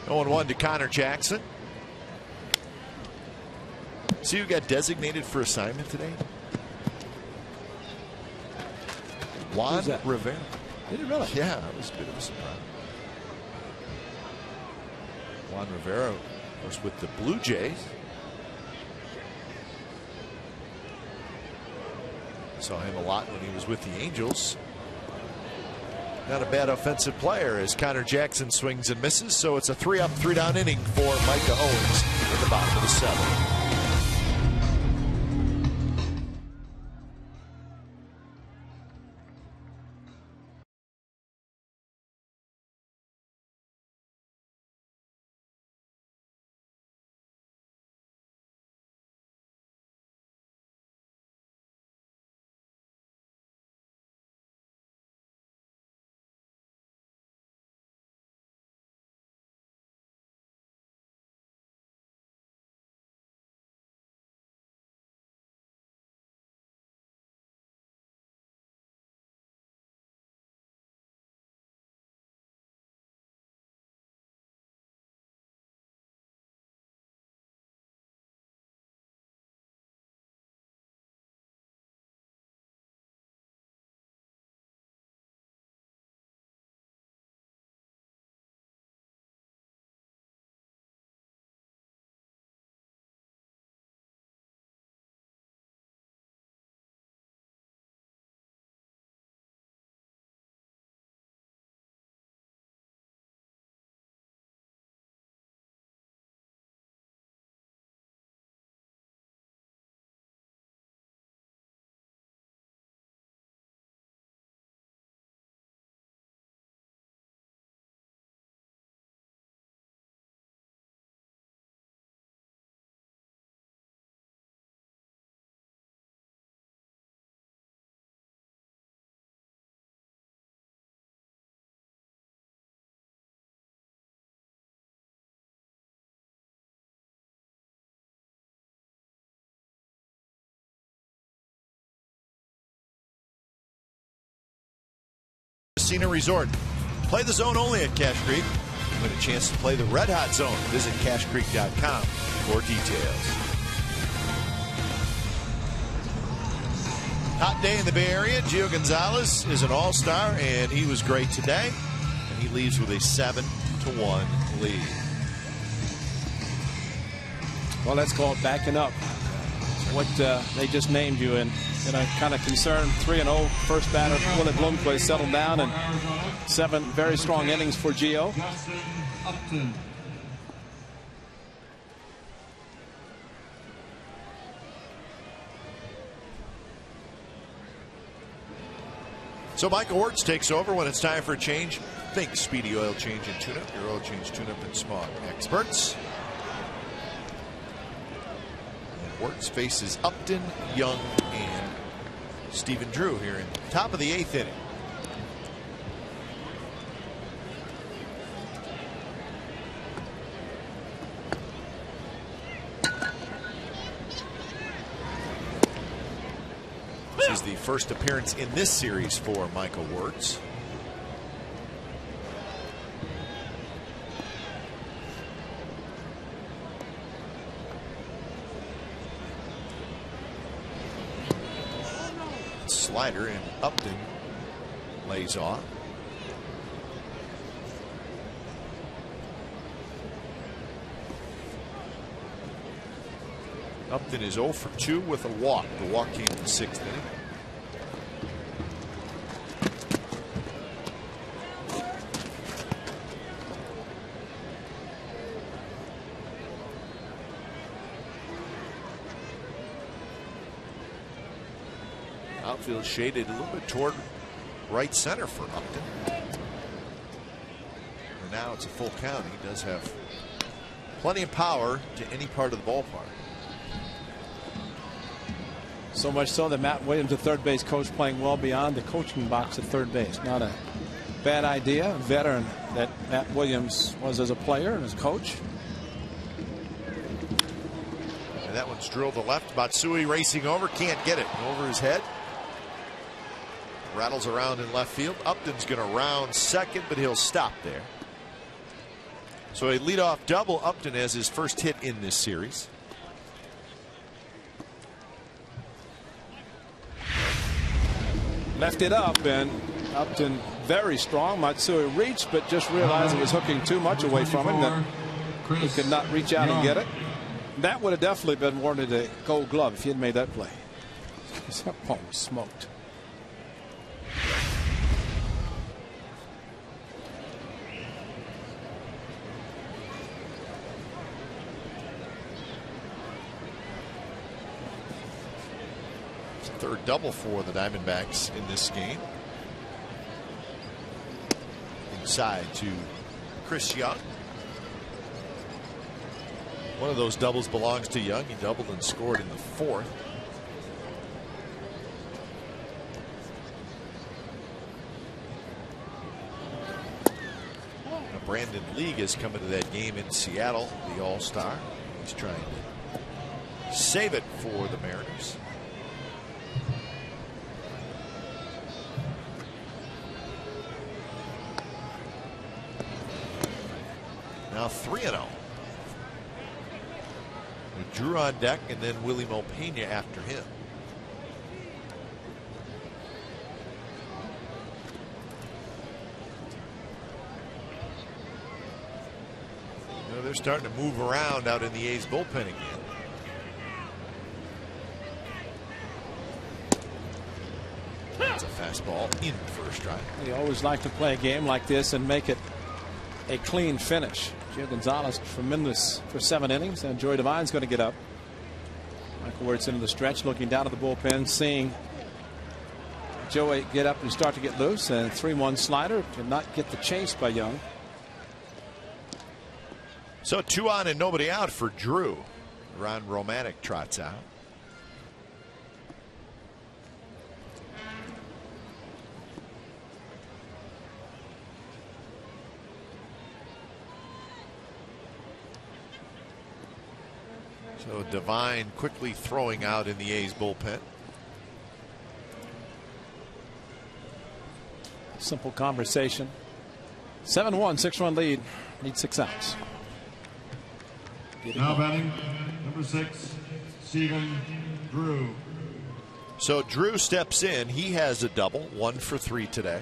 Oh, 1 to Connor Jackson. See who got designated for assignment today? Juan Rivera. Did he really? Yeah, that was a bit of a surprise. Juan Rivera was with the Blue Jays. Saw him a lot when he was with the Angels. Not a bad offensive player as Connor Jackson swings and misses. So it's a 3-up, 3-down inning for Micah Owens in the bottom of the 7th. Casino Resort. Play the zone only at Cache Creek. Win a chance to play the Red Hot Zone. Visit CacheCreek.com for details. Hot day in the Bay Area. Gio Gonzalez is an all-star, and he was great today. And he leaves with a 7-1 lead. Well, that's called backing up. What they just named you in a kind of concern. 3-0 first batter. Willie Bloomquist settled down, and 7 very strong innings for Gio. So Michael Wirtz takes over when it's time for a change. Think Speedy Oil Change and Tune-Up. Your oil change, tune-up, and smog experts. And Wirtz faces Upton, Young, and Stephen Drew here in top of the 8th inning. This is the first appearance in this series for Michael Wirtz. Slider, and Upton lays off. Upton is 0 for 2 with a walk. The walk came in the 6th inning. Outfield shaded a little bit toward right center for Upton. And now it's a full count. He does have plenty of power to any part of the ballpark. So much so that Matt Williams, the third base coach, playing well beyond the coaching box at third base. Not a bad idea. A veteran that Matt Williams was as a player and as coach. And that one's drilled to left. Matsui racing over, can't get it over his head. Rattles around in left field. Upton's going to round second, but he'll stop there. So a leadoff double. Upton has his first hit in this series. Left it up, and Upton very strong. Matsui reached, but just realized it was hooking too much away from him, that he could not reach out and get it. That would have definitely been awarded a Gold Glove if he had made that play. That ball was smoked. Third double for the Diamondbacks in this game. Inside to Chris Young. One of those doubles belongs to Young. He doubled and scored in the 4th. Now Brandon League has come into that game in Seattle, the All-Star. He's trying to save it for the Mariners. Now 3-0. With Drew on deck, and then Willie Mo Pena after him. You know, they're starting to move around out in the A's bullpen again. That's a fastball in the first strike. They always like to play a game like this and make it a clean finish. Gio Gonzalez tremendous for 7 innings, and Joey Devine's going to get up. Michael Wirtz into the stretch, looking down at the bullpen, seeing Joey get up and start to get loose, and 3-1 slider to not get the chase by Young. So 2 on and nobody out for Drew. Ron Romanek trots out. So Devine quickly throwing out in the A's bullpen. simple conversation. 7-1, 6-run lead. Need 6 outs. Now batting, number 6, Stephen Drew. So Drew steps in. He has a double, 1 for 3 today.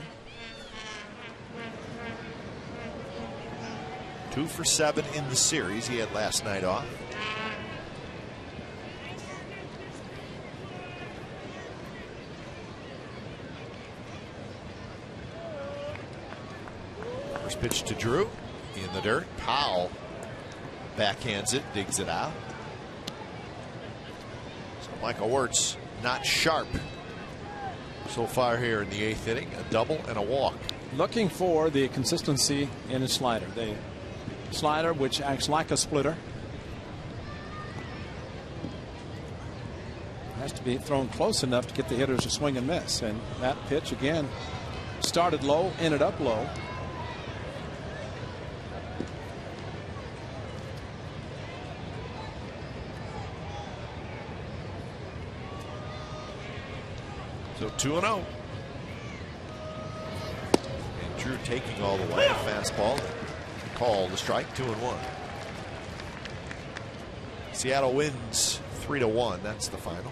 2 for 7 in the series. He had last night off. First pitch to Drew in the dirt. Powell backhands it, digs it out. So Michael Wirtz not sharp so far here in the 8th inning. A double and a walk. Looking for the consistency in his slider. The slider, which acts like a splitter, has to be thrown close enough to get the hitters to swing and miss. And that pitch again started low, ended up low. So 2-0. And Drew taking all the way. A fastball. Call the strike. 2-1. Seattle wins 3-1. That's the final.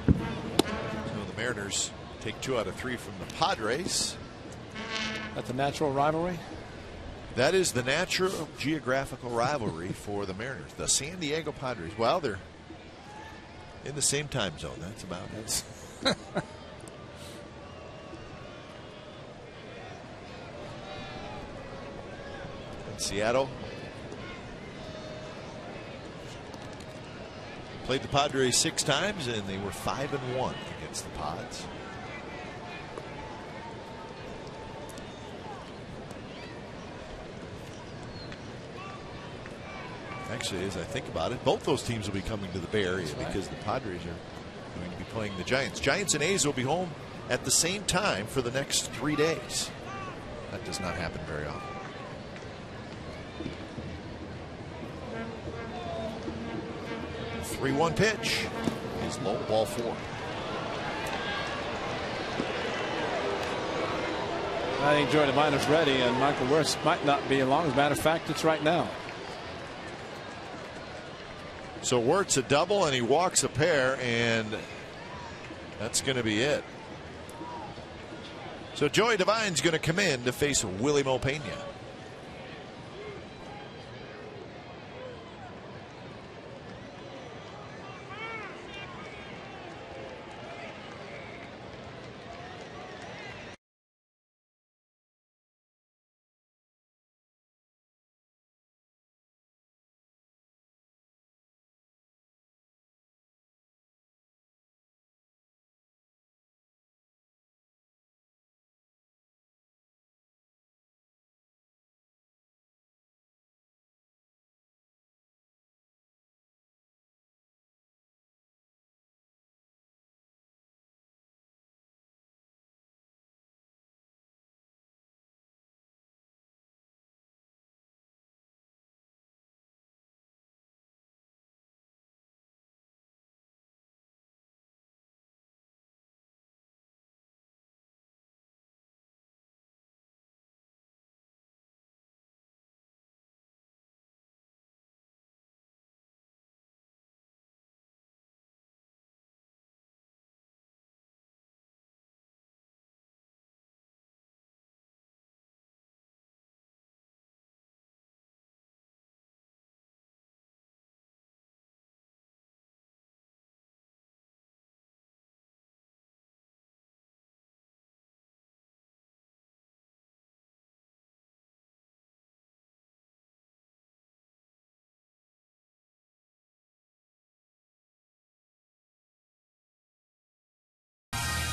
So the Mariners take 2 out of 3 from the Padres. That's the natural rivalry. That is the natural geographical rivalry for the Mariners. The San Diego Padres. Well, they're in the same time zone. That's about it. And Seattle played the Padres 6 times, and they were 5-1 against the Pods. Actually, as I think about it, both those teams will be coming to the Bay Area because the Padres are going to be playing the Giants. Giants and A's will be home at the same time for the next 3 days. That does not happen very often. The 3-1 pitch is low, ball 4. I think Joey Deviner's ready, and Michael Wirtz might not be along. As a matter of fact, it's right now. So Wirtz a double, and he walks a pair, and that's going to be it. So Joey Devine's going to come in to face Willie Mo Pena.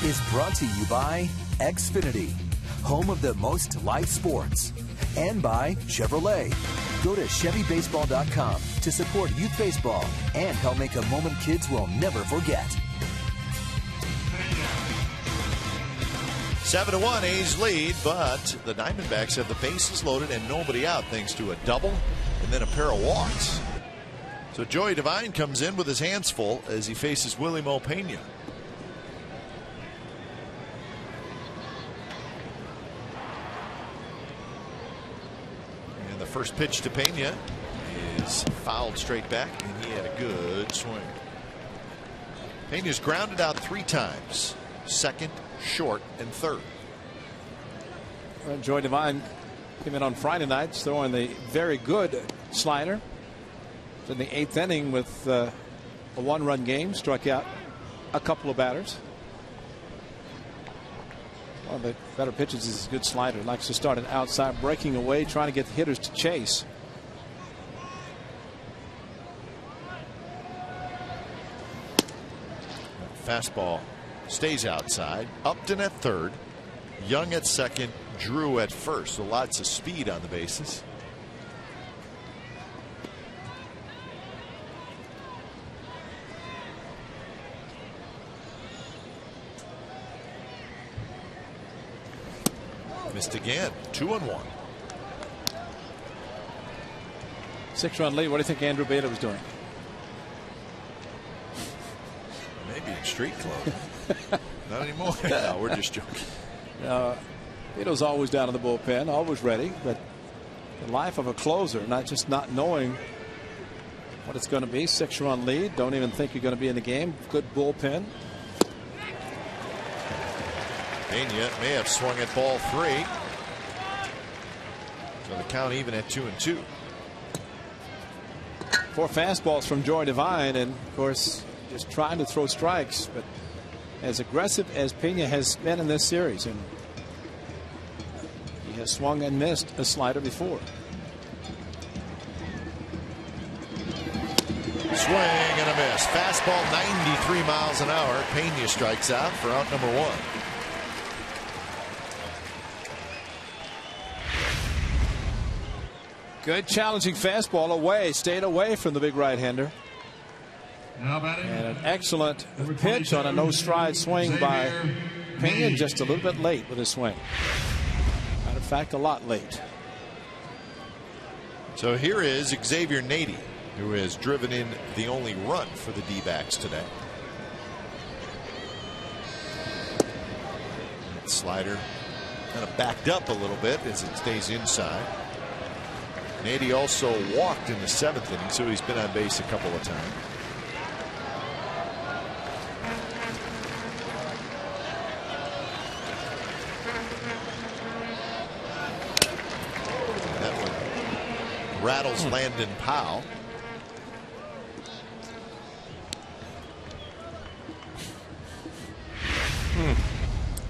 Is brought to you by Xfinity, home of the most live sports, and by Chevrolet. Go to ChevyBaseball.com to support youth baseball and help make a moment kids will never forget. 7-1 A's lead, but the Diamondbacks have the bases loaded and nobody out thanks to a double and then a pair of walks. So Joey Devine comes in with his hands full as he faces Willie Mo Pena. And the first pitch to Pena is fouled straight back, and he had a good swing. Pena's grounded out 3 times, second, short, and third. Joey Devine came in on Friday night throwing the very good slider. In the 8th inning with a 1-run game, struck out a couple of batters. One of the better pitches is a good slider. Likes to start it outside, breaking away, trying to get the hitters to chase. Fastball stays outside. Upton at third, Young at second, Drew at first. So lots of speed on the bases. Missed again. 2-1. 6-run lead. What do you think Andrew Bader was doing? Maybe in street clothes. Not anymore. No, we're just joking. Bader's always down in the bullpen, always ready. But the life of a closer, not knowing what it's going to be. 6-run lead. Don't even think you're going to be in the game. Good bullpen. Pena may have swung at ball 3. So the count even at 2-2. 4 fastballs from Joey Devine, and of course just trying to throw strikes, but as aggressive as Pena has been in this series, and he has swung and missed a slider before. Swing and a miss. Fastball 93 miles an hour. Pena strikes out for out number 1. Good challenging fastball away, stayed away from the big right-hander. Now batting. And an excellent pitch on a no-stride swing by Pena, just a little bit late with his swing. Matter of fact, a lot late. So here is Xavier Nady, who has driven in the only run for the D-backs today. That slider kind of backed up a little bit as it stays inside. Nady also walked in the 7th inning, so he's been on base a couple of times. That one rattles Landon Powell.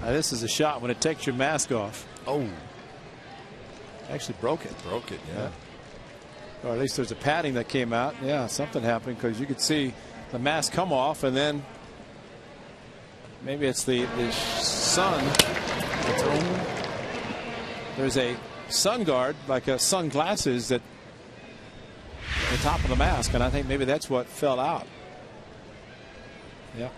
Now this is a shot when it takes your mask off. Oh. Actually broke it. Broke it, yeah. Or at least there's a padding that came out. Yeah, something happened, because you could see the mask come off, and then maybe it's the sun. There's a sun guard, like a sunglasses, that the top of the mask, and I think maybe that's what fell out. Yeah.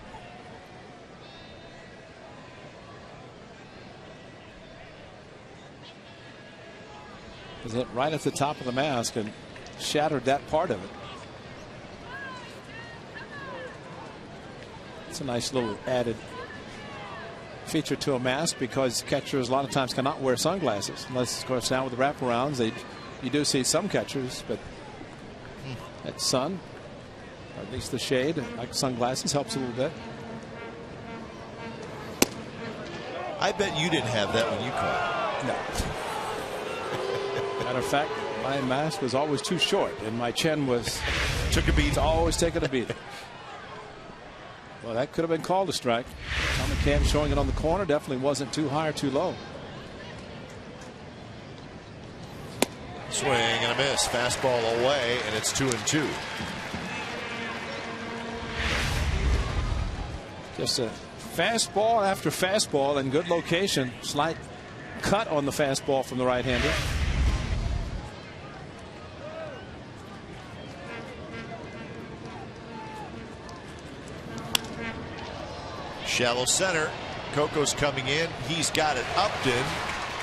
Was hit right at the top of the mask and shattered that part of it. It's a nice little added feature to a mask, because catchers a lot of times cannot wear sunglasses, unless, of course, now with the wraparounds, you do see some catchers, but that sun, or at least the shade, like sunglasses, helps a little bit. I bet you didn't have that when you caught. No. Matter of fact, my mask was always too short, and my chin took a beat. It's always taking a beating. Well, that could have been called a strike. Tom McCann showing it on the corner. Definitely wasn't too high or too low. Swing and a miss. Fastball away, and it's 2-2. Just a fastball after fastball in good location. Slight cut on the fastball from the right-hander. Shallow center. Coco's coming in. He's got it. Upton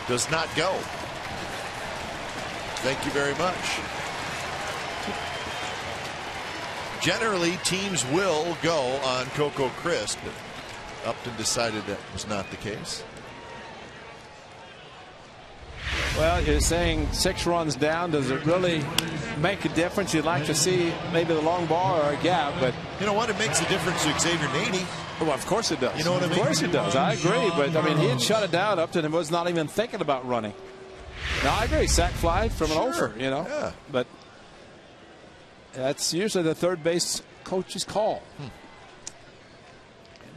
does not go. Thank you very much. Generally, teams will go on Coco Crisp. Upton decided that was not the case. Well, you're saying 6 runs down. Does it really make a difference? You'd like to see maybe the long ball or a gap, but you know what? It makes a difference to Xavier Nady. Well, of course it does. You know what I mean? Of course it does. I agree, but I mean, he had shut it down. Upton and was not even thinking about running. No, I agree. Sack fly from an over, you know. Yeah. But that's usually the third base coach's call.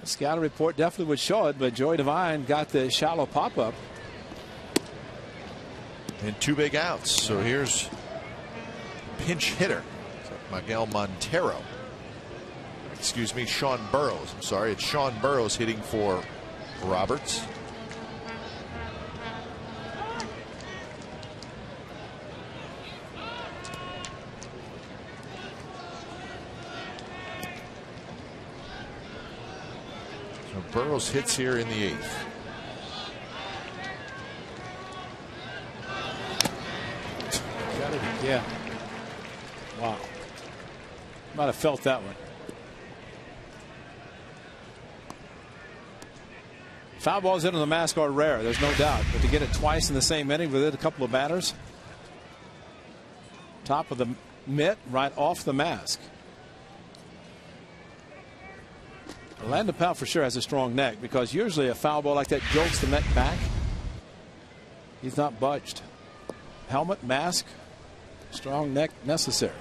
The scouting report definitely would show it, but Joey Devine got the shallow pop-up. And 2 big outs. So here's pinch hitter Miguel Montero. Excuse me, Sean Burrows. I'm sorry, it's Sean Burrows hitting for Roberts. So Burrows hits here in the 8th. Yeah. Wow. Might have felt that one. Foul balls into the mask are rare, there's no doubt. But to get it twice in the same inning with it, a couple of batters. Top of the mitt, right off the mask. Landon Powell for sure has a strong neck, because usually a foul ball like that jolts the net back. He's not budged. Helmet, mask, strong neck necessary.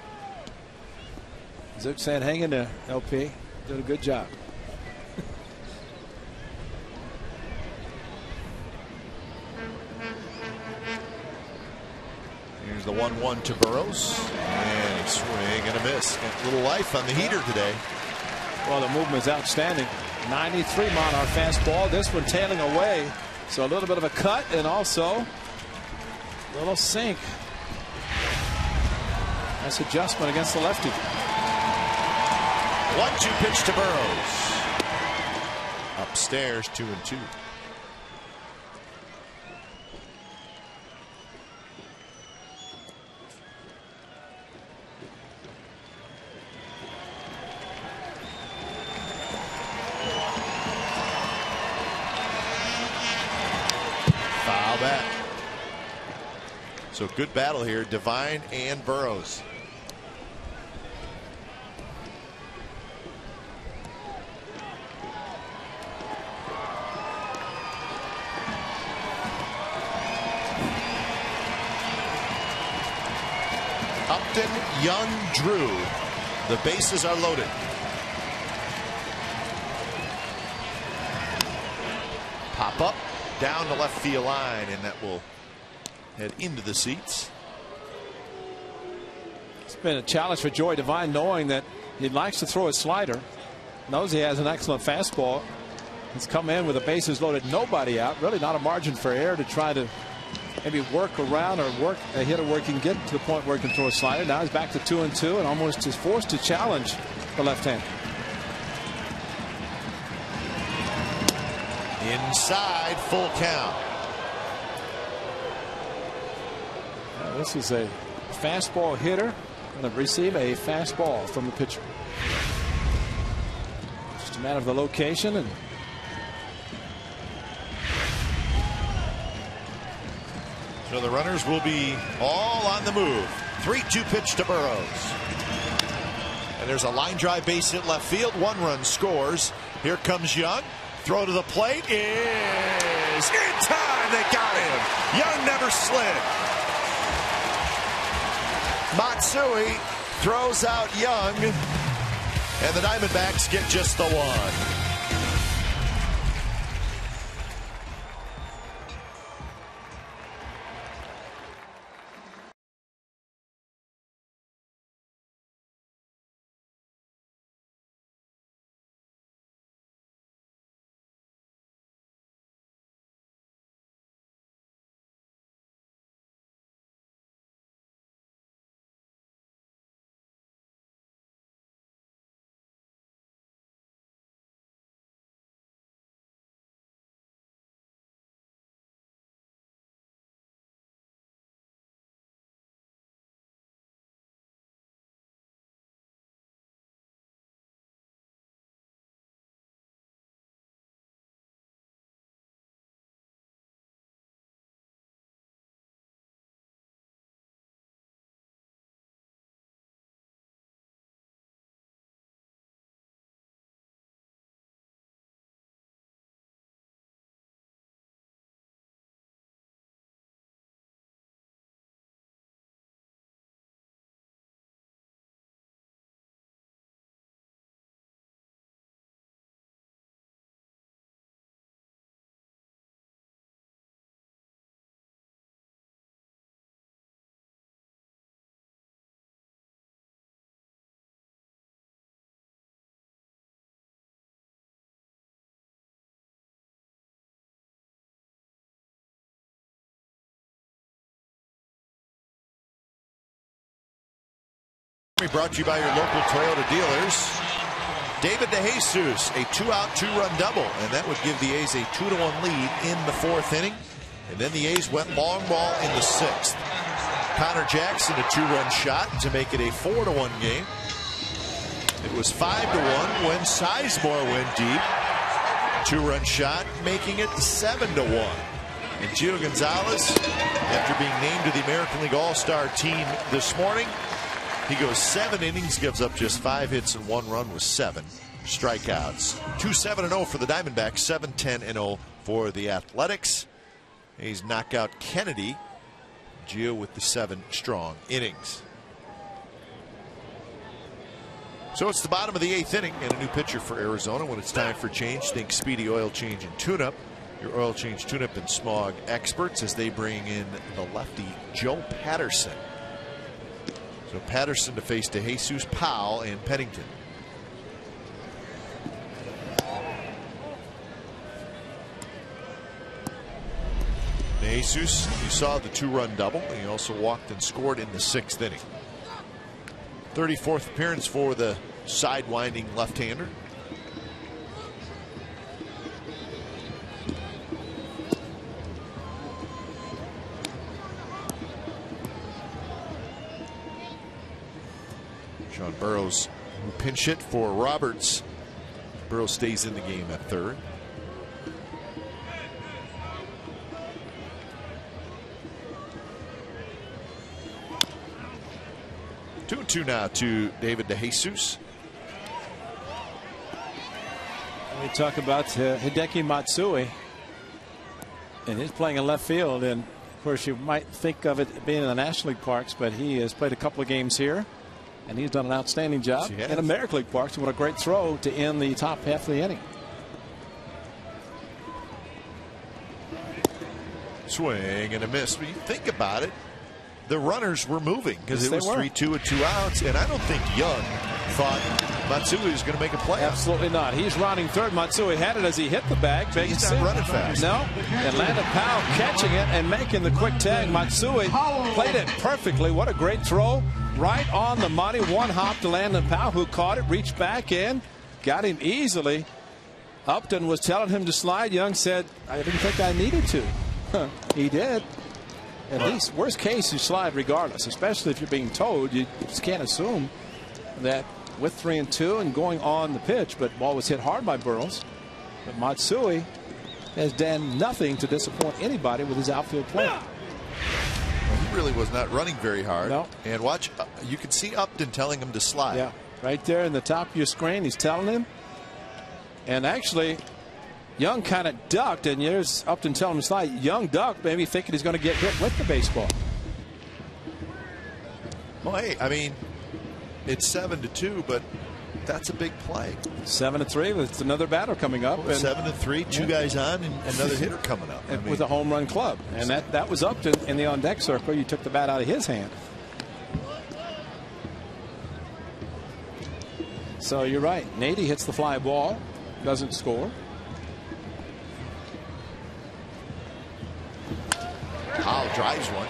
Zook saying, hang in there, LP. Did a good job. Here's the 1-1 to Burrows. And a swing and a miss. Got a little life on the heater today. Well, the movement is outstanding. 93 mile an hour fastball. This one tailing away. So a little bit of a cut and also a little sink. Nice adjustment against the lefty. 1-2 pitch to Burrows. Upstairs, 2-2. Foul back. So good battle here, Devine and Burrows. Upton, Young, Drew. The bases are loaded. Pop up down the left field line, and that will head into the seats. It's been a challenge for Joey Devine, knowing that he likes to throw a slider. Knows he has an excellent fastball. He's come in with the bases loaded, nobody out. Really not a margin for error to try to maybe work around or work a hitter where he can get to the point where he can throw a slider. Now he's back to 2-2 and almost is forced to challenge the left-hander. Inside, full count. This is a fastball hitter going to receive a fastball from the pitcher. Just a matter of the location. And so the runners will be all on the move. 3-2 pitch to Burrows. And there's a line drive base hit left field. 1 run scores. Here comes Young. Throw to the plate is in time. They got him. Young never slid. Matsui throws out Young. And the Diamondbacks get just the 1. Brought to you by your local Toyota dealers. David DeJesus, a 2-out, 2-run double, and that would give the A's a 2-1 lead in the 4th inning. And then the A's went long ball in the 6th. Connor Jackson, a 2-run shot to make it a 4-1 game. It was 5-1 when Sizemore went deep. 2-run shot, making it 7-1. And Gio Gonzalez, after being named to the American League All-Star team this morning, he goes 7 innings, gives up just 5 hits and 1 run with 7 strikeouts. 2-7-0 for the Diamondbacks, 7-10-0 for the Athletics. He's knocked out Kennedy. Gio with the 7 strong innings. So it's the bottom of the 8th inning and a new pitcher for Arizona. When it's time for change, think Speedy Oil Change and Tune-Up. Your oil change, tune-up, and smog experts as they bring in the lefty Joe Patterson. So Patterson to face DeJesus, Powell, and Pennington. DeJesus, you saw the 2-run double. He also walked and scored in the 6th inning. 34th appearance for the sidewinding left-hander. Sean Burroughs pinch hit for Roberts. Burroughs stays in the game at 3rd. Two now to David DeJesus. We talk about Hideki Matsui, and he's playing in left field. And of course, you might think of it being in the National League parks, but he has played a couple of games here, and he's done an outstanding job in American League parks. What a great throw to end the top half of the inning. Swing and a miss. When you think about it, the runners were moving because it was 3-2 with 2 outs, and I don't think Young thought Matsui was going to make a play. Absolutely not. He's rounding 3rd. Matsui had it as he hit the bag. He's not running fast. No. And Landon Powell catching it and making the quick tag. Matsui played it perfectly. What a great throw. Right on the money. 1 hop to Landon Powell, who caught it, reached back in, got him easily. Upton was telling him to slide. Young said, I didn't think I needed to. He did. At least, worst case, you slide regardless, especially if you're being towed. You just can't assume that with 3-2 and going on the pitch, but ball was hit hard by Burroughs. But Matsui has done nothing to disappoint anybody with his outfield play. Well, he really was not running very hard. No. And watch, you can see Upton telling him to slide. Yeah, right there in the top of your screen, he's telling him. And actually, Young kind of ducked, and there's Upton telling him to slide. Young ducked, maybe thinking he's going to get hit with the baseball. Well, hey, I mean, it's 7-2, but that's a big play. 7-3 with another batter coming up. Well, 7-3, 2 guys on, and another hitter coming up. I mean, with a home run club, and that was Upton in the on deck circle. You took the bat out of his hand. So you're right. Nady hits the fly ball, doesn't score. Powell drives one,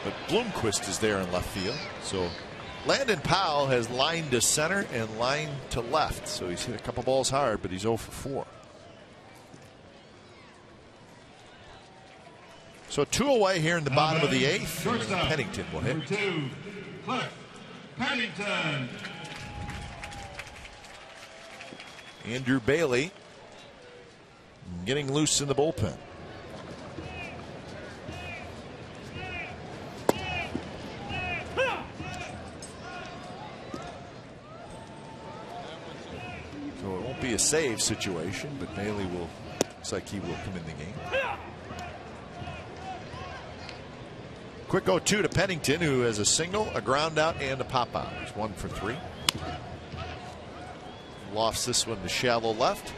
but Bloomquist is there in left field. So Landon Powell has lined to center and lined to left. So he's hit a couple balls hard, but he's 0 for 4. So 2 away here in the bottom of the 8th. Pennington will hit. Number 2, Cliff Pennington. Andrew Bailey getting loose in the bullpen. So it won't be a save situation, but Bailey will, looks like he will come in the game. Quick 0-2 to Pennington, who has a single, a ground out, and a pop out. He's 1 for 3. Lofts this one to shallow left.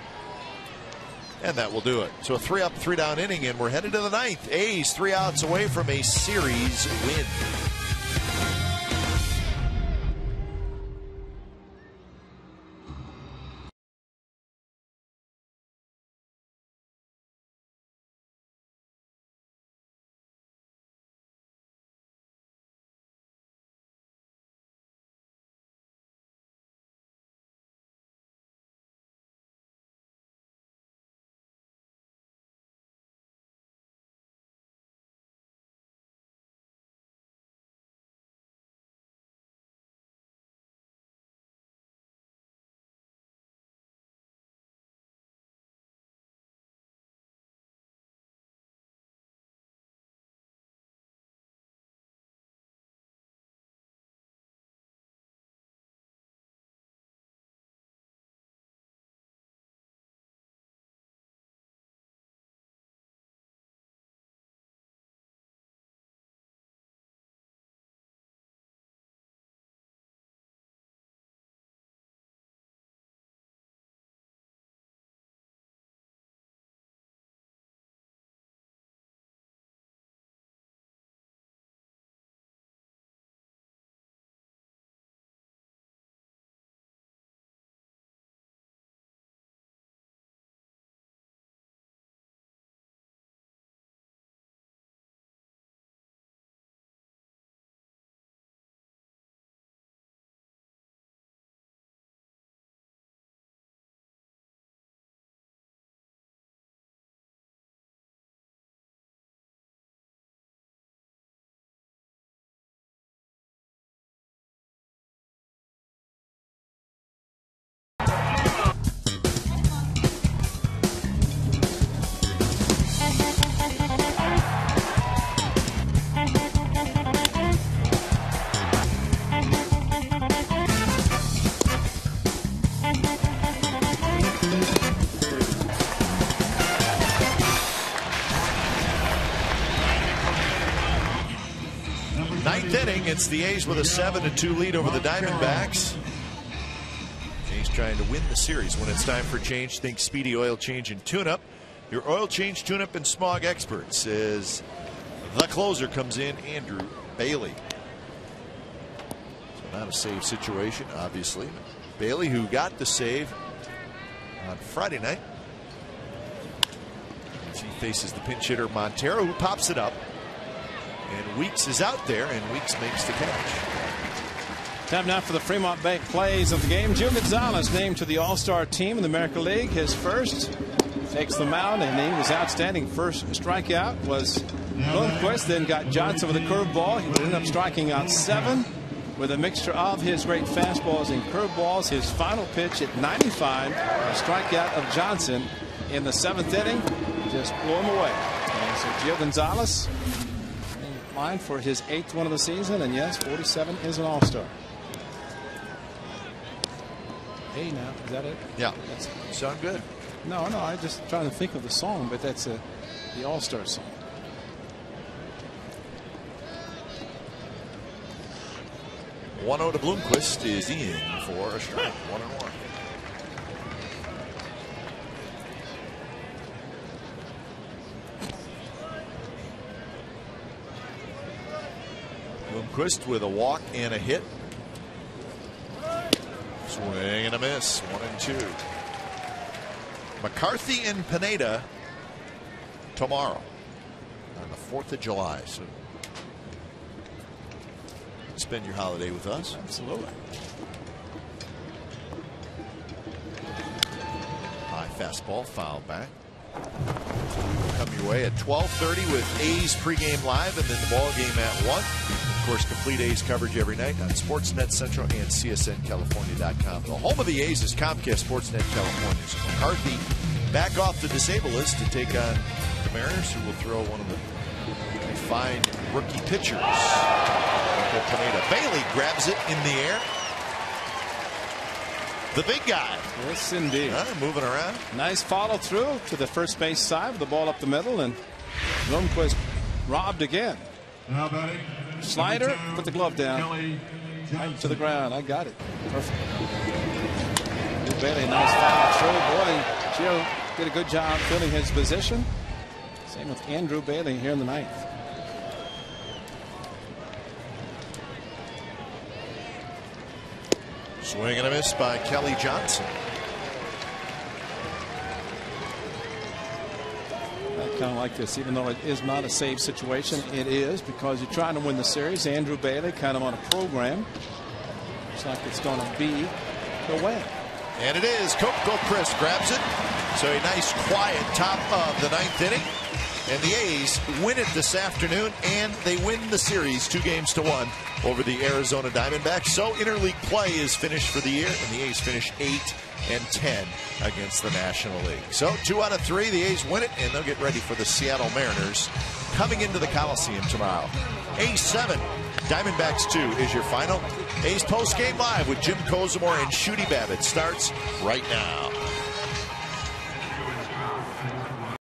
And that will do it. So a 3-up, 3-down inning, and we're headed to the 9th. A's 3 outs away from a series win. It's the A's with a 7-2 lead over the Diamondbacks. A's trying to win the series. When it's time for change, think Speedy Oil Change and Tune-Up. Your oil change, tune-up, and smog experts. As the closer comes in, Andrew Bailey. So not a save situation, obviously. Bailey, who got the save on Friday night, as he faces the pinch hitter Montero, who pops it up. And Weeks is out there, and Weeks makes the catch. Time now for the Fremont Bank plays of the game. Gio Gonzalez named to the All-Star team in the American League. His first. Takes the mound, and he was outstanding. First strikeout was Lundquist, then got Johnson with a curveball. He would end up striking out 7 with a mixture of his great fastballs and curveballs. His final pitch at 95, a strikeout of Johnson in the 7th inning, just blew him away. And so Gio Gonzalez in line for his 8th one of the season, and yes, 47 is an All-Star. Hey, now is that it? Yeah, sound good. No, I'm just trying to think of the song, but that's the All-Star song. One 0 to Bloomquist is in for a strike. 1-1. Bloomquist with a walk and a hit. Swing and a miss. 1-2. McCarthy and Pineda tomorrow on the 4th of July. So spend your holiday with us. Absolutely. High fastball, foul back. Come your way at 12:30 with A's pregame live, and then the ball game at 1. Of course, complete A's coverage every night on Sportsnet Central and CSNCalifornia.com. The home of the A's is Comcast Sportsnet California. So McCarthy back off the disabled list to take on the Mariners, who will throw one of the fine rookie pitchers. Bailey grabs it in the air. The big guy. Yes, indeed. Moving around. Nice follow through to the first base side with the ball up the middle, and Lundquist robbed again. Now batting. Slider, put the glove down. Right to the ground. I got it. Perfect. Bailey, nice follow through. Boy, Gio did a good job filling his position. Same with Andrew Bailey here in the 9th. Swing and a miss by Kelly Johnson. I kind of like this, even though it is not a save situation. It is, because you're trying to win the series. Andrew Bailey kind of on a program. Looks like it's going to be the win. And it is. Coco Chris grabs it. So a nice quiet top of the 9th inning. And the A's win it this afternoon, and they win the series 2-1 over the Arizona Diamondbacks. So interleague play is finished for the year, and the A's finish 8-10 against the National League. So 2 out of 3, the A's win it, and they'll get ready for the Seattle Mariners coming into the Coliseum tomorrow. A's 7, Diamondbacks 2 is your final. A's postgame live with Jim Kozimor and Shooty Babbitt starts right now.